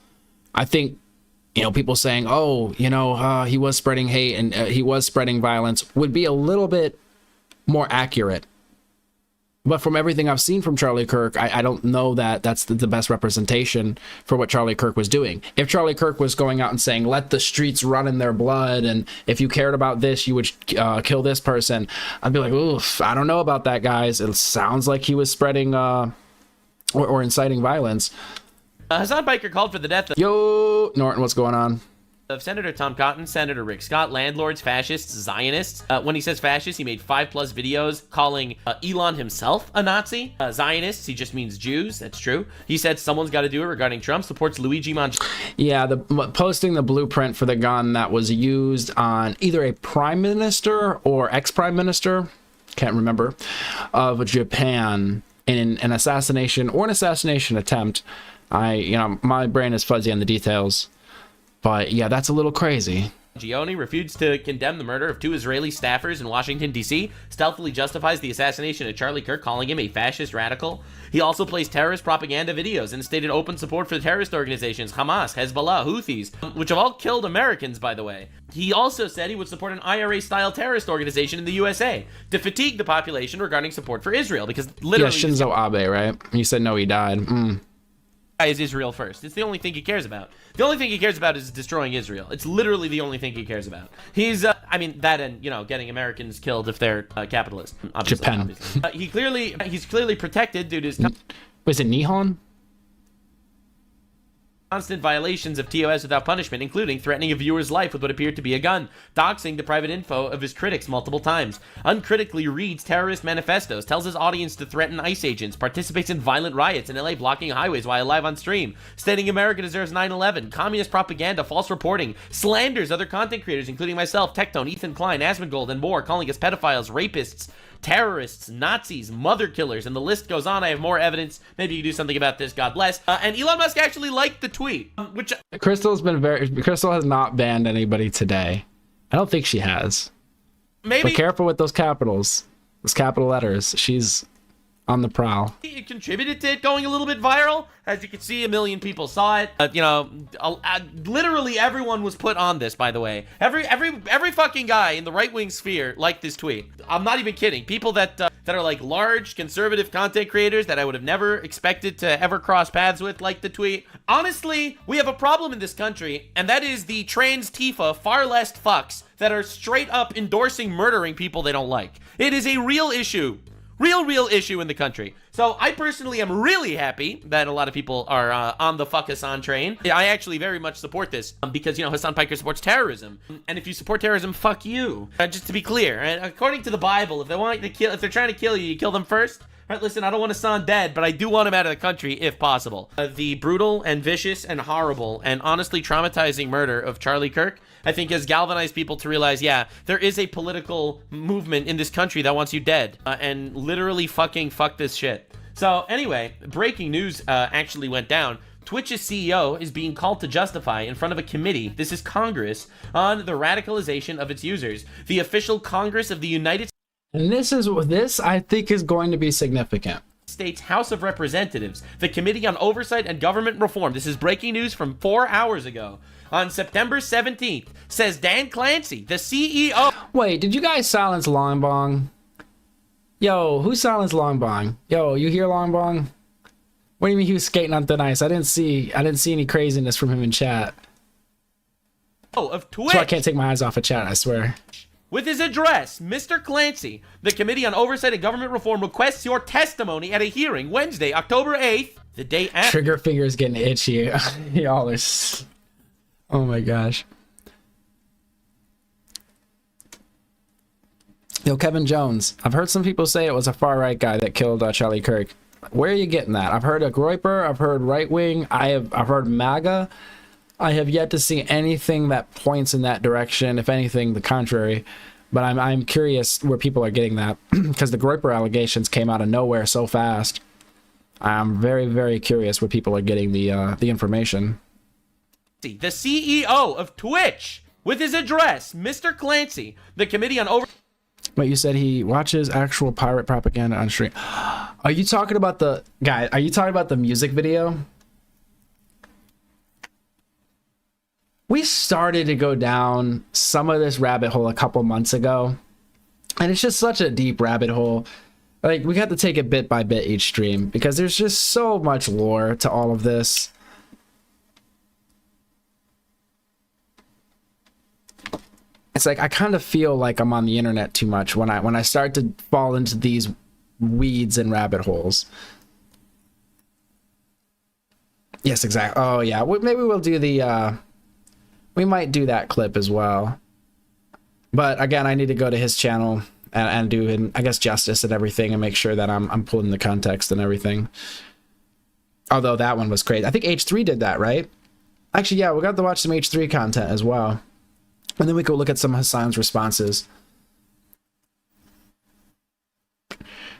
I think, people saying, he was spreading hate and he was spreading violence would be a little bit more accurate. But from everything I've seen from Charlie Kirk, I don't know that that's the best representation for what Charlie Kirk was doing. If Charlie Kirk was going out and saying, let the streets run in their blood, and if you cared about this, you would kill this person, I'd be like, oof, I don't know about that, guys. It sounds like he was spreading or inciting violence.
Hassan Piker called for the death of
Norton, what's going on?
Senator Tom Cotton, Senator Rick Scott, landlords, fascists, Zionists. When he says fascist, he made 5+ videos calling Elon himself a Nazi. Zionists, he just means Jews. That's true. He said someone's got to do it regarding Trump. Supports Luigi Mangione.
Yeah, posting the blueprint for the gun that was used on either a prime minister or ex-prime minister, can't remember, of Japan in an assassination or an assassination attempt. My brain is fuzzy on the details. But yeah, that's a little crazy.
Gioni refused to condemn the murder of 2 Israeli staffers in Washington, D.C., stealthily justifies the assassination of Charlie Kirk, calling him a fascist radical. He also placed terrorist propaganda videos and stated open support for terrorist organizations, Hamas, Hezbollah, Houthis, which have all killed Americans, by the way. He also said he would support an IRA-style terrorist organization in the USA to fatigue the population regarding support for Israel, because literally...
Yeah, Shinzo Abe, right? You said no, he died.
Is Israel first. It's the only thing he cares about. The only thing he cares about is destroying Israel. It's literally the only thing he cares about. He's, that and, getting Americans killed if they're capitalist.
Japan.
He's clearly protected due to his...
Was it Nihon?
Constant violations of TOS without punishment, including threatening a viewer's life with what appeared to be a gun, doxing the private info of his critics multiple times, uncritically reads terrorist manifestos, tells his audience to threaten ICE agents, participates in violent riots in LA blocking highways while live on stream, stating America deserves 9/11, communist propaganda, false reporting, slanders other content creators including myself, Tectone, Ethan Klein, Asmongold, and more, calling us pedophiles, rapists, terrorists, Nazis, mother killers, and the list goes on. I have more evidence. Maybe you can do something about this. God bless. And Elon Musk actually liked the tweet, which
Crystal has not banned anybody today. I don't think she has.
Maybe.
But careful with those capitals, those capital letters. She's on the prowl.
It contributed to it going a little bit viral. As you can see, 1 million people saw it. Literally everyone was put on this, by the way. Every fucking guy in the right-wing sphere liked this tweet. I'm not even kidding. People that are like large conservative content creators that I would have never expected to ever cross paths with liked the tweet. Honestly, we have a problem in this country, and that is the trans Tifa far left fucks that are straight up endorsing murdering people they don't like. It is a real issue. Real issue in the country. So I personally am really happy that a lot of people are on the fuck Hassan train. I actually very much support this because, Hassan Piker supports terrorism. And if you support terrorism, fuck you. Just to be clear, according to the Bible, if they're trying to kill you, you kill them first. All right, listen, I don't want Hassan dead, but I do want him out of the country if possible. The brutal and vicious and horrible and honestly traumatizing murder of Charlie Kirk, I think, has galvanized people to realize, yeah, there is a political movement in this country that wants you dead, and literally fuck this shit. So anyway, breaking news actually went down. Twitch's CEO is being called to justify in front of a committee, this is Congress, on the radicalization of its users. The official Congress of the United States.
And this I think is going to be significant.
States House of Representatives, the Committee on Oversight and Government Reform, this is breaking news from 4 hours ago, on September 17th, says Dan Clancy, the CEO...
Wait, did you guys silence Long Bong? Yo, who silenced Long Bong? Yo, you hear Long Bong? What do you mean he was skating on thin ice? I didn't see any craziness from him in chat.
Of Twitch.
So I can't take my eyes off of chat, I swear.
With his address, Mr. Clancy, the Committee on Oversight and Government Reform requests your testimony at a hearing Wednesday, October 8th, the day after.
Trigger finger's getting itchy. Y'all are... Oh my gosh. Yo, Kevin Jones. I've heard some people say it was a far-right guy that killed Charlie Kirk. Where are you getting that? I've heard a Groiper. I've heard right-wing. I've heard MAGA. I have yet to see anything that points in that direction, if anything, the contrary. But I'm curious where people are getting that, because the Groiper allegations came out of nowhere so fast. I'm very, very curious where people are getting the information.
The CEO of Twitch, with his address, Mr. Clancy, the Committee on
Wait, you said he watches actual pirate propaganda on stream. Are you talking about the guy? Are you talking about the music video? We started to go down some of this rabbit hole a couple months ago, and it's just such a deep rabbit hole. Like, we have to take it bit by bit each stream because there's just so much lore to all of this. It's like I kind of feel like I'm on the internet too much when I start to fall into these weeds and rabbit holes. Yes, exactly. Oh yeah, maybe we'll do the we might do that clip as well. But again, I need to go to his channel and do, I guess, justice and everything, and make sure that I'm pulling the context and everything. Although that one was crazy. I think H3 did that, right? Actually, yeah, we got to watch some H3 content as well. And then we could look at some Hassan's responses.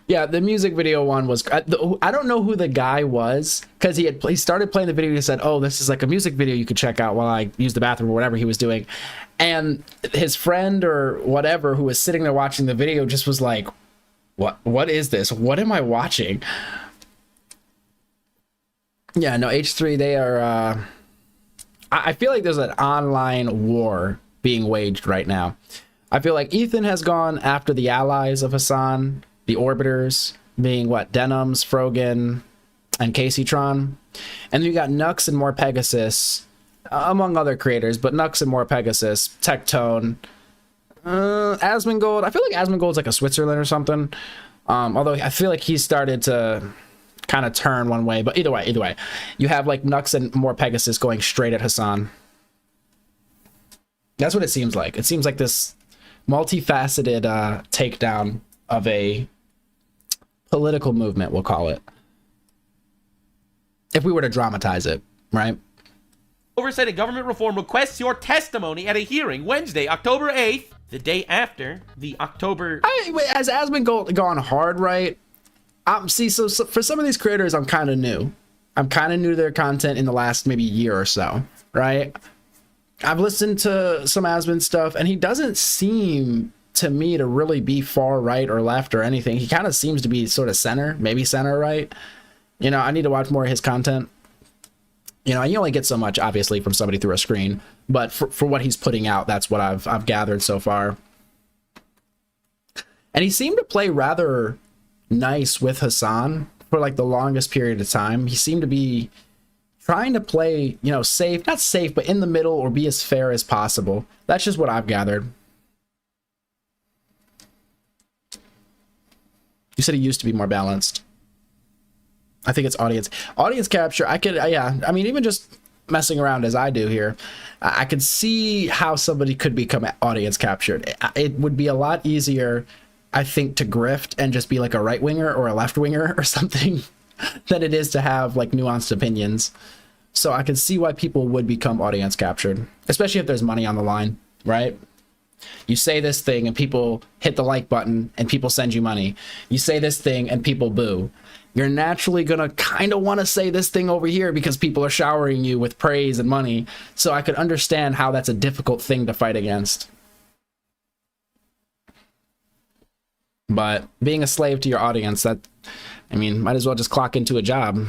Yeah, the music video one was... I don't know who the guy was, because he started playing the video and he said, oh, this is like a music video you could check out while I use the bathroom or whatever he was doing. And his friend or whatever who was sitting there watching the video just was like, what is this? What am I watching? Yeah, no, H3, they are... I feel like there's an online war being waged right now. I feel like Ethan has gone after the allies of Hassan, the Orbiters, being what, Denims, Frogan, and Caseytron. And then you got Nux and More Pegasus, among other creators, but Nux and More Pegasus, Tectone, Asmongold. I feel like Asmongold's like a Switzerland or something. Although I feel like he's started to kind of turn one way, but either way, you have like Nux and More Pegasus going straight at Hassan. That's what it seems like. It seems like this multifaceted takedown of a political movement, we'll call it, if we were to dramatize it, right?
Oversight and Government Reform requests your testimony at a hearing Wednesday, October 8th, the day after the October...
Has Asmongold gone hard, right? See, so for some of these creators, I'm kind of new. I'm kind of new to their content in the last maybe year or so, right? I've listened to some Asmon stuff, and he doesn't seem to me to really be far right or left or anything. He kind of seems to be sort of center, maybe center right. You know, I need to watch more of his content. You know, you only get so much, obviously, from somebody through a screen, but for what he's putting out, that's what I've gathered so far. And he seemed to play rather nice with Hassan for like the longest period of time. He seemed to be trying to play, you know, safe, not safe, but in the middle, or be as fair as possible. That's just what I've gathered. You said he used to be more balanced. I think it's audience capture. Yeah, I mean, even just messing around as I do here, I could see how somebody could become audience captured. It would be a lot easier, I think, to grift and just be like a right winger or a left winger or something than it is to have like nuanced opinions. So I can see why people would become audience captured, especially if there's money on the line, right? You say this thing and people hit the like button and people send you money. You say this thing and people boo. You're naturally gonna kind of want to say this thing over here because people are showering you with praise and money. So I could understand how that's a difficult thing to fight against. But being a slave to your audience, that, I mean, might as well just clock into a job,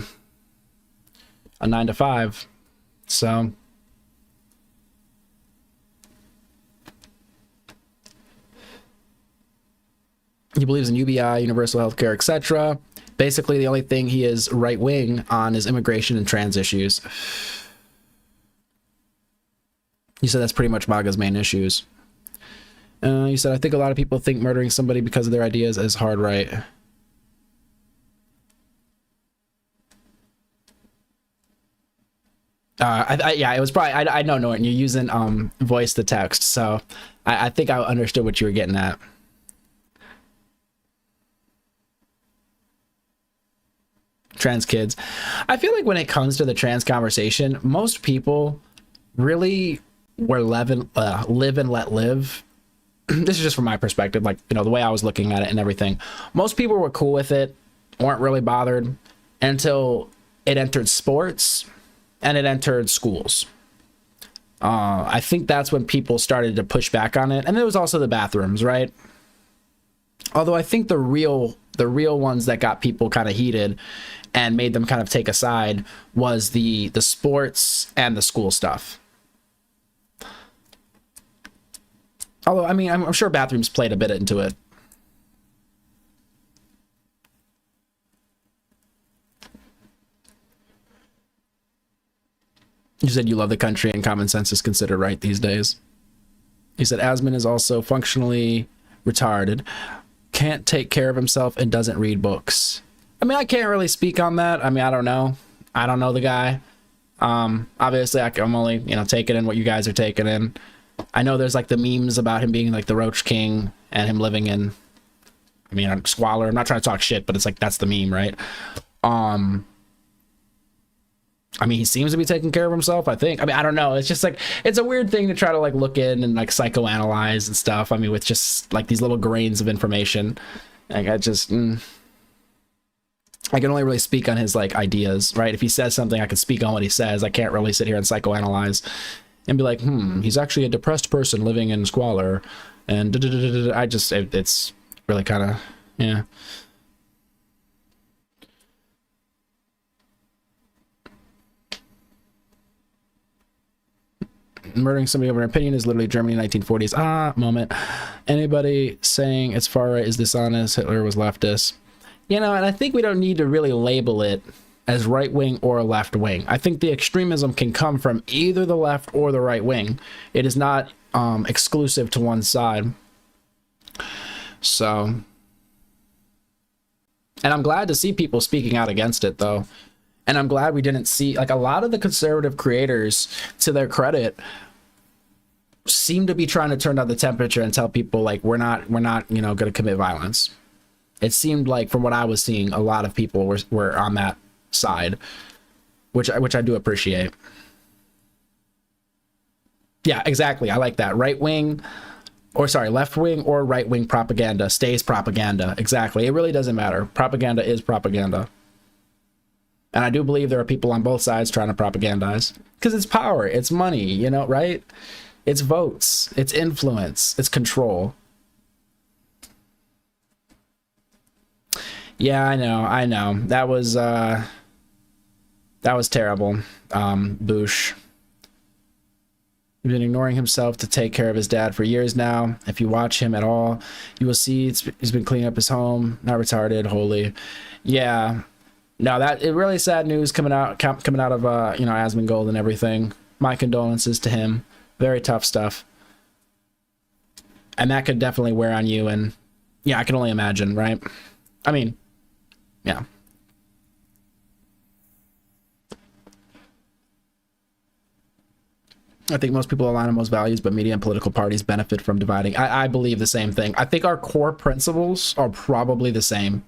a 9 to 5. So he believes in UBI, universal healthcare, etc. Basically, the only thing he is right wing on is immigration and trans issues. You said that's pretty much MAGA's main issues. You said, I think a lot of people think murdering somebody because of their ideas is hard right. Yeah, it was probably, I know, Norton, you're using voice to text, so I think I understood what you were getting at. Trans kids. I feel like when it comes to the trans conversation, most people really were live and let live. This is just from my perspective, like, you know, the way I was looking at it and everything. Most people were cool with it, weren't really bothered until it entered sports and it entered schools. I think that's when people started to push back on it. And there was also the bathrooms, right? Although I think the real ones that got people kind of heated and made them kind of take a side was the sports and the school stuff. Although, I mean, I'm sure bathrooms played a bit into it. You said you love the country and common sense is considered right these days. You said Asmon is also functionally retarded, can't take care of himself, and doesn't read books. I mean, I can't really speak on that. I mean, I don't know. I don't know the guy. Obviously I'm only, you know, taking in what you guys are taking in. I know there's like the memes about him being like the Roach King and him living in, I mean, squalor. I'm not trying to talk shit, but it's like, that's the meme, right? I mean, he seems to be taking care of himself, I think. I mean, I don't know. It's just like, it's a weird thing to try to like look in and like psychoanalyze and stuff. I mean, with just like these little grains of information. Like, I just, I can only really speak on his like ideas, right? If he says something, I can speak on what he says. I can't really sit here and psychoanalyze and be like, he's actually a depressed person living in squalor. And I just, it's really kind of, yeah. Murdering somebody over an opinion is literally Germany 1940s moment. Anybody saying it's far right is dishonest. Hitler was leftist. You know, and I think we don't need to really label it as right wing or left wing. I think the extremism can come from either the left or the right wing. It is not exclusive to one side. So, and I'm glad to see people speaking out against it, though. And I'm glad we didn't see, like, a lot of the conservative creators, to their credit, seem to be trying to turn down the temperature and tell people, like, we're not, you know, going to commit violence. It seemed like, from what I was seeing, a lot of people were on that side, which I do appreciate. Yeah, exactly. I like that. Left wing or right wing propaganda stays propaganda. Exactly. It really doesn't matter. Propaganda is propaganda. And I do believe there are people on both sides trying to propagandize, because it's power, it's money, you know, right? It's votes, it's influence, it's control. Yeah, I know. That was terrible. Boosh. He's been ignoring himself to take care of his dad for years now. If you watch him at all, you will see he's been cleaning up his home. Not retarded, holy. Yeah. No, it really sad news coming out of you know, Asmongold and everything. My condolences to him. Very tough stuff. And that could definitely wear on you, and yeah, I can only imagine, right? I mean, yeah. I think most people align on most values, but media and political parties benefit from dividing. I believe the same thing. I think our core principles are probably the same.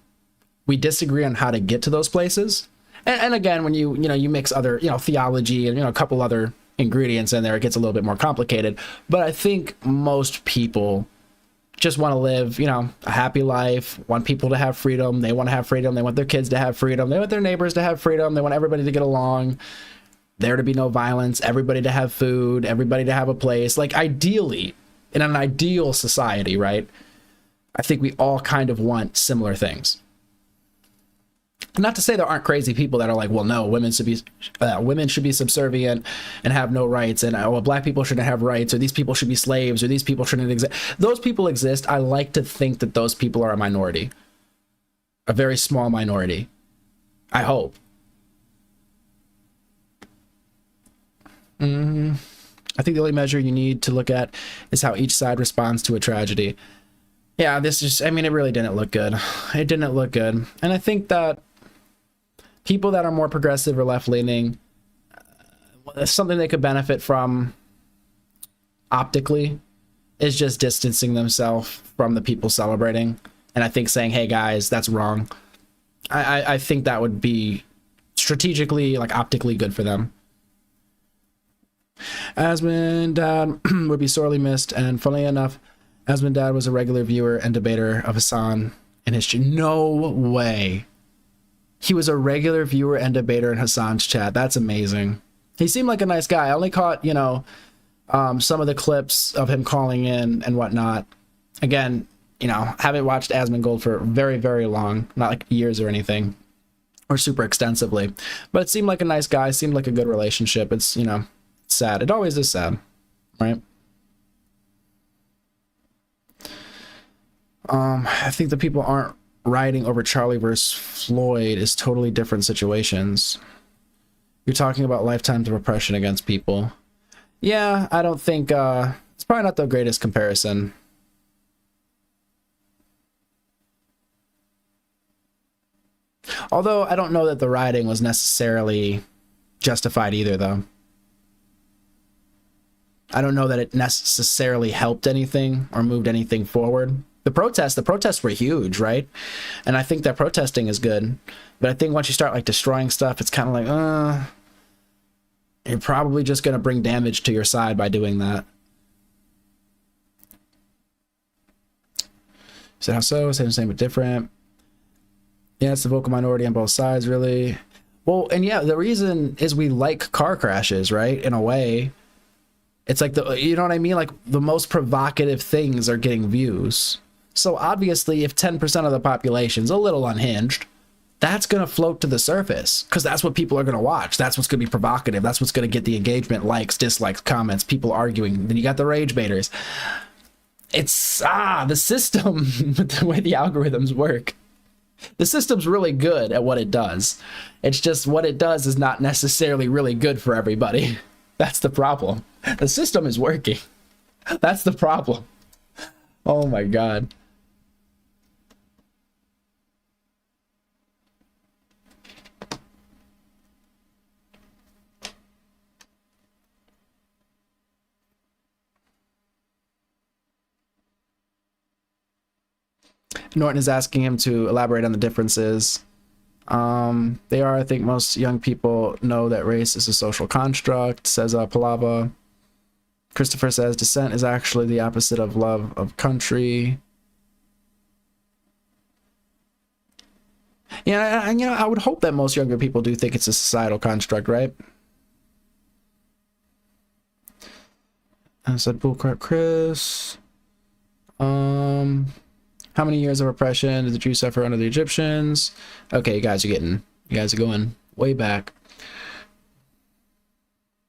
We disagree on how to get to those places. And again, when you mix other, you know, theology and, you know, a couple other ingredients in there, it gets a little bit more complicated. But I think most people just want to live, you know, a happy life, want people to have freedom. They want to have freedom. They want their kids to have freedom. They want their neighbors to have freedom. They want everybody to get along. There to be no violence, everybody to have food, everybody to have a place. Like, ideally, in an ideal society, right? I think we all kind of want similar things. Not to say there aren't crazy people that are like, well, no, women should be subservient and have no rights, and well, black people shouldn't have rights, or these people should be slaves, or these people shouldn't exist. Those people exist. I like to think that those people are a minority, a very small minority. I hope. I think the only measure you need to look at is how each side responds to a tragedy. Yeah, I mean, it really didn't look good. It didn't look good. And I think that people that are more progressive or left-leaning, something they could benefit from optically is just distancing themselves from the people celebrating. And I think saying, hey guys, that's wrong. I think that would be strategically, like, optically good for them. Asmon Dad would be sorely missed, and funnily enough, Asmon Dad was a regular viewer and debater of Hassan in history. No way. He was a regular viewer and debater in Hassan's chat. That's amazing. He seemed like a nice guy. I only caught, you know, some of the clips of him calling in and whatnot. Again, you know, haven't watched Asmongold for very, very long, not like years or anything, or super extensively. But it seemed like a nice guy. Seemed like a good relationship. It's, you know, sad. It always is sad, right? I think the people aren't rioting over Charlie versus Floyd is totally different situations. You're talking about lifetimes of oppression against people. Yeah, I don't think it's probably not the greatest comparison. Although I don't know that the rioting was necessarily justified either, though. I don't know that it necessarily helped anything or moved anything forward. The protests were huge, right? And I think that protesting is good. But I think once you start like destroying stuff, it's kind of like, you're probably just going to bring damage to your side by doing that. So how so? Same but different. Yeah, it's the vocal minority on both sides, really. Well, and yeah, the reason is we like car crashes, right? In a way. It's like you know what I mean? Like the most provocative things are getting views. So obviously if 10% of the population's a little unhinged, that's going to float to the surface because that's what people are going to watch. That's what's going to be provocative. That's what's going to get the engagement, likes, dislikes, comments, people arguing. Then you got the rage baiters. It's, the system, the way the algorithms work. The system's really good at what it does. It's just what it does is not necessarily really good for everybody. That's the problem. The system is working. That's the problem. Oh my God. Norton is asking him to elaborate on the differences. They are, I think most young people know that race is a social construct, says Palava. Christopher says dissent is actually the opposite of love of country. Yeah, and I would hope that most younger people do think it's a societal construct, right? I said bullcrap Chris. How many years of oppression did the Jews suffer under the Egyptians? Okay, you guys are going way back.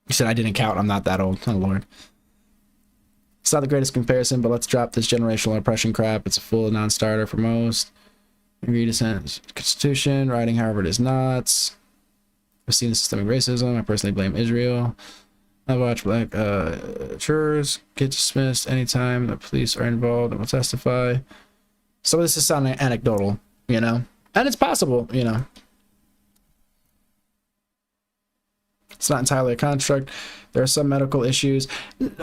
You said I didn't count. I'm not that old. Oh, Lord. It's not the greatest comparison, but let's drop this generational oppression crap. It's a full non-starter for most. Agree dissent Constitution. Writing Harvard is not. I've seen the systemic racism. I personally blame Israel. I watch black jurors get dismissed anytime the police are involved and will testify. So this is sounding anecdotal, and it's possible, It's not entirely a construct. There are some medical issues.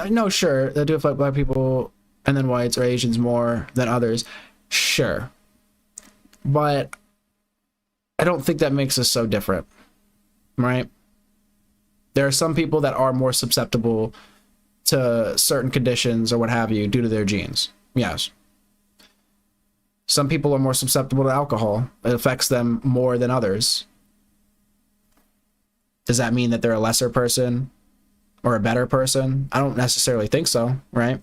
No, sure, they do affect black people and then whites or Asians more than others. Sure. But I don't think that makes us so different, right? There are some people that are more susceptible to certain conditions or what have you due to their genes. Yes. Some people are more susceptible to alcohol. It affects them more than others. Does that mean that they're a lesser person or a better person? I don't necessarily think so, right?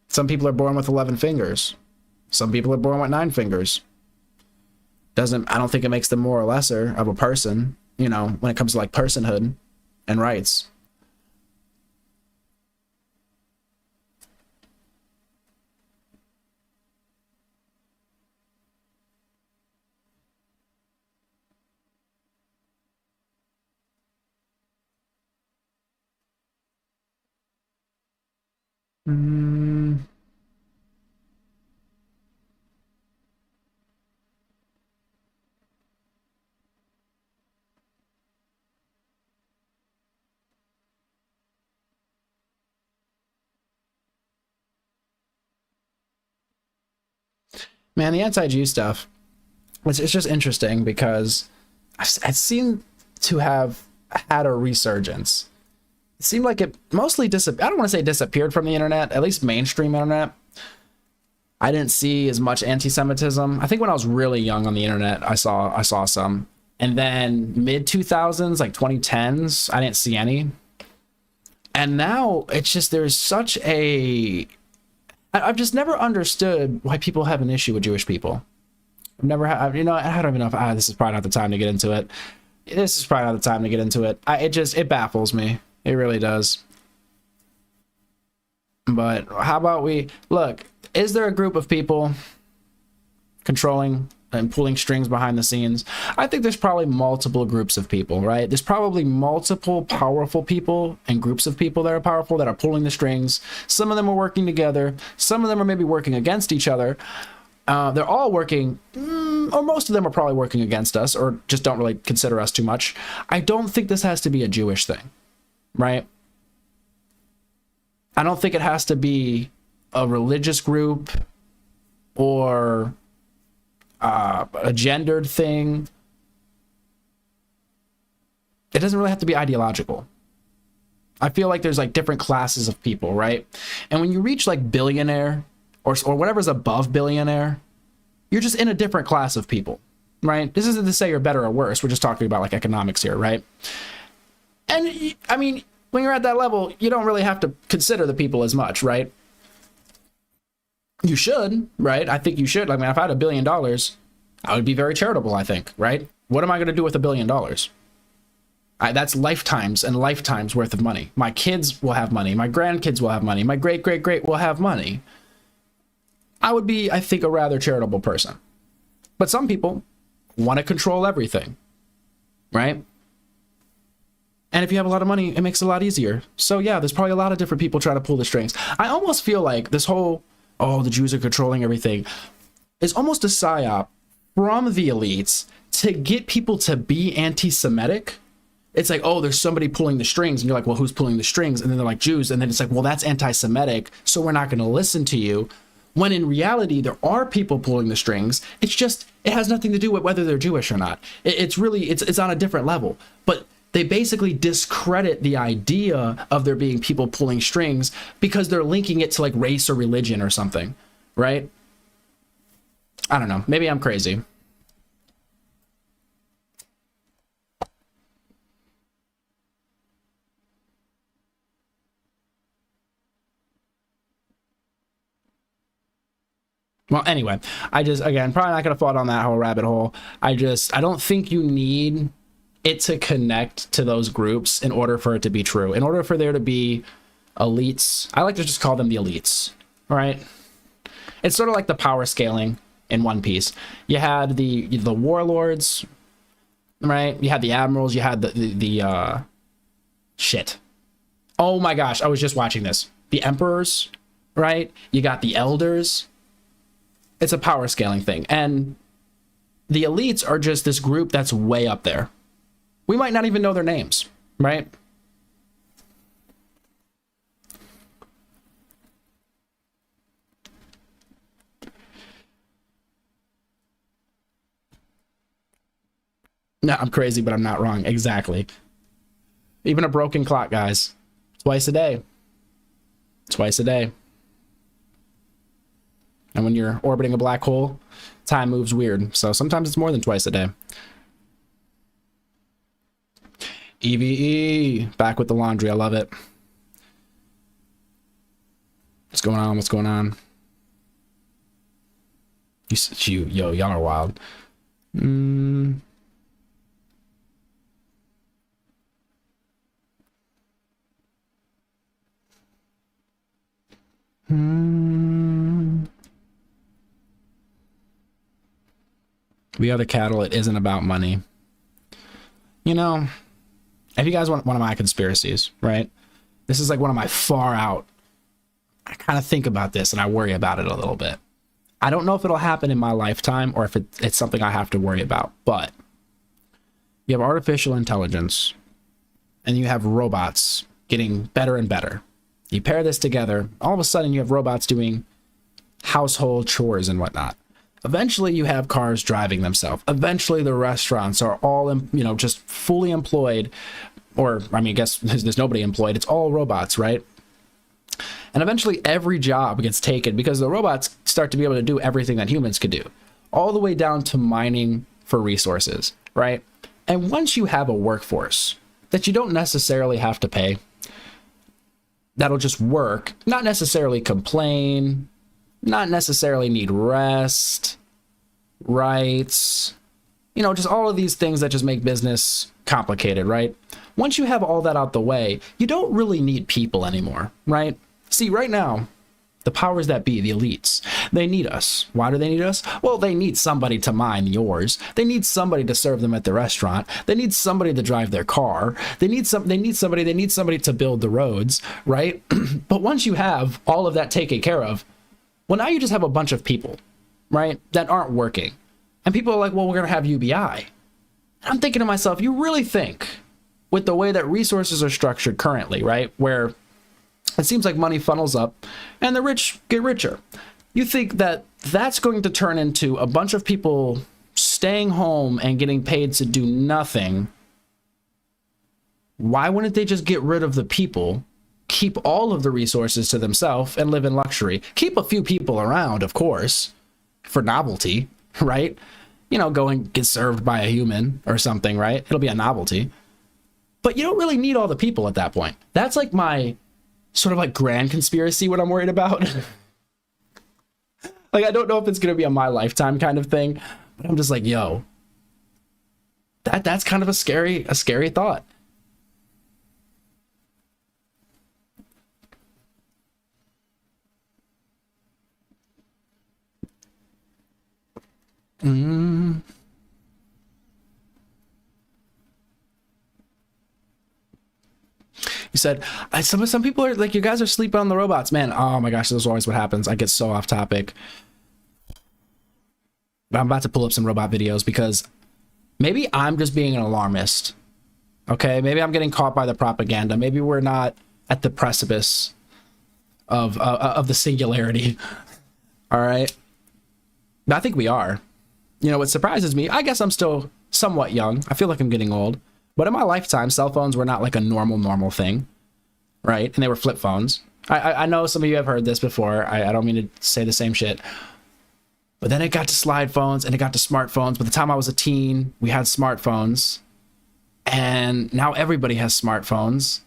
Some people are born with 11 fingers. Some people are born with 9 fingers. I don't think it makes them more or lesser of a person, when it comes to like personhood and rights. Man, the anti-Jew stuff, it's just interesting because I've seemed to have had a resurgence. It seemed like it mostly I don't want to say disappeared from the internet, at least mainstream internet. I didn't see as much anti-Semitism. I think when I was really young on the internet, I saw some. And then mid-2000s, like 2010s, I didn't see any. And now it's just, there's such a... I've just never understood why people have an issue with Jewish people. I've never had, I don't even know if this is probably not the time to get into it. This is probably not the time to get into it. It baffles me. It really does. But how about look, is there a group of people controlling and pulling strings behind the scenes? I think there's probably multiple groups of people, right? There's probably multiple powerful people and groups of people that are powerful that are pulling the strings. Some of them are working together. Some of them are maybe working against each other. They're all working, or most of them are probably working against us, or just don't really consider us too much. I don't think this has to be a Jewish thing, right? I don't think it has to be a religious group or a gendered thing. It doesn't really have to be ideological. I feel like there's like different classes of people, right? And when you reach like billionaire or whatever's above billionaire, you're just in a different class of people, right? This isn't to say you're better or worse. We're just talking about like economics here, right? And I mean, when you're at that level, you don't really have to consider the people as much, right? You should, right? I think you should. Like, man, if I had $1 billion, I would be very charitable, I think, right? What am I going to do with $1 billion? That's lifetimes and lifetimes worth of money. My kids will have money. My grandkids will have money. My great-great-great will have money. I would be, I think, a rather charitable person. But some people want to control everything, right? And if you have a lot of money, it makes it a lot easier. So yeah, there's probably a lot of different people trying to pull the strings. I almost feel like this whole, oh, the Jews are controlling everything, is almost a psyop from the elites to get people to be anti-Semitic. It's like, oh, there's somebody pulling the strings. And you're like, well, who's pulling the strings? And then they're like, Jews. And then it's like, well, that's anti-Semitic, so we're not going to listen to you. When in reality, there are people pulling the strings. It's just, it has nothing to do with whether they're Jewish or not. It's really, it's on a different level. But they basically discredit the idea of there being people pulling strings because they're linking it to like race or religion or something, right? I don't know. Maybe I'm crazy. Well, anyway, again, probably not going to fall down that whole rabbit hole. I don't think you need it to connect to those groups in order for it to be true. In order for there to be elites, I like to just call them the elites, right? It's sort of like the power scaling in One Piece. You had the warlords, right? You had the admirals, you had the shit. Oh my gosh, I was just watching this. The emperors, right? You got the elders. It's a power scaling thing. And the elites are just this group that's way up there. We might not even know their names, right? No, I'm crazy, but I'm not wrong. Exactly. Even a broken clock, guys. Twice a day. Twice a day. And when you're orbiting a black hole, time moves weird. So sometimes it's more than twice a day. EVE, back with the laundry. I love it. What's going on? What's going on? Yo, y'all are wild. We are the cattle. It isn't about money. You know, if you guys want one of my conspiracies, right? This is like one of my far out. I kind of think about this and I worry about it a little bit. I don't know if it'll happen in my lifetime or if it's something I have to worry about, but you have artificial intelligence and you have robots getting better and better. You pair this together, all of a sudden you have robots doing household chores and whatnot. Eventually you have cars driving themselves. Eventually the restaurants are all, just fully employed, or I mean, I guess there's nobody employed. It's all robots, right? And eventually every job gets taken because the robots start to be able to do everything that humans could do, all the way down to mining for resources, right? And once you have a workforce that you don't necessarily have to pay, that'll just work, not necessarily complain, not necessarily need rest, rights, just all of these things that just make business complicated, right? Once you have all that out the way, you don't really need people anymore, right? See, right now, the powers that be, the elites, they need us. Why do they need us? Well, they need somebody to mine yours. They need somebody to serve them at the restaurant. They need somebody to drive their car. They need somebody to build the roads, right? But once you have all of that taken care of, well, now you just have a bunch of people. right, that aren't working. And people are like, well, we're going to have UBI. I'm thinking to myself, you really think with the way that resources are structured currently, right, where it seems like money funnels up and the rich get richer, you think that that's going to turn into a bunch of people staying home and getting paid to do nothing? Why wouldn't they just get rid of the people, keep all of the resources to themselves, and live in luxury? Keep a few people around, of course, for novelty, right? You know, go and get served by a human or something, right? It'll be a novelty. But you don't really need all the people at that point. That's like my sort of like grand conspiracy, what I'm worried about. Like, I don't know if it's going to be a my lifetime kind of thing, but I'm just like, yo, that's kind of a scary thought. You said some people are like, you guys are sleeping on the robots, man. Oh my gosh, this is always what happens. I get so off topic. But I'm about to pull up some robot videos because maybe I'm just being an alarmist. Okay, maybe I'm getting caught by the propaganda. Maybe we're not at the precipice of the singularity. All right, but I think we are. You know, what surprises me, I guess I'm still somewhat young. I feel like I'm getting old. But in my lifetime, cell phones were not like a normal thing, right? And they were flip phones. I know some of you have heard this before. I don't mean to say the same shit. But then it got to slide phones and it got to smartphones. By the time I was a teen, we had smartphones. And now everybody has smartphones.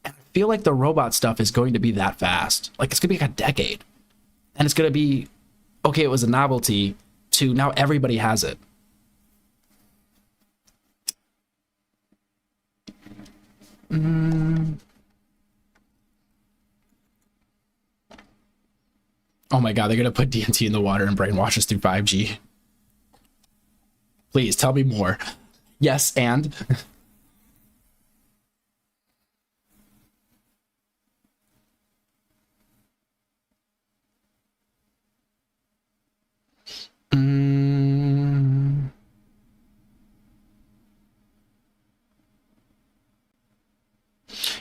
And I feel like the robot stuff is going to be that fast. Like, it's going to be like a decade. And it's going to be, okay, it was a novelty, to now everybody has it. Oh my god, they're gonna put DMT in the water and brainwash us through 5G. Please tell me more. Yes, and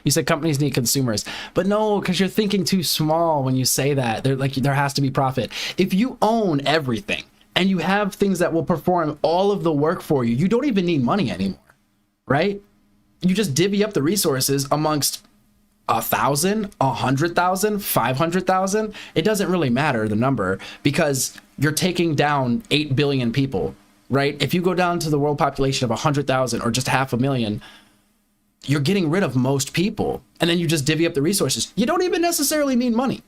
You said companies need consumers, but no, because you're thinking too small when you say that. They're like, there has to be profit. If you own everything and you have things that will perform all of the work for you, you don't even need money anymore, right? You just divvy up the resources amongst 1,000, 100,000, 500,000. It doesn't really matter the number because you're taking down 8 billion people, right? If you go down to the world population of 100,000 or just 500,000, you're getting rid of most people, and then you just divvy up the resources. You don't even necessarily need money.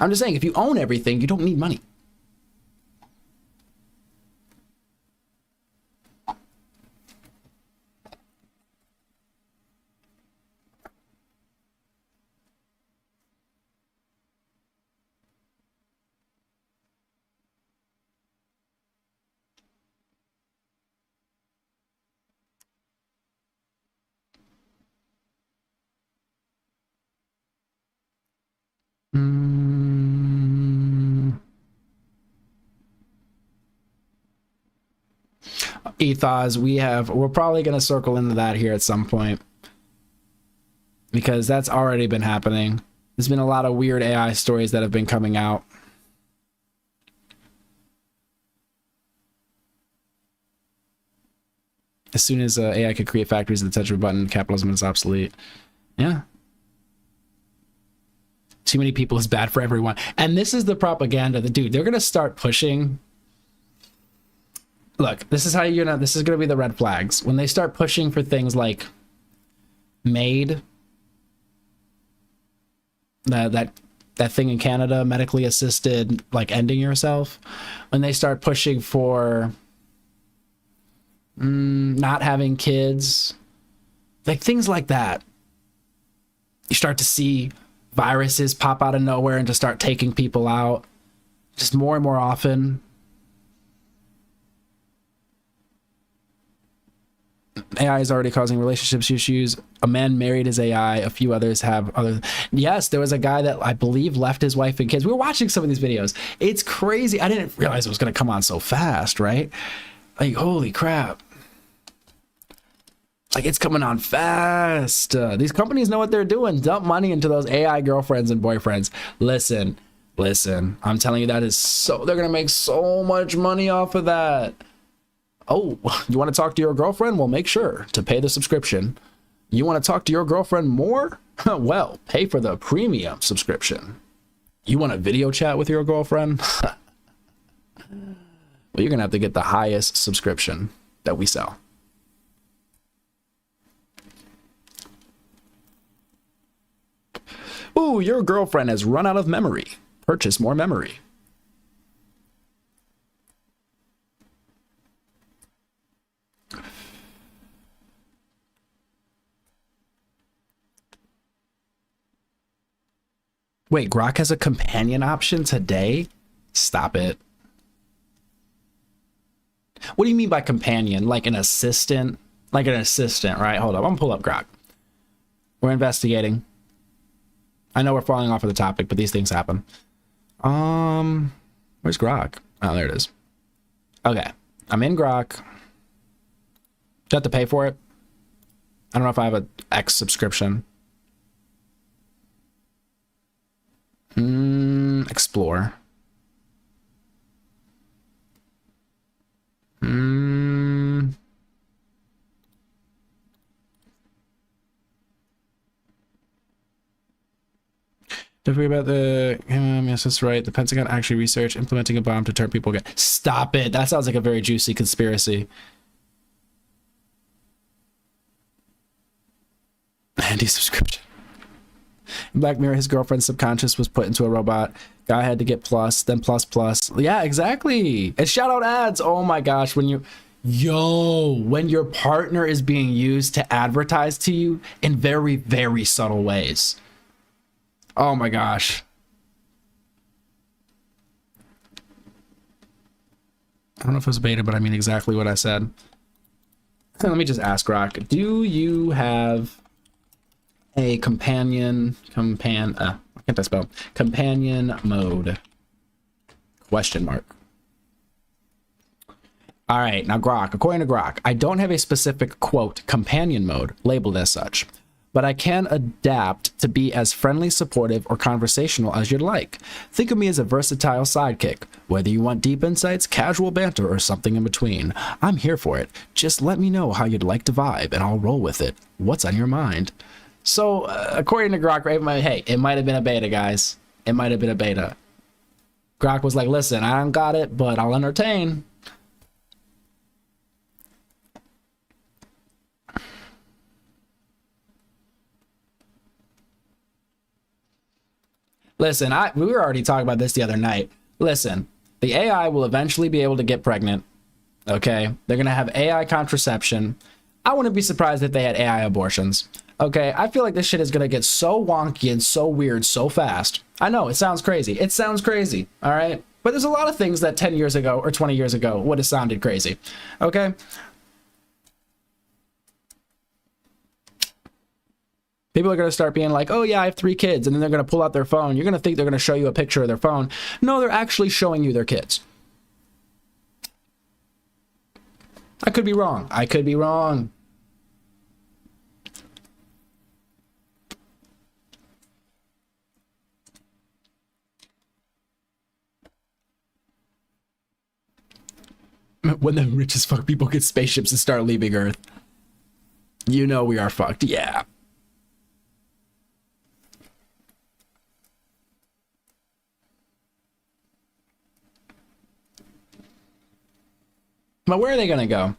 I'm just saying, if you own everything, you don't need money. Ethos, we're probably going to circle into that here at some point because that's already been happening. There's been a lot of weird AI stories that have been coming out. As soon as AI could create factories at the touch of a button, capitalism is obsolete. Yeah. Too many people is bad for everyone. And this is the propaganda. Dude, they're going to start pushing. Look, this is how you're gonna, this is going to be the red flags. When they start pushing for things like MAID, that thing in Canada, medically assisted, like ending yourself. When they start pushing for not having kids, like things like that, you start to see viruses pop out of nowhere and just start taking people out just more and more often. AI is already causing relationships issues. A man married his AI. A few others have other. Yes, there was a guy that I believe left his wife and kids. We were watching some of these videos. It's crazy. I didn't realize it was going to come on so fast, right? Like, holy crap. Like, it's coming on fast. These companies know what they're doing. Dump money into those AI girlfriends and boyfriends. Listen. I'm telling you, that is so... They're going to make so much money off of that. Oh, you want to talk to your girlfriend? Well, make sure to pay the subscription. You want to talk to your girlfriend more? Well, pay for the premium subscription. You want a video chat with your girlfriend? Well, you're going to have to get the highest subscription that we sell. Ooh, your girlfriend has run out of memory. Purchase more memory. Wait, Grok has a companion option today? Stop it. What do you mean by companion? Like an assistant? Like an assistant, right? Hold up. I'm gonna pull up Grok. We're investigating. I know we're falling off of the topic, but these things happen. Where's Grok? Oh, there it is. Okay. I'm in Grok. Do I have to pay for it? I don't know if I have an X subscription. Explore. Don't forget about the, yes, that's right. The Pentagon actually researched implementing a bomb to turn people again. Stop it. That sounds like a very juicy conspiracy. Anti-subscription. In Black Mirror, his girlfriend's subconscious was put into a robot. Guy had to get plus, then plus plus. Yeah, exactly. And shout out ads. Oh my gosh, when your partner is being used to advertise to you in very, very subtle ways. Oh my gosh. I don't know if it was beta, but I mean exactly what I said. Let me just ask Grok, do you have a companion mode? Question mark. All right, now Grok, according to Grok, I don't have a specific quote companion mode labeled as such, but I can adapt to be as friendly, supportive, or conversational as you'd like. Think of me as a versatile sidekick. Whether you want deep insights, casual banter, or something in between, I'm here for it. Just let me know how you'd like to vibe, and I'll roll with it. What's on your mind? So, according to Grok, hey, it might have been a beta, guys. It might have been a beta. Grok was like, listen, I don't got it, but I'll entertain. Listen, we were already talking about this the other night. Listen, the AI will eventually be able to get pregnant. Okay? They're going to have AI contraception. I wouldn't be surprised if they had AI abortions. Okay? I feel like this shit is going to get so wonky and so weird so fast. I know, it sounds crazy. It sounds crazy. All right? But there's a lot of things that 10 years ago or 20 years ago would have sounded crazy. Okay? People are going to start being like, oh yeah, I have 3 kids. And then they're going to pull out their phone. You're going to think they're going to show you a picture of their phone. No, they're actually showing you their kids. I could be wrong. I could be wrong. When the rich as fuck people get spaceships and start leaving Earth, you know we are fucked. Yeah. But where are they going to go?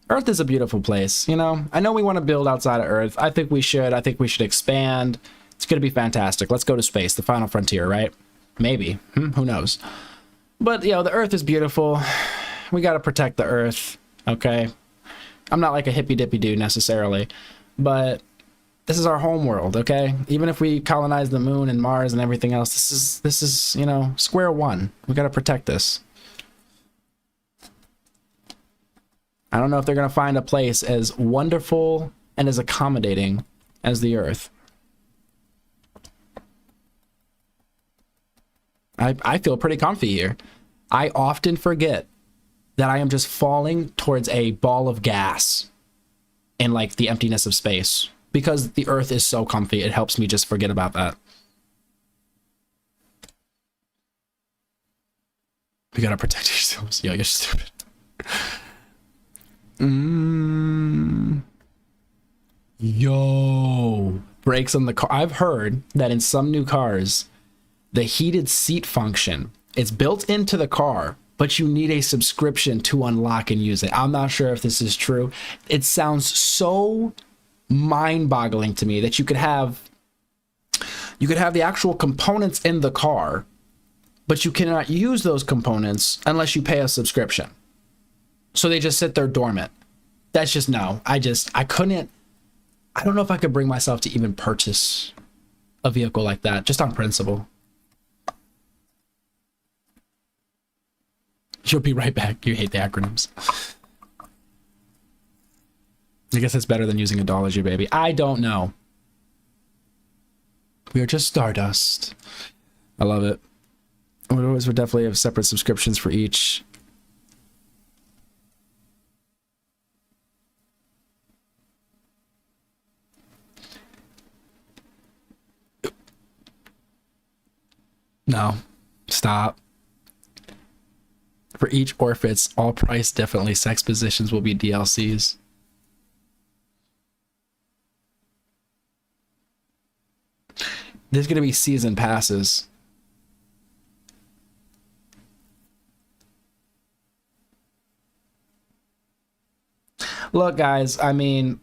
Earth is a beautiful place, you know? I know we want to build outside of Earth. I think we should. I think we should expand. It's going to be fantastic. Let's go to space, the final frontier, right? Maybe. Who knows? But, you know, the Earth is beautiful. We got to protect the Earth, okay? I'm not like a hippy-dippy dude necessarily, but this is our home world, okay? Even if we colonize the moon and Mars and everything else, this is, you know, square one. We got to protect this. I don't know if they're going to find a place as wonderful and as accommodating as the Earth. I feel pretty comfy here. I often forget that I am just falling towards a ball of gas in like the emptiness of space because the Earth is so comfy. It helps me just forget about that. We gotta protect yourselves. Yo, you're stupid. Yo, brakes on the car. I've heard that in some new cars, the heated seat function, it's built into the car, but you need a subscription to unlock and use it. I'm not sure if this is true. It sounds so mind-boggling to me that you could have the actual components in the car, but you cannot use those components unless you pay a subscription. So they just sit there dormant. That's just no. I don't know if I could bring myself to even purchase a vehicle like that, just on principle. You'll be right back. You hate the acronyms. I guess it's better than using Adology, baby. I don't know. We are just stardust. I love it. We definitely have separate subscriptions for each. No. Stop. For each Orphits, all price definitely sex positions will be DLCs. There's going to be season passes. Look, guys, I mean,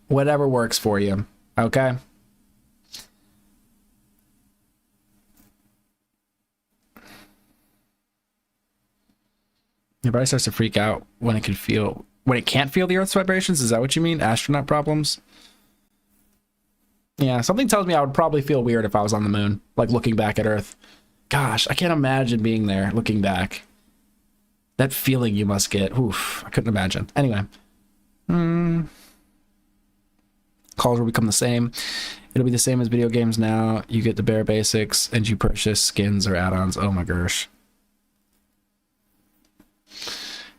whatever works for you, okay? Your body starts to freak out when it can't feel the Earth's vibrations. Is that what you mean? Astronaut problems? Yeah, something tells me I would probably feel weird if I was on the moon, like looking back at Earth. Gosh, I can't imagine being there, looking back. That feeling you must get. Oof, I couldn't imagine. Anyway. Calls will become the same. It'll be the same as video games now. You get the bare basics, and you purchase skins or add-ons. Oh my gosh.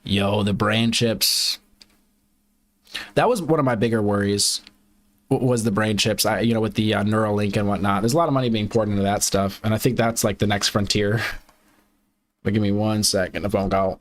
Yo, the brain chips. That was one of my bigger worries, was the brain chips. With the Neuralink and whatnot. There's a lot of money being poured into that stuff, and I think that's like the next frontier. But give me 1 second, a phone call.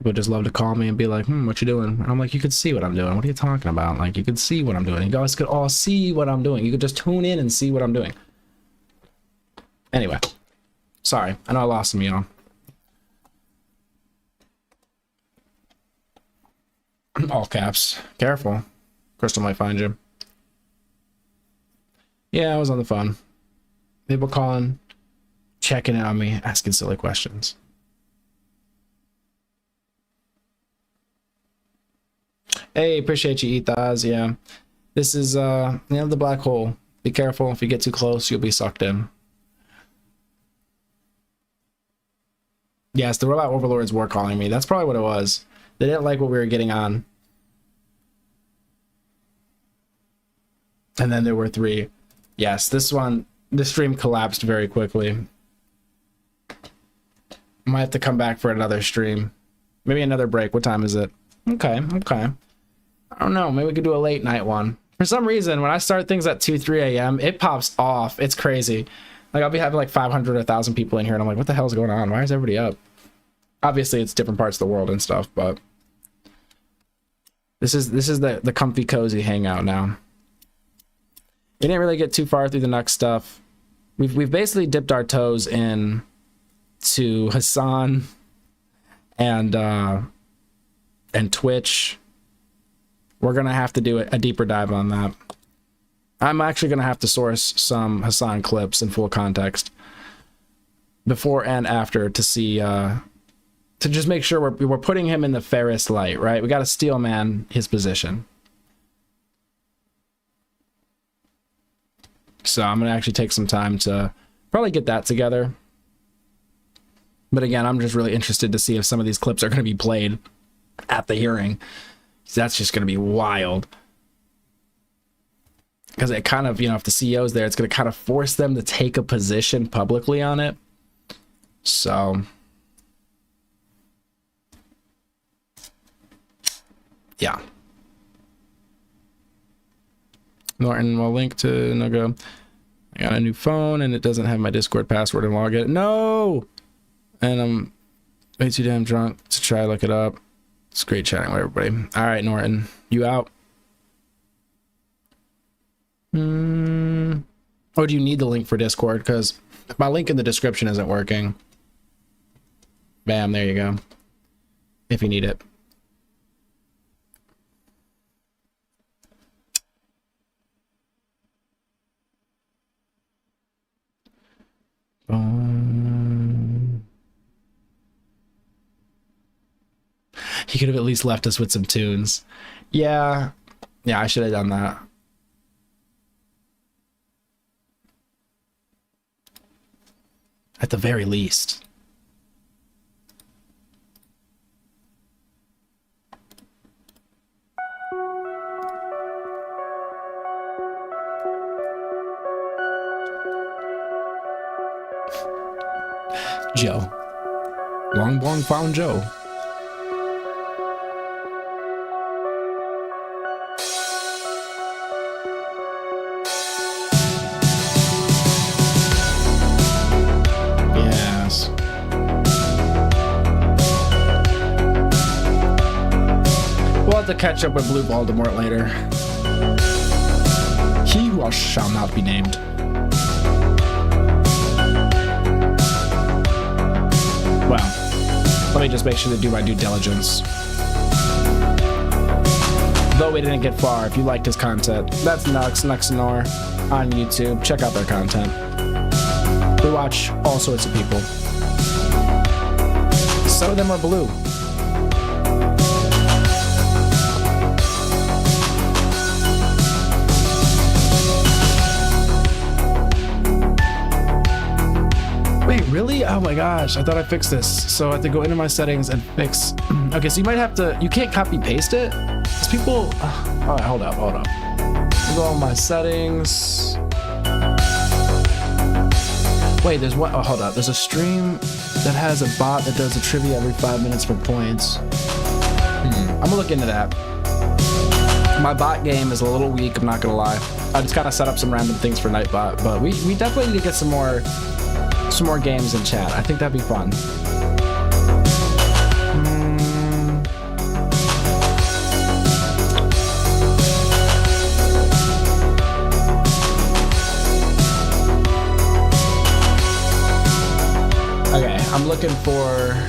People just love to call me and be like, what you doing? And I'm like, you could see what I'm doing. What are you talking about? Like, you could see what I'm doing. You guys could all see what I'm doing. You could just tune in and see what I'm doing. Anyway, sorry. I know I lost some of y'all. All caps. Careful. Crystal might find you. Yeah, I was on the phone. People calling, checking in on me, asking silly questions. Hey, appreciate you, Ethaz. Yeah. This is the black hole. Be careful. If you get too close, you'll be sucked in. Yes, the robot overlords were calling me. That's probably what it was. They didn't like what we were getting on. And then there were 3. Yes, this stream collapsed very quickly. Might have to come back for another stream. Maybe another break. What time is it? Okay. I don't know. Maybe we could do a late night one. For some reason, when I start things at 2, 3 a.m., it pops off. It's crazy. Like, I'll be having like 500 or 1,000 people in here, and I'm like, what the hell's going on? Why is everybody up? Obviously, it's different parts of the world and stuff, but this is the comfy, cozy hangout now. We didn't really get too far through the next stuff. We've basically dipped our toes in to Hassan and Twitch. We're gonna have to do a deeper dive on that. I'm actually gonna have to source some Hassan clips in full context before and after to see to just make sure we're putting him in the fairest light, right? We got to steel man his position. So I'm gonna actually take some time to probably get that together. But again, I'm just really interested to see if some of these clips are gonna be played at the hearing. That's just going to be wild. Because it kind of, if the CEO's there, it's going to kind of force them to take a position publicly on it. So, yeah. Norton will link to Nogo. I got a new phone and it doesn't have my Discord password and log in. No! And I'm way too damn drunk to try to look it up. It's great chatting with everybody. All right, Norton, you out? Oh, do you need the link for Discord? Because my link in the description isn't working. Bam, there you go. If you need it. He could have at least left us with some tunes. Yeah, I should have done that. At the very least. Joe. Long Bong found Joe. To catch up with Blue Voldemort later. He who shall not be named. Well, let me just make sure to do my due diligence. Though we didn't get far, if you liked his content, that's Nuxnor on YouTube. Check out their content. We watch all sorts of people. Some of them are blue. Wait, really? Oh my gosh, I thought I fixed this. So I have to go into my settings and fix. Okay, so you might have to, you can't copy paste it? Because people, all right, hold up. I'll go on my settings. Wait, there's what? Oh, hold up. There's a stream that has a bot that does a trivia every 5 minutes for points. I'm gonna look into that. My bot game is a little weak, I'm not gonna lie. I just kind of set up some random things for Nightbot, but we definitely need to get some more games in chat. I think that'd be fun. I'm looking for...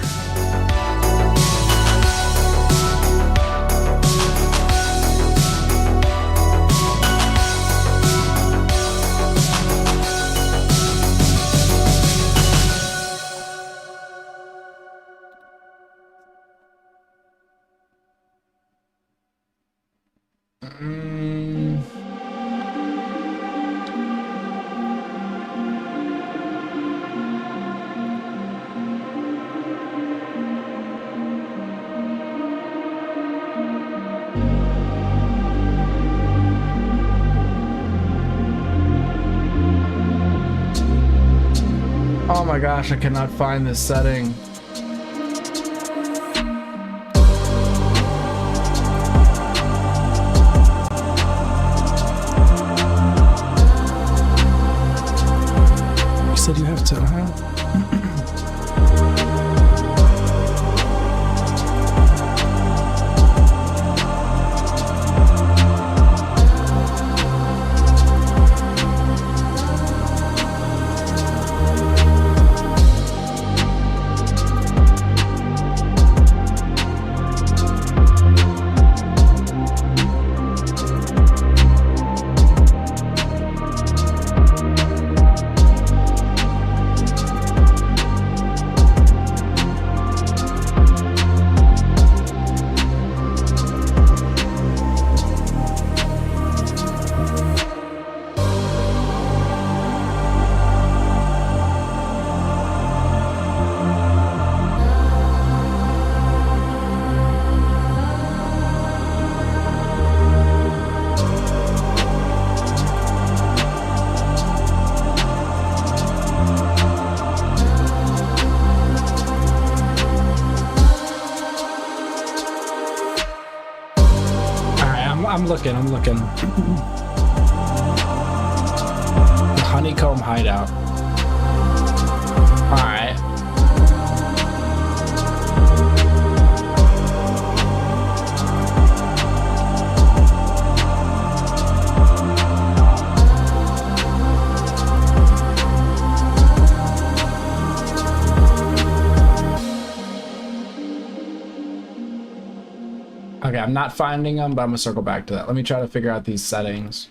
Oh my gosh, I cannot find this setting. You said you have to, huh? I'm looking. The honeycomb hideout. Alright. Okay, I'm not finding them, but I'm gonna circle back to that. Let me try to figure out these settings.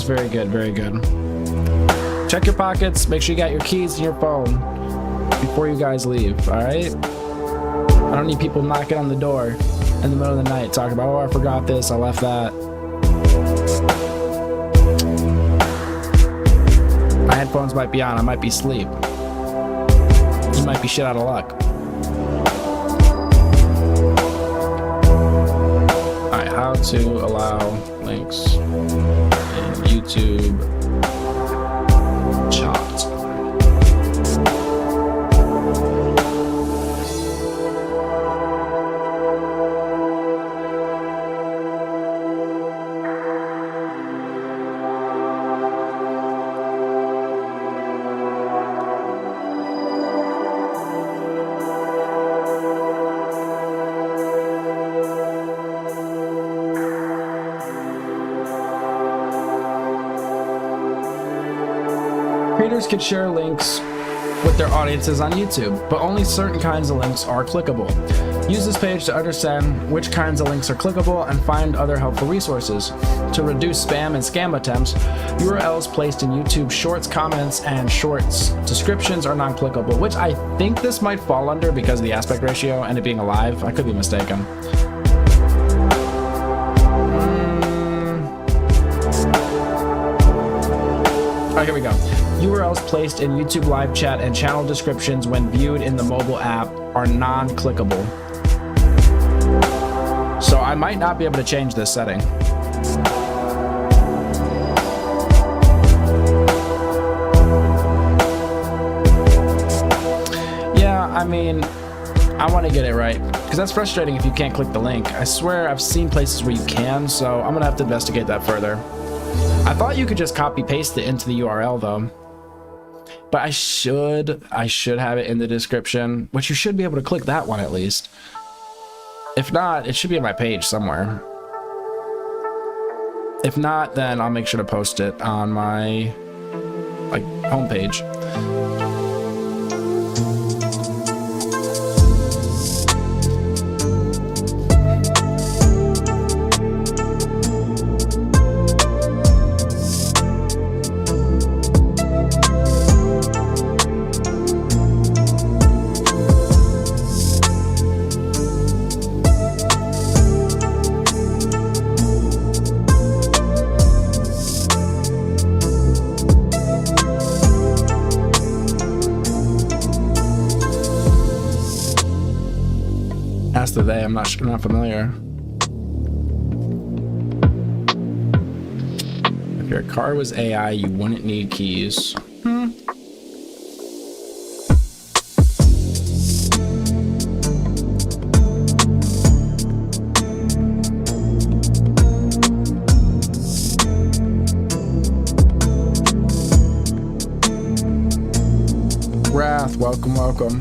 Very good, very good. Check your pockets, make sure you got your keys and your phone before you guys leave, alright? I don't need people knocking on the door in the middle of the night talking about, oh, I forgot this, I left that. My headphones might be on, I might be asleep. You might be shit out of luck. Alright, how to allow links YouTube chat. Creators can share links with their audiences on YouTube, but only certain kinds of links are clickable. Use this page to understand which kinds of links are clickable and find other helpful resources. To reduce spam and scam attempts, URLs placed in YouTube Shorts comments and Shorts descriptions are non-clickable, which I think this might fall under because of the aspect ratio and it being alive. I could be mistaken. Oh, here we go. URLs placed in YouTube live chat and channel descriptions when viewed in the mobile app are non-clickable. So I might not be able to change this setting. Yeah, I mean, I want to get it right, because that's frustrating if you can't click the link. I swear I've seen places where you can, so I'm gonna have to investigate that further. I thought you could just copy paste it into the URL though, but I should have it in the description, which you should be able to click that one at least. If not, it should be on my page somewhere. If not, then I'll make sure to post it on my homepage. Ask the they, I'm not familiar. If your car was AI, you wouldn't need keys. Wrath, welcome.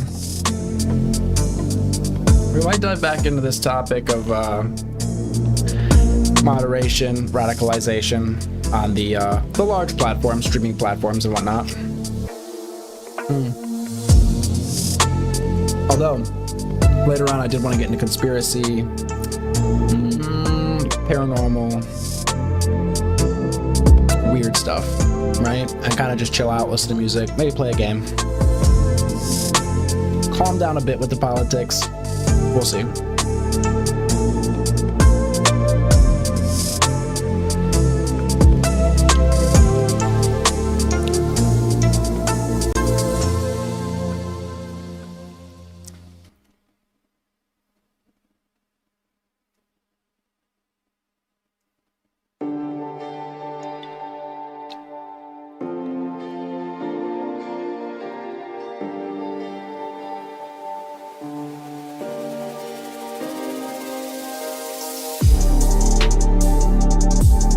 We might dive back into this topic of moderation, radicalization on the large platforms, streaming platforms and whatnot. Although, later on I did want to get into conspiracy, paranormal, weird stuff, right? And kind of just chill out, listen to music, maybe play a game. Calm down a bit with the politics. We'll see.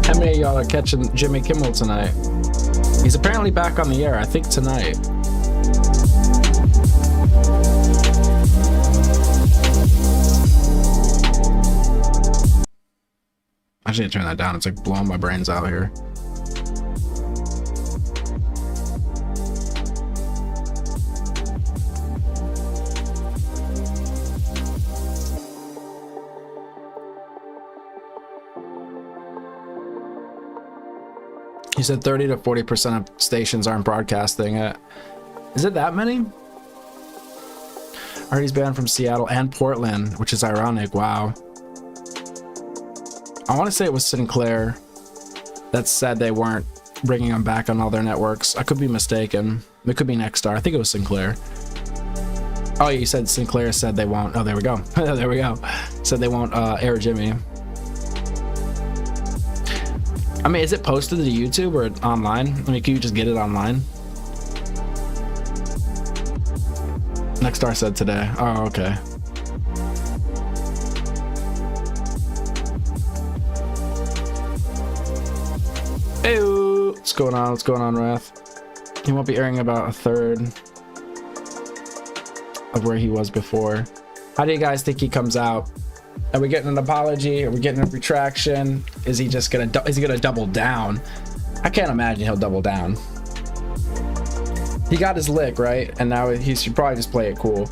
How many of y'all are catching Jimmy Kimmel tonight? He's apparently back on the air, I think tonight. I should turn that down, it's like blowing my brains out here. You said 30 to 40% of stations aren't broadcasting it. Is it that many? I heard he's banned from Seattle and Portland, which is ironic. Wow. I want to say it was Sinclair that said they weren't bringing him back on all their networks. I could be mistaken. It could be Nexstar. I think it was Sinclair. Oh, you said Sinclair said they won't. Oh, there we go. There we go. Said they won't air Jimmy. I mean, is it posted to YouTube or online? I mean, can you just get it online? Nexstar said today. Oh, okay. Hey, what's going on? What's going on, Wrath? He won't be airing about a third of where he was before. How do you guys think he comes out? Are we getting an apology? Are we getting a retraction? Is he just gonna is he gonna double down? I can't imagine he'll double down. He got his lick, right? And now he should probably just play it cool.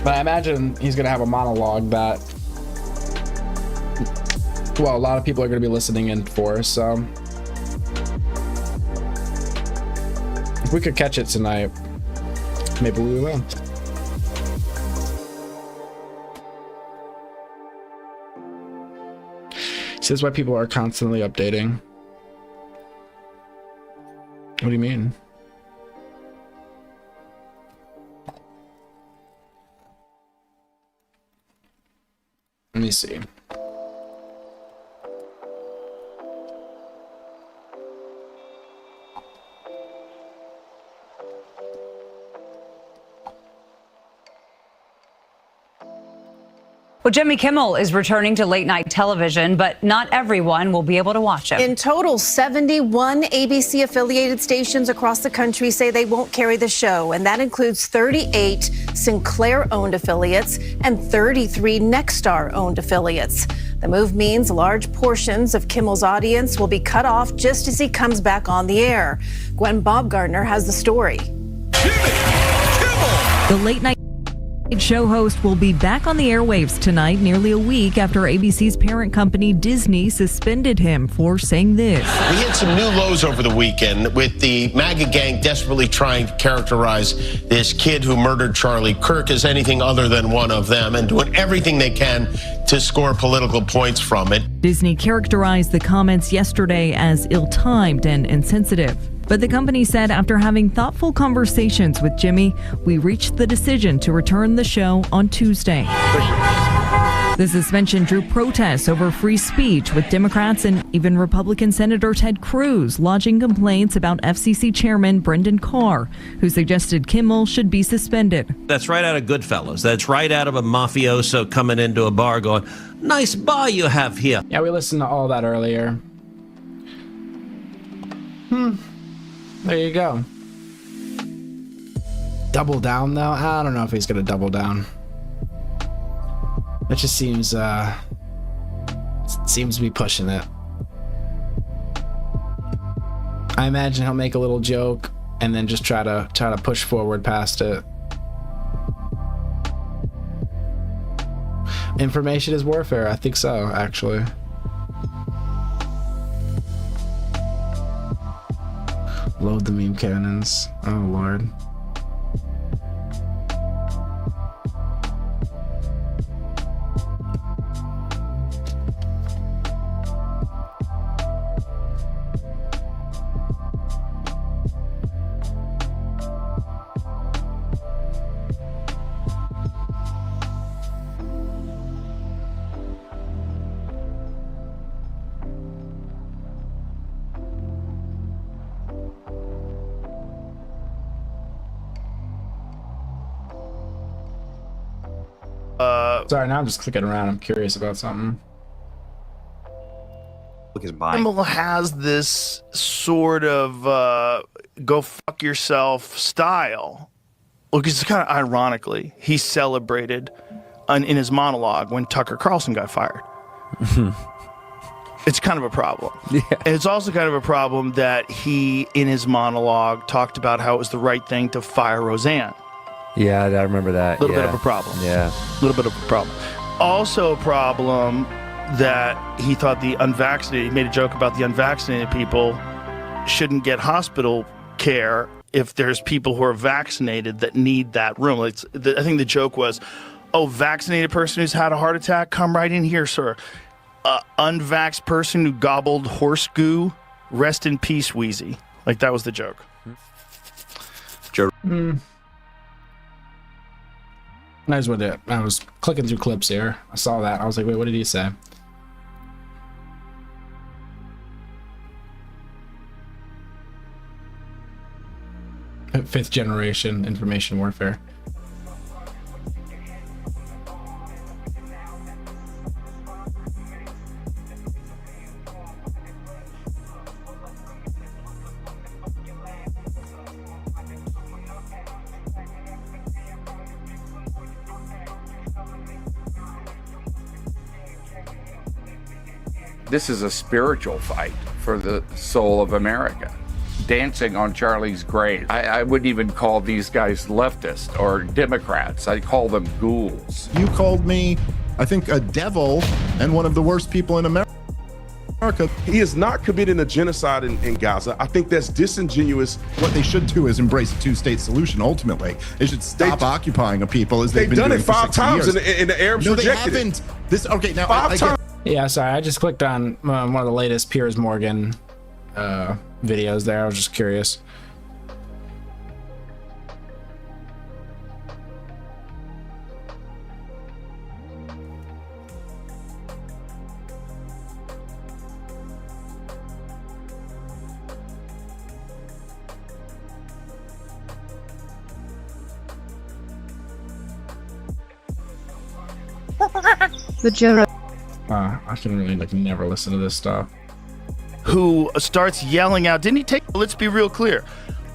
But I imagine he's gonna have a monologue that, well, a lot of people are gonna be listening in for, so if we could catch it tonight, maybe we will. This is why people are constantly updating. What do you mean? Let me see.
Well, Jimmy Kimmel is returning to late night television, but not everyone will be able to watch him.
In total, 71 ABC affiliated stations across the country say they won't carry the show, and that includes 38 Sinclair owned affiliates and 33 Nexstar owned affiliates. The move means large portions of Kimmel's audience will be cut off just as he comes back on the air. Gwen Baumgartner has the story.
The late night show host will be back on the airwaves tonight, nearly a week after ABC's parent company Disney suspended him for saying this.
We hit some new lows over the weekend with the MAGA gang desperately trying to characterize this kid who murdered Charlie Kirk as anything other than one of them and doing everything they can to score political points from it.
Disney characterized the comments yesterday as ill-timed and insensitive. But the company said after having thoughtful conversations with Jimmy, we reached the decision to return the show on Tuesday. The suspension drew protests over free speech, with Democrats and even Republican Senator Ted Cruz lodging complaints about FCC Chairman Brendan Carr, who suggested Kimmel should be suspended.
That's right out of Goodfellas. That's right out of a mafioso coming into a bar going, "Nice bar you have here."
Yeah, we listened to all that earlier. There you go. Double down, though? I don't know if he's going to double down. That just seems to be pushing it. I imagine he'll make a little joke and then just try to push forward past it. Information is warfare. I think so, actually. Load the meme cannons. Oh, Lord. Sorry, now I'm just clicking around. I'm curious about something.
Kimmel has this sort of go fuck yourself style. Look, it's kind of ironically, he celebrated in his monologue when Tucker Carlson got fired. It's kind of a problem. Yeah. And it's also kind of a problem that he, in his monologue, talked about how it was the right thing to fire Roseanne.
Yeah, I remember that.
A little bit of a problem.
Yeah.
A little bit of a problem. Also a problem that he thought the unvaccinated, he made a joke about the unvaccinated people shouldn't get hospital care if there's people who are vaccinated that need that room. I think the joke was, oh, vaccinated person who's had a heart attack, come right in here, sir. Unvaxxed person who gobbled horse goo, rest in peace, Wheezy. Like, that was the joke.
That's what it. I was clicking through clips here. I saw that. I was like, wait, what did he say? Fifth generation information warfare.
This is a spiritual fight for the soul of America. Dancing on Charlie's grave. I wouldn't even call these guys leftist or Democrats. I'd call them ghouls.
You called me, I think, a devil and one of the worst people in America.
He is not committing a genocide in Gaza. I think that's disingenuous.
What they should do is embrace a two-state solution. Ultimately, they should stop occupying a people as they've been
done
doing
it 5 times,
years.
and the Arabs rejected
they haven't. This okay now.
5 times.
Yeah, sorry. I just clicked on one of the latest Piers Morgan videos there. I was just curious.
The Joe.
I should really never listen to this stuff.
Who starts yelling out, didn't he take, let's be real clear.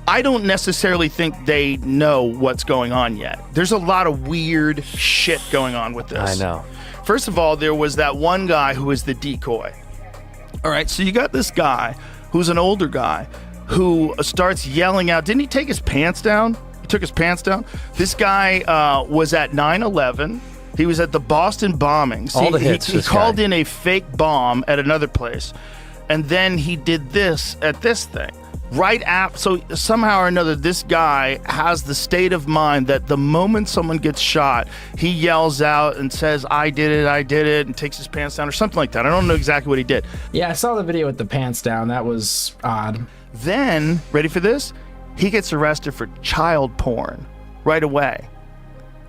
I don't necessarily think they know what's going on yet. There's a lot of weird shit going on with this.
I know.
First of all, there was that one guy who was the decoy. All right, so you got this guy who's an older guy who starts yelling out, didn't he take his pants down? He took his pants down. This guy was at 9/11. He was at the Boston bombings.
All the hits.
He called in a fake bomb at another place. And then he did this at this thing. Right after, so somehow or another, this guy has the state of mind that the moment someone gets shot, he yells out and says, I did it, and takes his pants down or something like that. I don't know exactly what he did.
Yeah, I saw the video with the pants down. That was odd.
Then, ready for this? He gets arrested for child porn right away.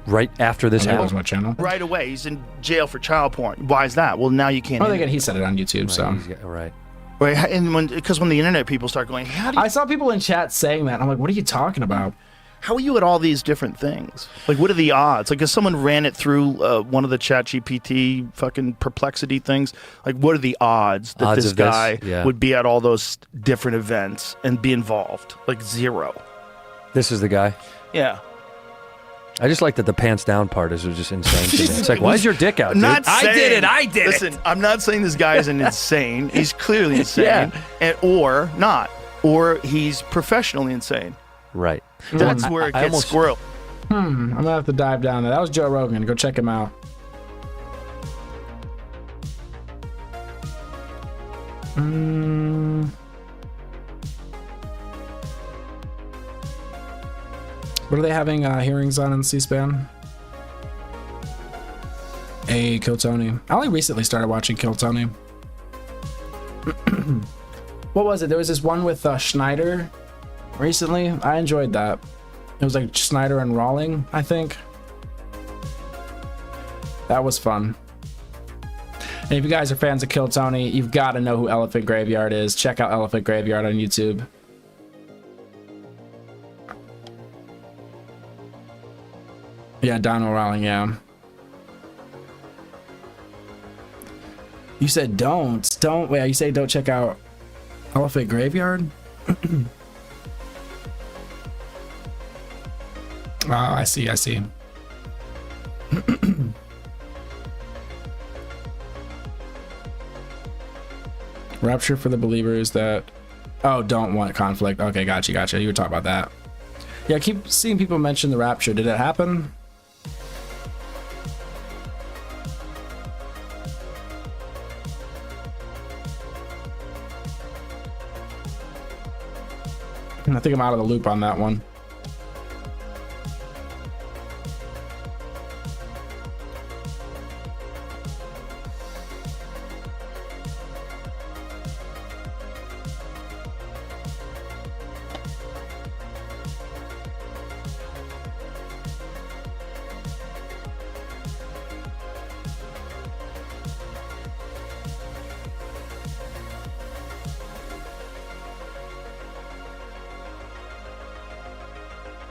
Right after this
that was my channel.
Right away. He's in jail for child porn. Why is that? Well, now you can't.
Well, again, he said it on YouTube, so.
Right.
Right, and because when the internet people start going, how do you...
I saw people in chat saying that. I'm like, what are you talking about?
How are you at all these different things? Like, what are the odds? Like, if someone ran it through one of the ChatGPT fucking perplexity things, like, what are the odds that this guy would be at all those different events and be involved? Like, 0.
This is the guy?
Yeah.
I just like that the pants down part is just insane to me. It's like, why is your dick out, dude?
I did it. Listen, I'm not saying this guy isn't insane. He's clearly insane. Or not. Or he's professionally insane.
Right.
That's where it gets squirrel.
I'm going to have to dive down there. That was Joe Rogan. Go check him out. What are they having hearings on in C-SPAN? Kill Tony. I only recently started watching Kill Tony. What was it? There was this one with Schneider recently. I enjoyed that. It was like Schneider and Rawling, I think. That was fun. And if you guys are fans of Kill Tony, you've got to know who Elephant Graveyard is. Check out Elephant Graveyard on YouTube. Yeah, Donald Rowling, yeah. You said don't. Wait, you say don't check out Elephant Graveyard? Oh, I see. Rapture for the believers that... Oh, don't want conflict. Okay, gotcha. You were talking about that. Yeah, I keep seeing people mention the rapture. Did it happen? I think I'm out of the loop on that one.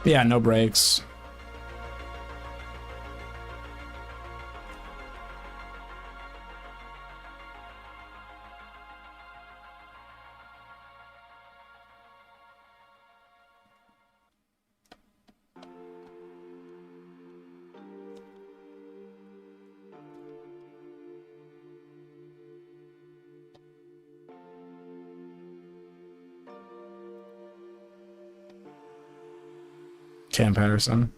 Yeah, no breaks. Cam Patterson.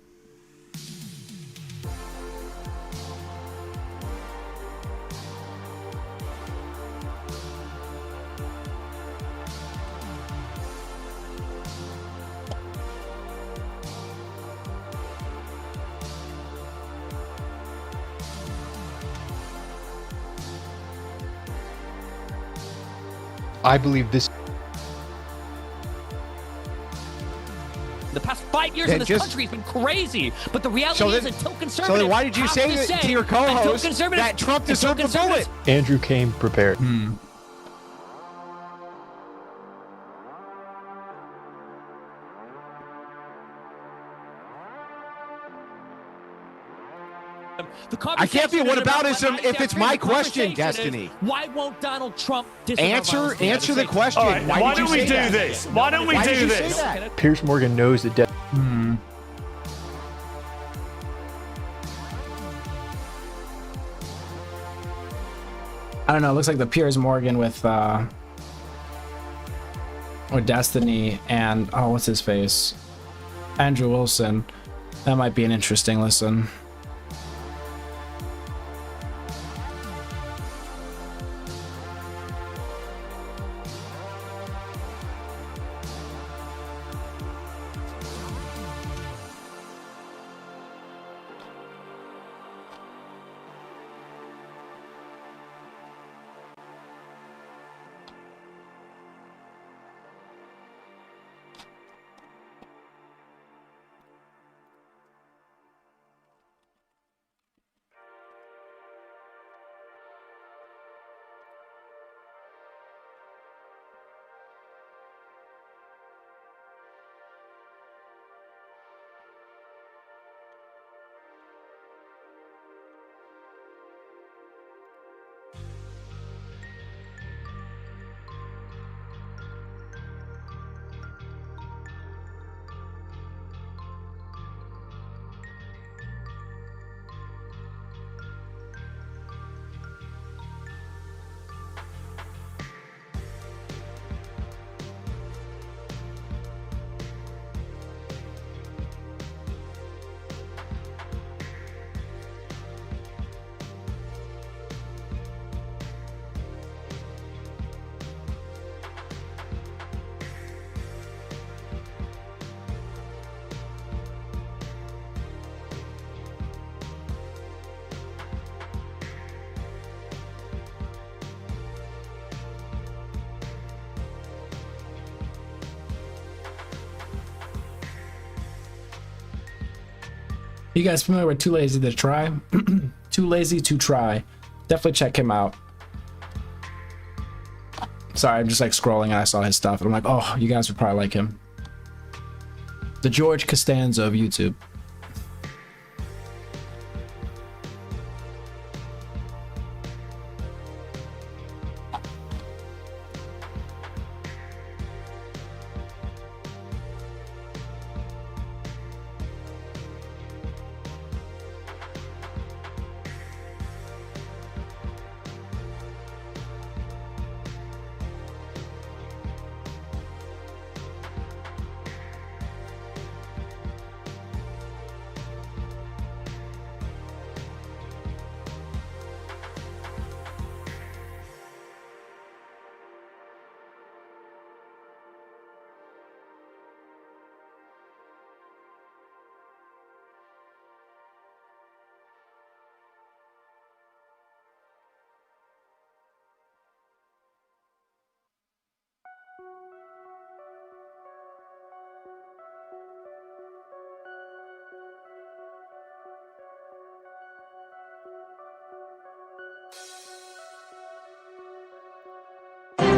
I believe this
The past 5 years
Then
in this
just-
country has been crazy. But the reality
So
is,
then-
until
so
conservatives
then why did you
have
say
to
that to your co-host that Trump deserved the bullet?
Andrew came prepared.
The
I can't be
conversation is about
whataboutism
what
if it's my
the
question,
conversation is,
Destiny.
Why won't Donald Trump disavow
Answer
violence in
the
United
question.
States?
Why don't we do this?
Why don't we do this?
Piers Morgan knows that.
I don't know. It looks like the Piers Morgan with Destiny and what's his face, Andrew Wilson. That might be an interesting listen. You guys familiar with Too Lazy to Try? Too Lazy to Try. Definitely check him out. Sorry, I'm just like scrolling and I saw his stuff and I'm like, oh, you guys would probably like him. The George Costanza of YouTube.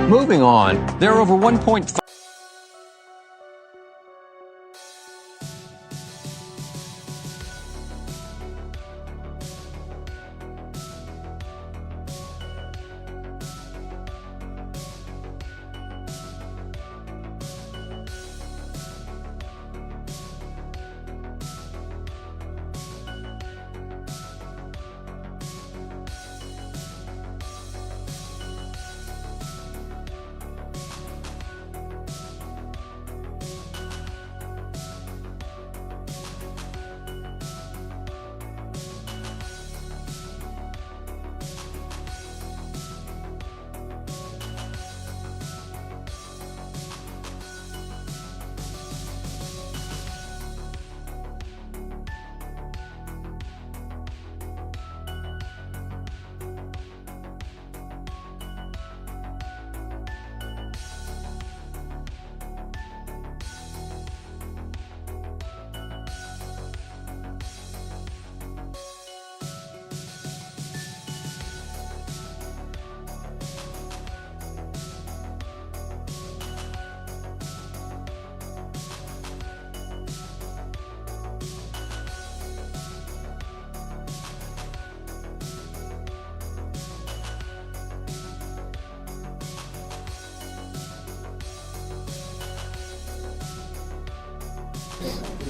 Moving on, there are over 1.5.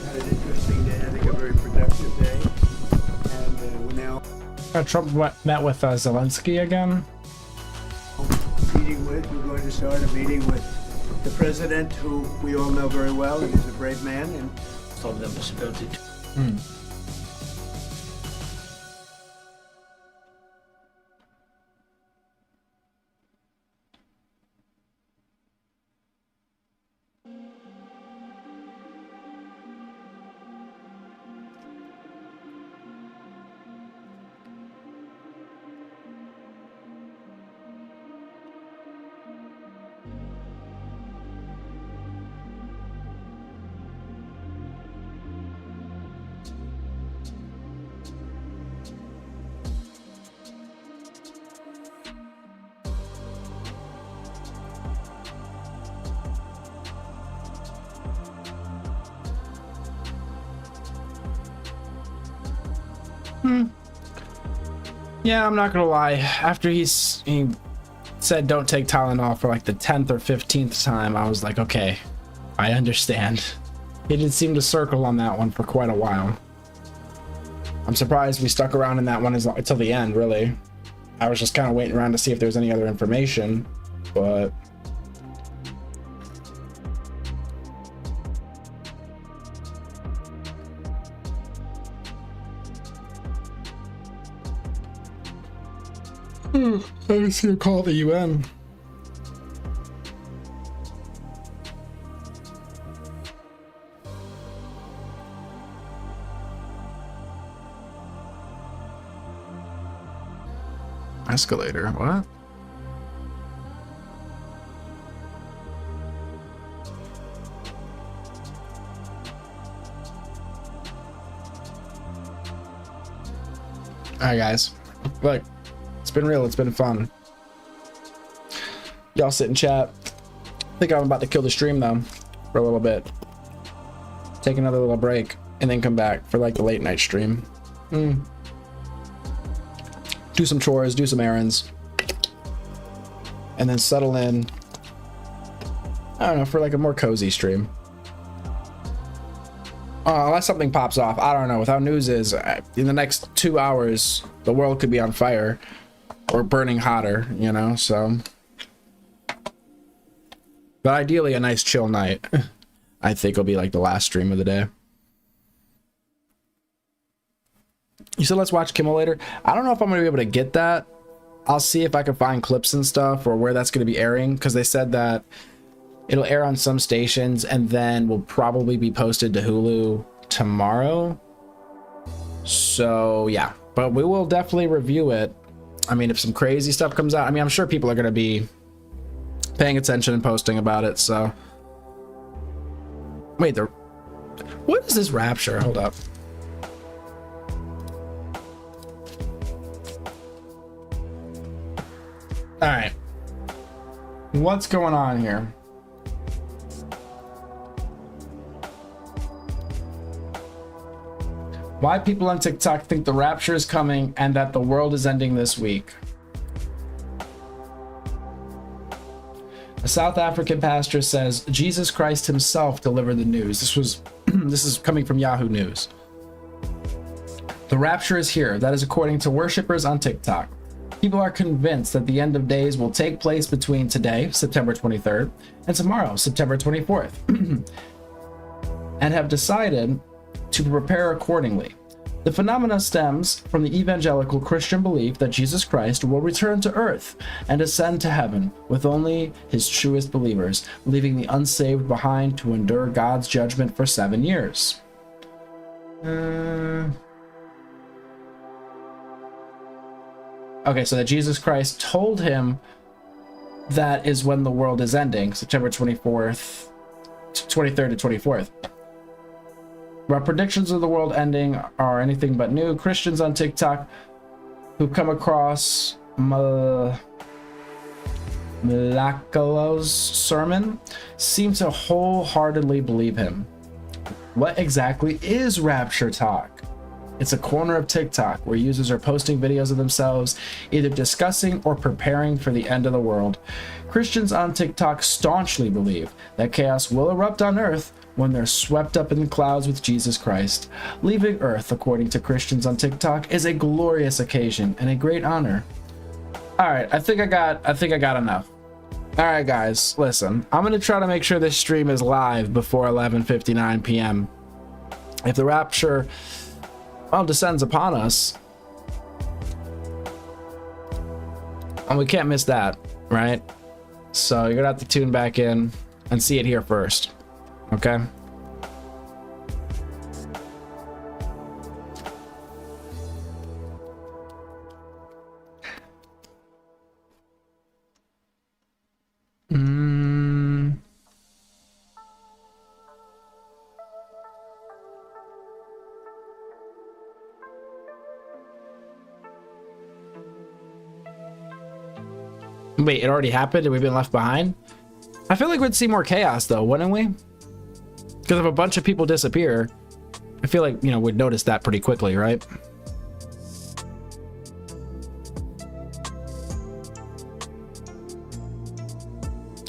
had an interesting day, I think a very productive day. And we're now
Trump met with Zelensky again.
we're going to start a meeting with the president, who we all know very well, and he's a brave man, and told them the possibility to.
Yeah, I'm not gonna lie. After he said don't take Tylenol for like the 10th or 15th time, I was like, okay, I understand. He did seem to circle on that one for quite a while. I'm surprised we stuck around in that one until the end, really. I was just kind of waiting around to see if there's any other information, but... I didn't see her call the UN. Escalator, what? Alright guys, look. It's been real, it's been fun. Y'all sit and chat. I think I'm about to kill the stream though, for a little bit. Take another little break, and then come back for like the late night stream. Do some chores, do some errands. And then settle in, I don't know, for like a more cozy stream. Unless something pops off, I don't know. With how news is, in the next 2 hours, the world could be on fire. Or burning hotter, you know, so. But ideally, a nice chill night. I think will be like the last stream of the day. You said let's watch Kimmel later. I don't know if I'm going to be able to get that. I'll see if I can find clips and stuff or where that's going to be airing, because they said that it'll air on some stations and then will probably be posted to Hulu tomorrow. So, yeah. But we will definitely review it. I mean, if some crazy stuff comes out, I mean, I'm sure people are going to be paying attention and posting about it, so. Wait, what is this Rapture? Hold up. All right. What's going on here? Why people on TikTok think the rapture is coming and that the world is ending this week. A South African pastor says Jesus Christ himself delivered the news. This is coming from Yahoo News. The rapture is here. That is according to worshippers on TikTok. People are convinced that the end of days will take place between today, September 23rd, and tomorrow, September 24th, and have decided to prepare accordingly. The phenomena stems from the evangelical Christian belief that Jesus Christ will return to earth and ascend to heaven with only his truest believers, leaving the unsaved behind to endure God's judgment for 7 years. Okay, so that Jesus Christ told him that is when the world is ending, September 23rd to 24th. While predictions of the world ending are anything but new, Christians on TikTok who come across Malakalo's sermon seem to wholeheartedly believe him. What exactly is Rapture Talk? It's a corner of TikTok where users are posting videos of themselves either discussing or preparing for the end of the world. Christians on TikTok staunchly believe that chaos will erupt on Earth when they're swept up in the clouds with Jesus Christ. Leaving Earth, according to Christians on TikTok, is a glorious occasion and a great honor. All right, I think I got enough. All right, guys, listen. I'm gonna try to make sure this stream is live before 11:59 p.m. If the rapture, well, descends upon us, and we can't miss that, right? So you're gonna have to tune back in and see it here first, okay? Wait, it already happened and we've been left behind? I feel like we'd see more chaos though, wouldn't we? Because if a bunch of people disappear, I feel like, you know, we'd notice that pretty quickly, right?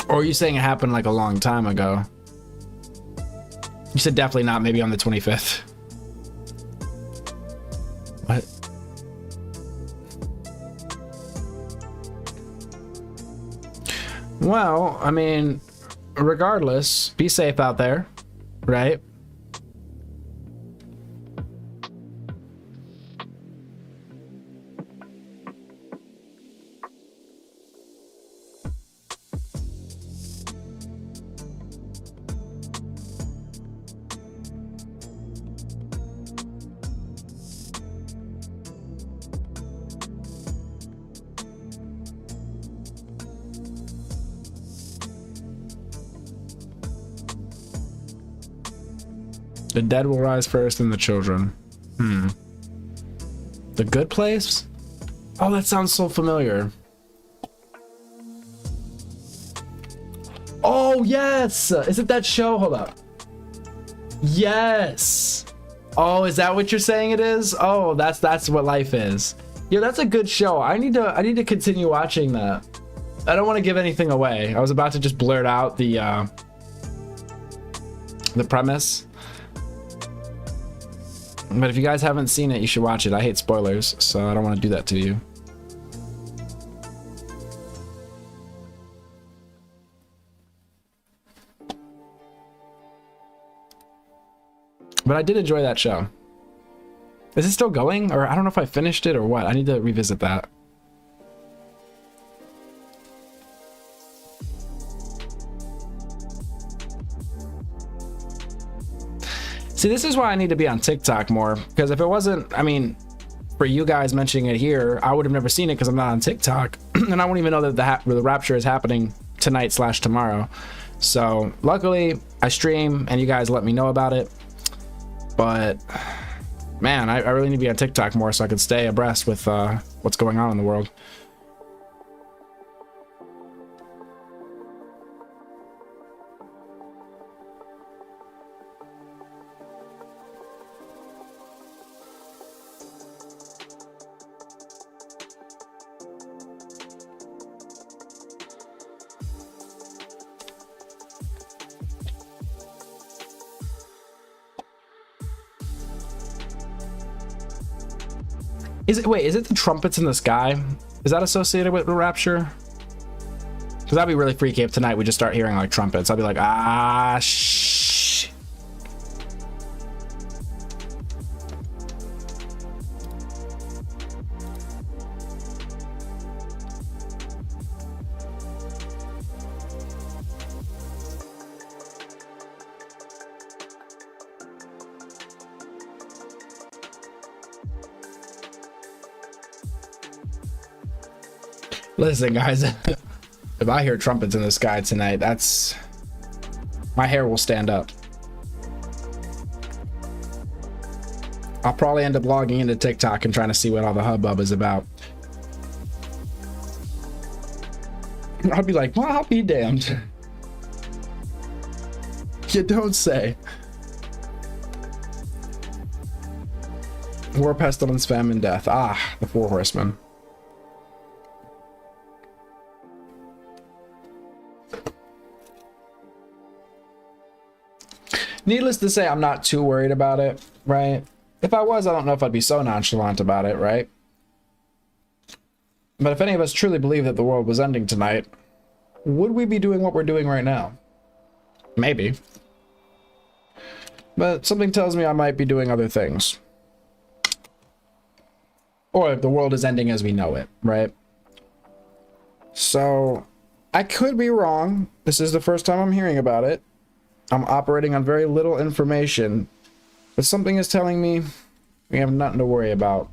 Or are you saying it happened like a long time ago? You said definitely not, maybe on the 25th. What? Well, I mean, regardless, be safe out there, right? The dead will rise first and the children. The Good Place? Oh, that sounds so familiar. Oh, yes! Is it that show? Hold up. Yes! Oh, is that what you're saying it is? Oh, that's what life is. Yeah, that's a good show. I need to continue watching that. I don't want to give anything away. I was about to just blurt out the premise. But if you guys haven't seen it, you should watch it. I hate spoilers, so I don't want to do that to you. But I did enjoy that show. Is it still going? Or I don't know if I finished it or what. I need to revisit that. See, this is why I need to be on TikTok more, because if it wasn't, I mean, for you guys mentioning it here, I would have never seen it because I'm not on TikTok, and I won't even know that the rapture is happening tonight/tomorrow. So luckily, I stream, and you guys let me know about it. But man, I really need to be on TikTok more so I can stay abreast with what's going on in the world. Wait, is it the trumpets in the sky? Is that associated with the rapture? Because that'd be really freaky if tonight we just start hearing like trumpets. I'd be like, ah, shh. Listen, guys, if I hear trumpets in the sky tonight, my hair will stand up. I'll probably end up logging into TikTok and trying to see what all the hubbub is about. I'll be like, well, I'll be damned. You don't say. War, pestilence, famine, death. Ah, the four horsemen. Needless to say, I'm not too worried about it, right? If I was, I don't know if I'd be so nonchalant about it, right? But if any of us truly believe that the world was ending tonight, would we be doing what we're doing right now? Maybe. But something tells me I might be doing other things. Or if the world is ending as we know it, right? So, I could be wrong. This is the first time I'm hearing about it. I'm operating on very little information. But something is telling me we have nothing to worry about.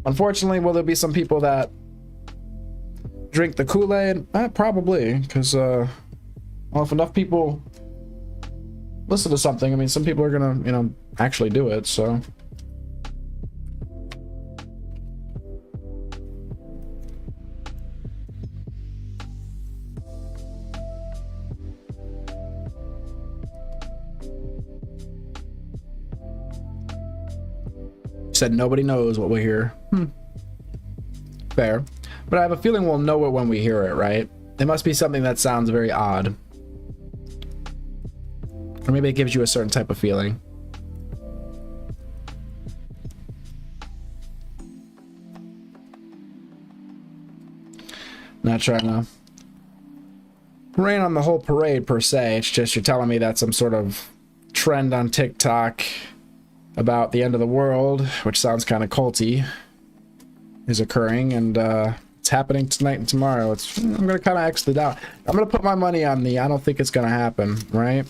Unfortunately, will there be some people that drink the Kool-Aid? Probably, because well, if enough people listen to something, I mean, some people are gonna, you know, actually do it, so. Said nobody knows what we'll hear. Fair. But I have a feeling we'll know it when we hear it, right? It must be something that sounds very odd. Or maybe it gives you a certain type of feeling. Not trying to rain on the whole parade per se. It's just you're telling me that some sort of trend on TikTok about the end of the world, which sounds kind of culty, is occurring, and it's happening tonight and tomorrow. I'm gonna kind of X it out. I'm gonna put my money on the I don't think it's gonna happen, right?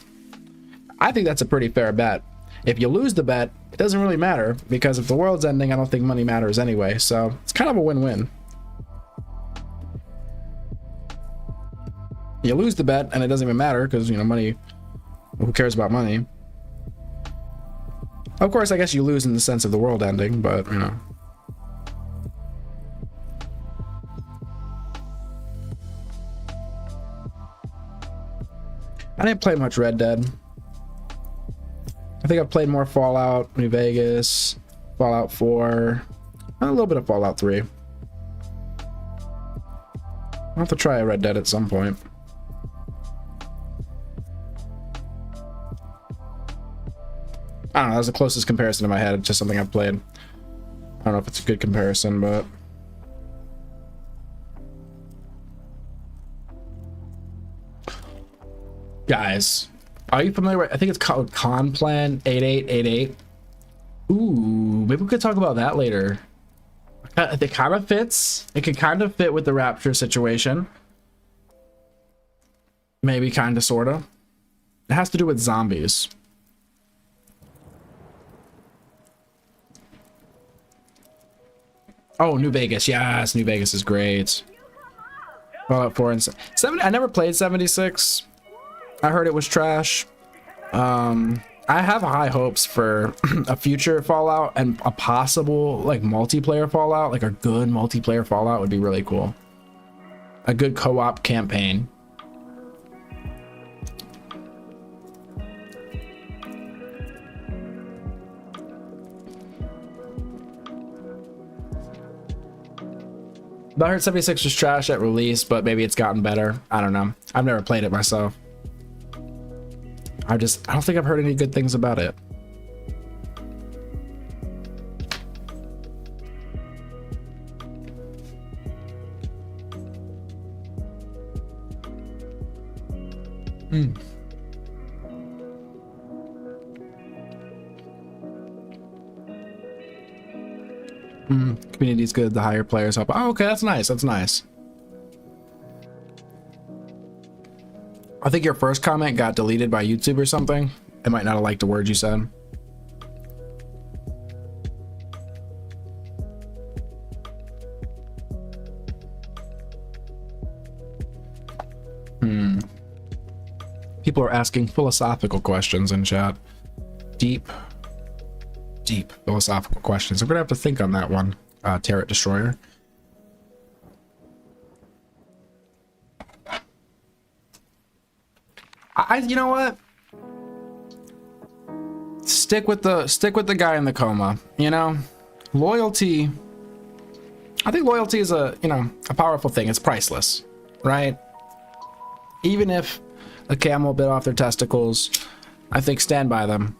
I think that's a pretty fair bet. If you lose the bet, it doesn't really matter, because if the world's ending, I don't think money matters anyway, so it's kind of a win-win. You lose the bet and it doesn't even matter, because, you know, money, who cares about money? Of course, I guess you lose in the sense of the world ending, but, you know. I didn't play much Red Dead. I think I've played more Fallout, New Vegas, Fallout 4, and a little bit of Fallout 3. I'll have to try a Red Dead at some point. I don't know, that's the closest comparison in my head to something I've played. I don't know if it's a good comparison, but... Guys, are you familiar with, I think it's called Conplan 8888. Ooh, maybe we could talk about that later. It kind of fits. It could kind of fit with the Rapture situation. Maybe, kind of, sort of. It has to do with zombies. Oh, New Vegas. Yes, New Vegas is great. Fallout 4 and 7. I never played 76. I heard it was trash. I have high hopes for a future Fallout and a possible like multiplayer Fallout. Like a good multiplayer Fallout would be really cool. A good co-op campaign. I heard 76 was trash at release, but maybe it's gotten better. I don't know. I've never played it myself. I don't think I've heard any good things about it. Community's good, the higher players help. Oh, okay, that's nice. That's nice. I think your first comment got deleted by YouTube or something. It might not have liked the words you said. People are asking philosophical questions in chat. Deep philosophical questions. I'm gonna have to think on that one, Turret Destroyer. You know what? Stick with the guy in the coma. You know, loyalty. I think loyalty is a powerful thing. It's priceless, right? Even if a camel bit off their testicles. I think stand by them.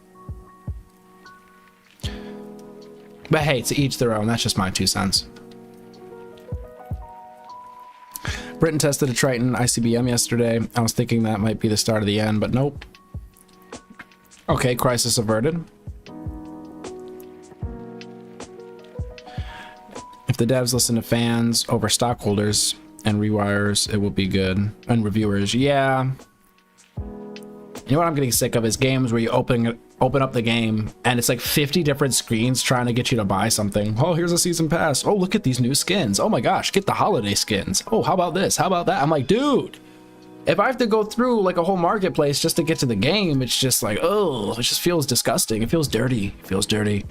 But hey, to each their own. That's just my 2 cents. Britain tested a Triton ICBM yesterday. I was thinking that might be the start of the end, but nope. Okay, crisis averted. If the devs listen to fans over stockholders and rewires, it will be good. And reviewers, yeah. You know what I'm getting sick of is games where you open up the game and it's like 50 different screens trying to get you to buy something. Oh, here's a season pass. Oh, look at these new skins. Oh my gosh, get the holiday skins. Oh, how about this? How about that? I'm like, dude, if I have to go through like a whole marketplace just to get to the game, it's just like, oh, it just feels disgusting. It feels dirty. It feels dirty.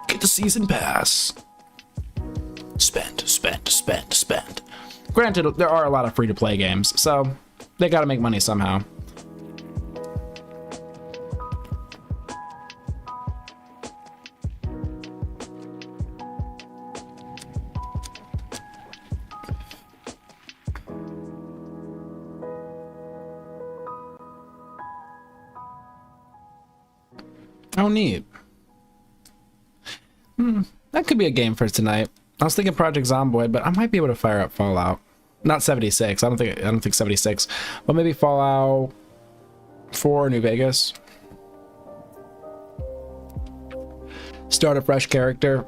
Get the season pass. Spend, spend, spend, spend. Granted, there are a lot of free-to-play games, so they gotta make money somehow. Oh, neat. That could be a game for tonight. I was thinking Project Zomboid, but I might be able to fire up Fallout. Not 76. I don't think 76, but maybe Fallout 4 New Vegas. Start a fresh character.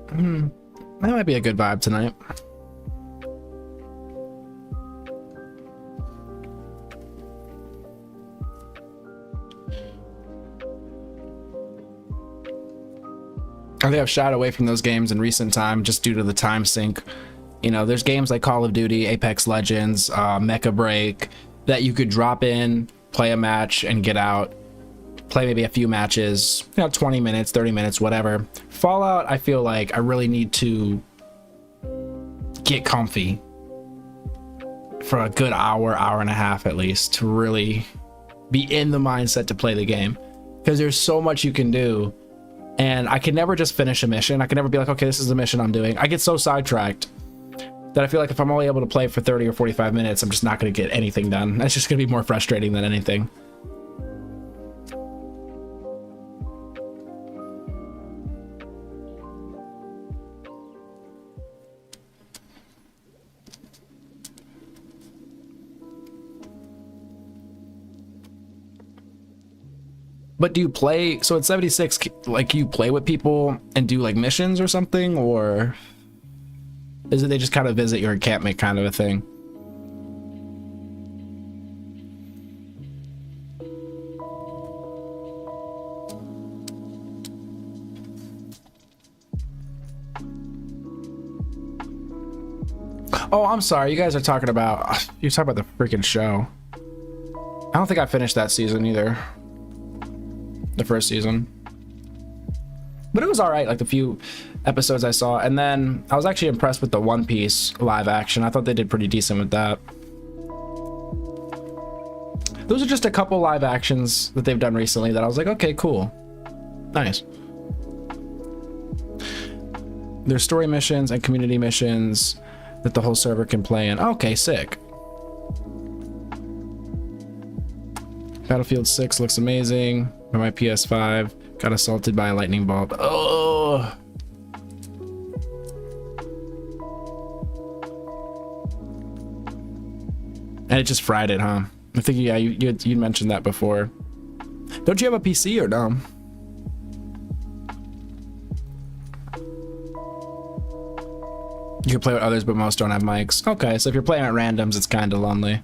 That might be a good vibe tonight. I think I've shied away from those games in recent time just due to the time sink. You know, there's games like Call of Duty, Apex Legends, Mecha Break that you could drop in, play a match, and get out. Play maybe a few matches, 20 minutes, 30 minutes, whatever. Fallout, I feel like I really need to get comfy for a good hour, hour and a half at least, to really be in the mindset to play the game. Because there's so much you can do. And I can never just finish a mission. I can never be like, okay, this is the mission I'm doing. I get so sidetracked that I feel like if I'm only able to play for 30 or 45 minutes, I'm just not going to get anything done. That's just going to be more frustrating than anything. But do you play, so at 76, like you play with people and do like missions or something, or is it they just kind of visit your encampment kind of a thing? Oh, I'm sorry. You guys are talking about, you're talking about the freaking show. I don't think I finished that season either. The first season, but it was all right, like the few episodes I saw. And then I was actually impressed with the One Piece live action. I thought they did pretty decent with that. Those are just a couple live actions that they've done recently that I was like, okay, cool, nice. There's story missions and community missions that the whole server can play in. Okay, sick. Battlefield 6 looks amazing. On my PS5, got assaulted by a lightning bolt. Oh! And it just fried it, huh? I think, yeah, you mentioned that before. Don't you have a PC or no? You can play with others, but most don't have mics. Okay, so if you're playing at randoms, it's kind of lonely.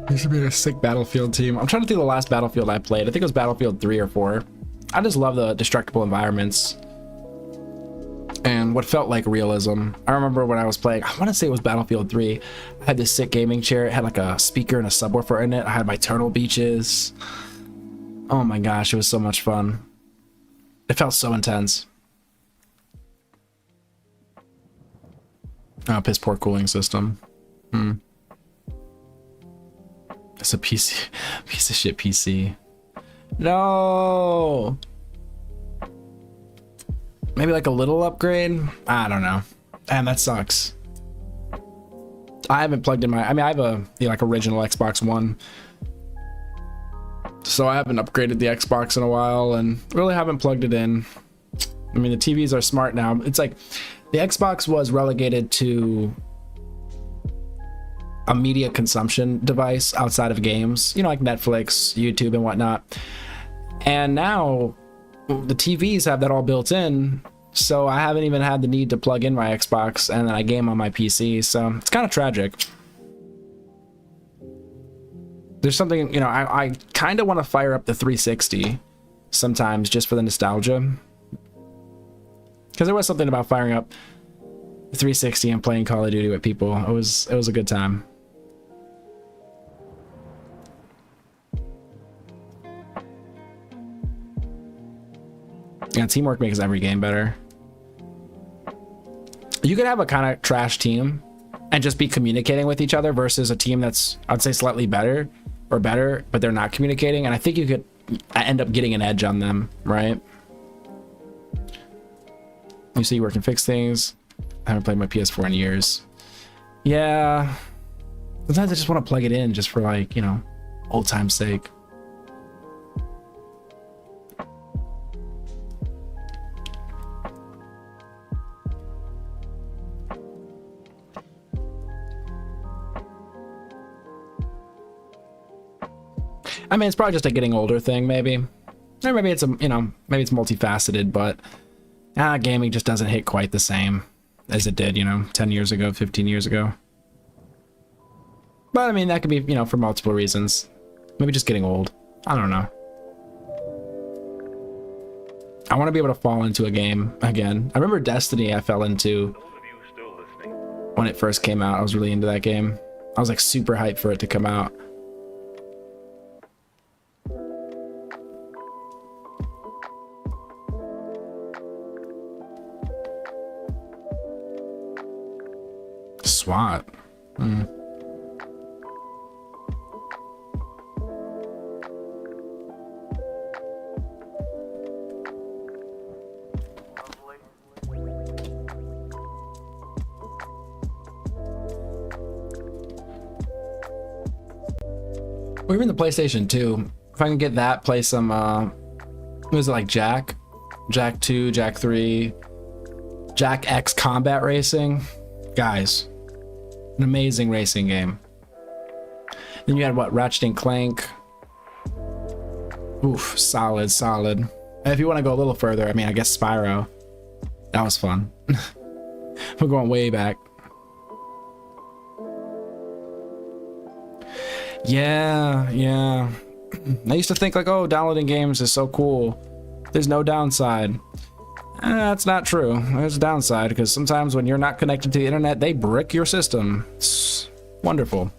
There should be a sick Battlefield team. I'm trying to think of the last Battlefield I played. I think it was Battlefield 3 or 4. I just love the destructible environments. and what felt like realism. I remember when I was playing, I want to say it was Battlefield 3. I had this sick gaming chair. It had like a speaker and a subwoofer in it. I had my Turtle Beaches. Oh my gosh, it was so much fun. It felt so intense. Oh, piss poor cooling system. It's a PC, piece of shit PC. No. Maybe like a little upgrade? I don't know. Damn, that sucks. I haven't plugged in my, I mean, I have a, you know, like original Xbox One. So I haven't upgraded the Xbox in a while and really haven't plugged it in. I mean, the TVs are smart now. It's like the Xbox was relegated to a media consumption device outside of games, you know, like Netflix, YouTube, and whatnot. And now the TVs have that all built in, so I haven't even had the need to plug in my Xbox, and then I game on my PC, so it's kind of tragic. There's something, you know, I kind of want to fire up the 360 sometimes just for the nostalgia. Because there was something about firing up the 360 and playing Call of Duty with people. It was a good time. Yeah, teamwork makes every game better. You could have a kind of trash team and just be communicating with each other versus a team that's, I'd say, slightly better or better, but they're not communicating. And I think you could end up getting an edge on them, right? You see, work and fix things. I haven't played my PS4 in years. Yeah. Sometimes I just want to plug it in just for, like, you know, old time's sake. I mean, it's probably just a getting older thing, maybe. Or maybe it's a, you know, maybe it's multifaceted, but gaming just doesn't hit quite the same as it did, you know, 10 years ago, 15 years ago. But I mean, that could be, you know, for multiple reasons. Maybe just getting old. I don't know. I want to be able to fall into a game again. I remember Destiny I fell into when it first came out. I was really into that game. I was like super hyped for it to come out. SWAT. Or even the PlayStation 2. If I can get that, play some, what was it, like Jack 2, Jack 3, Jack X Combat Racing. Guys, an amazing racing game. Then you had what, Ratchet and Clank. Oof, solid. And if you want to go a little further, I mean, I guess Spyro. That was fun. We're going way back. Yeah. I used to think like, oh, downloading games is so cool. There's no downside. That's not true. There's a downside because sometimes when you're not connected to the internet, they brick your system. It's wonderful.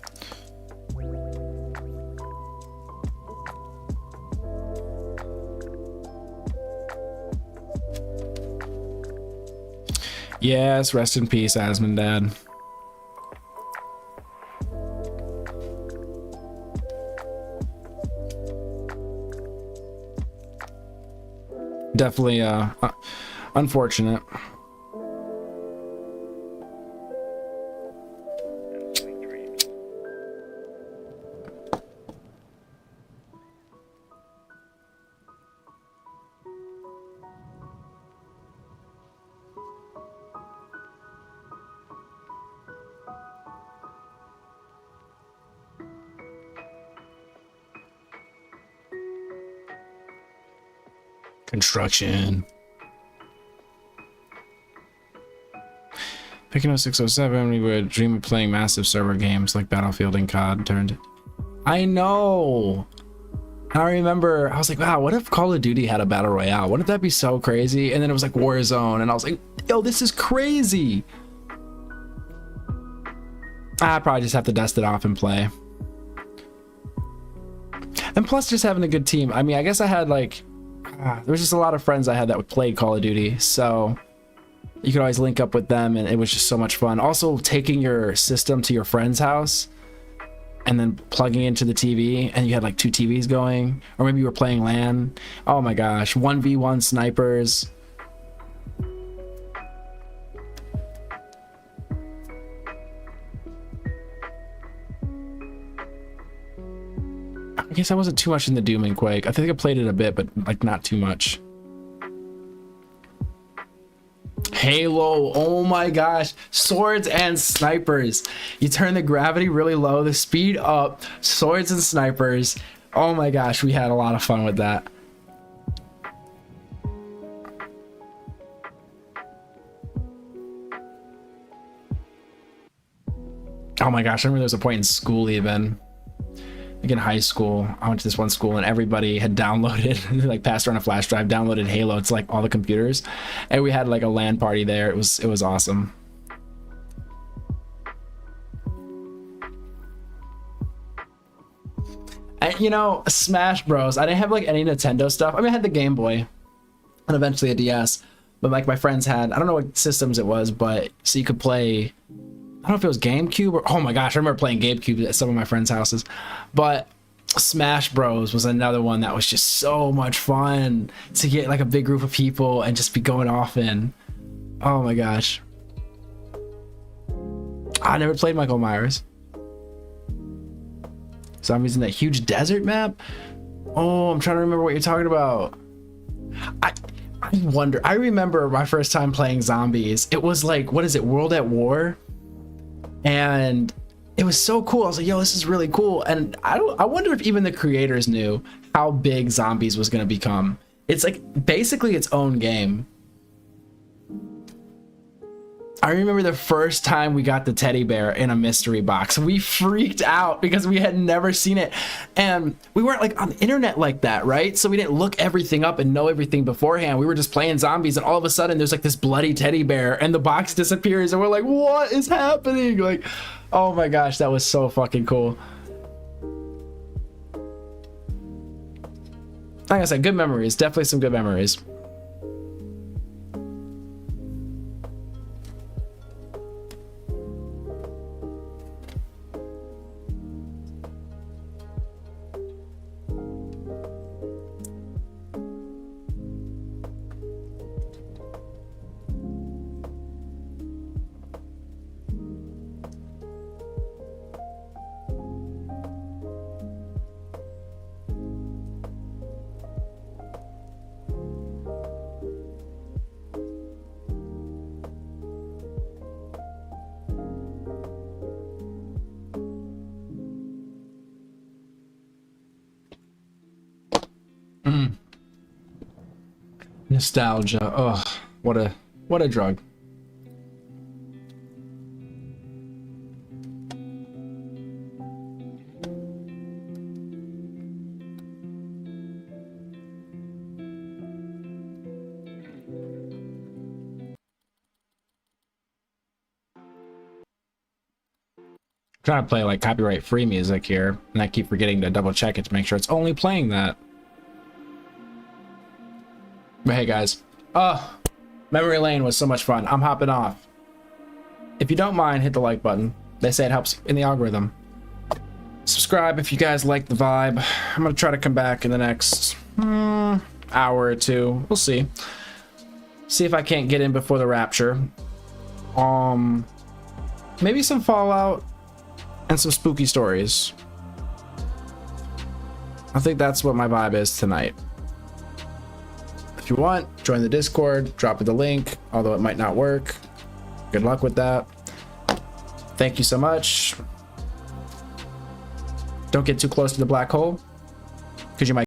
Yes, rest in peace, Asmundad. Definitely unfortunate. Construction. Picking up 607, we would dream of playing massive server games like Battlefield and COD turned. I know. I remember I was like, wow, what if Call of Duty had a battle royale? Wouldn't that be so crazy? And then it was like Warzone, and I was like, yo, this is crazy. I probably just have to dust it off and play. And plus, just having a good team. I mean, I guess I had like, there was just a lot of friends I had that would play Call of Duty, so you could always link up with them, and it was just so much fun. Also, taking your system to your friend's house and then plugging into the TV, and you had like 2 TVs going, or maybe you were playing LAN. Oh my gosh, 1v1 snipers. I guess I wasn't too much in the Doom and Quake. I think I played it a bit, but like not too much. Halo, oh my gosh, swords and snipers. You turn the gravity really low, the speed up, swords and snipers. Oh my gosh, we had a lot of fun with that. Oh my gosh, I remember there was a point in school even. Like in high school, I went to this one school and everybody had downloaded, like passed around a flash drive, downloaded Halo to like all the computers, and we had like a LAN party there. It was awesome. And you know, Smash Bros. I didn't have like any Nintendo stuff. I mean, I had the Game Boy and eventually a DS, but like my friends had, I don't know what systems it was, but so you could play, I don't know if it was GameCube or, oh my gosh, I remember playing GameCube at some of my friends' houses. But Smash Bros was another one that was just so much fun to get like a big group of people and just be going off in. Oh my gosh. I never played Michael Myers. Zombies in that huge desert map? Oh, I'm trying to remember what you're talking about. I wonder. I remember my first time playing zombies. It was like, what is it, World at War? And it was so cool. I was like, yo, this is really cool. And I wonder if even the creators knew how big zombies was going to become. It's like basically its own game. I remember the first time we got the teddy bear in a mystery box. We freaked out because we had never seen it. And we weren't like on the internet like that, right? So we didn't look everything up and know everything beforehand. We were just playing zombies, and all of a sudden there's like this bloody teddy bear and the box disappears and we're like, what is happening? Like, oh my gosh, that was so fucking cool. Like I said, good memories. Definitely some good memories. Nostalgia. Oh, what a drug. Trying to play like copyright free music here, and I keep forgetting to double check it to make sure it's only playing that. But hey guys, memory lane was so much fun. I'm hopping off. If you don't mind, hit the like button. They say it helps in the algorithm. Subscribe if you guys like the vibe. I'm gonna try to come back in the next hour or two. We'll see. See if I can't get in before the rapture. Maybe some Fallout and some spooky stories. I think that's what my vibe is tonight. If you want, join the Discord, drop the link, although it might not work. Good luck with that. Thank you so much. Don't get too close to the black hole, because you might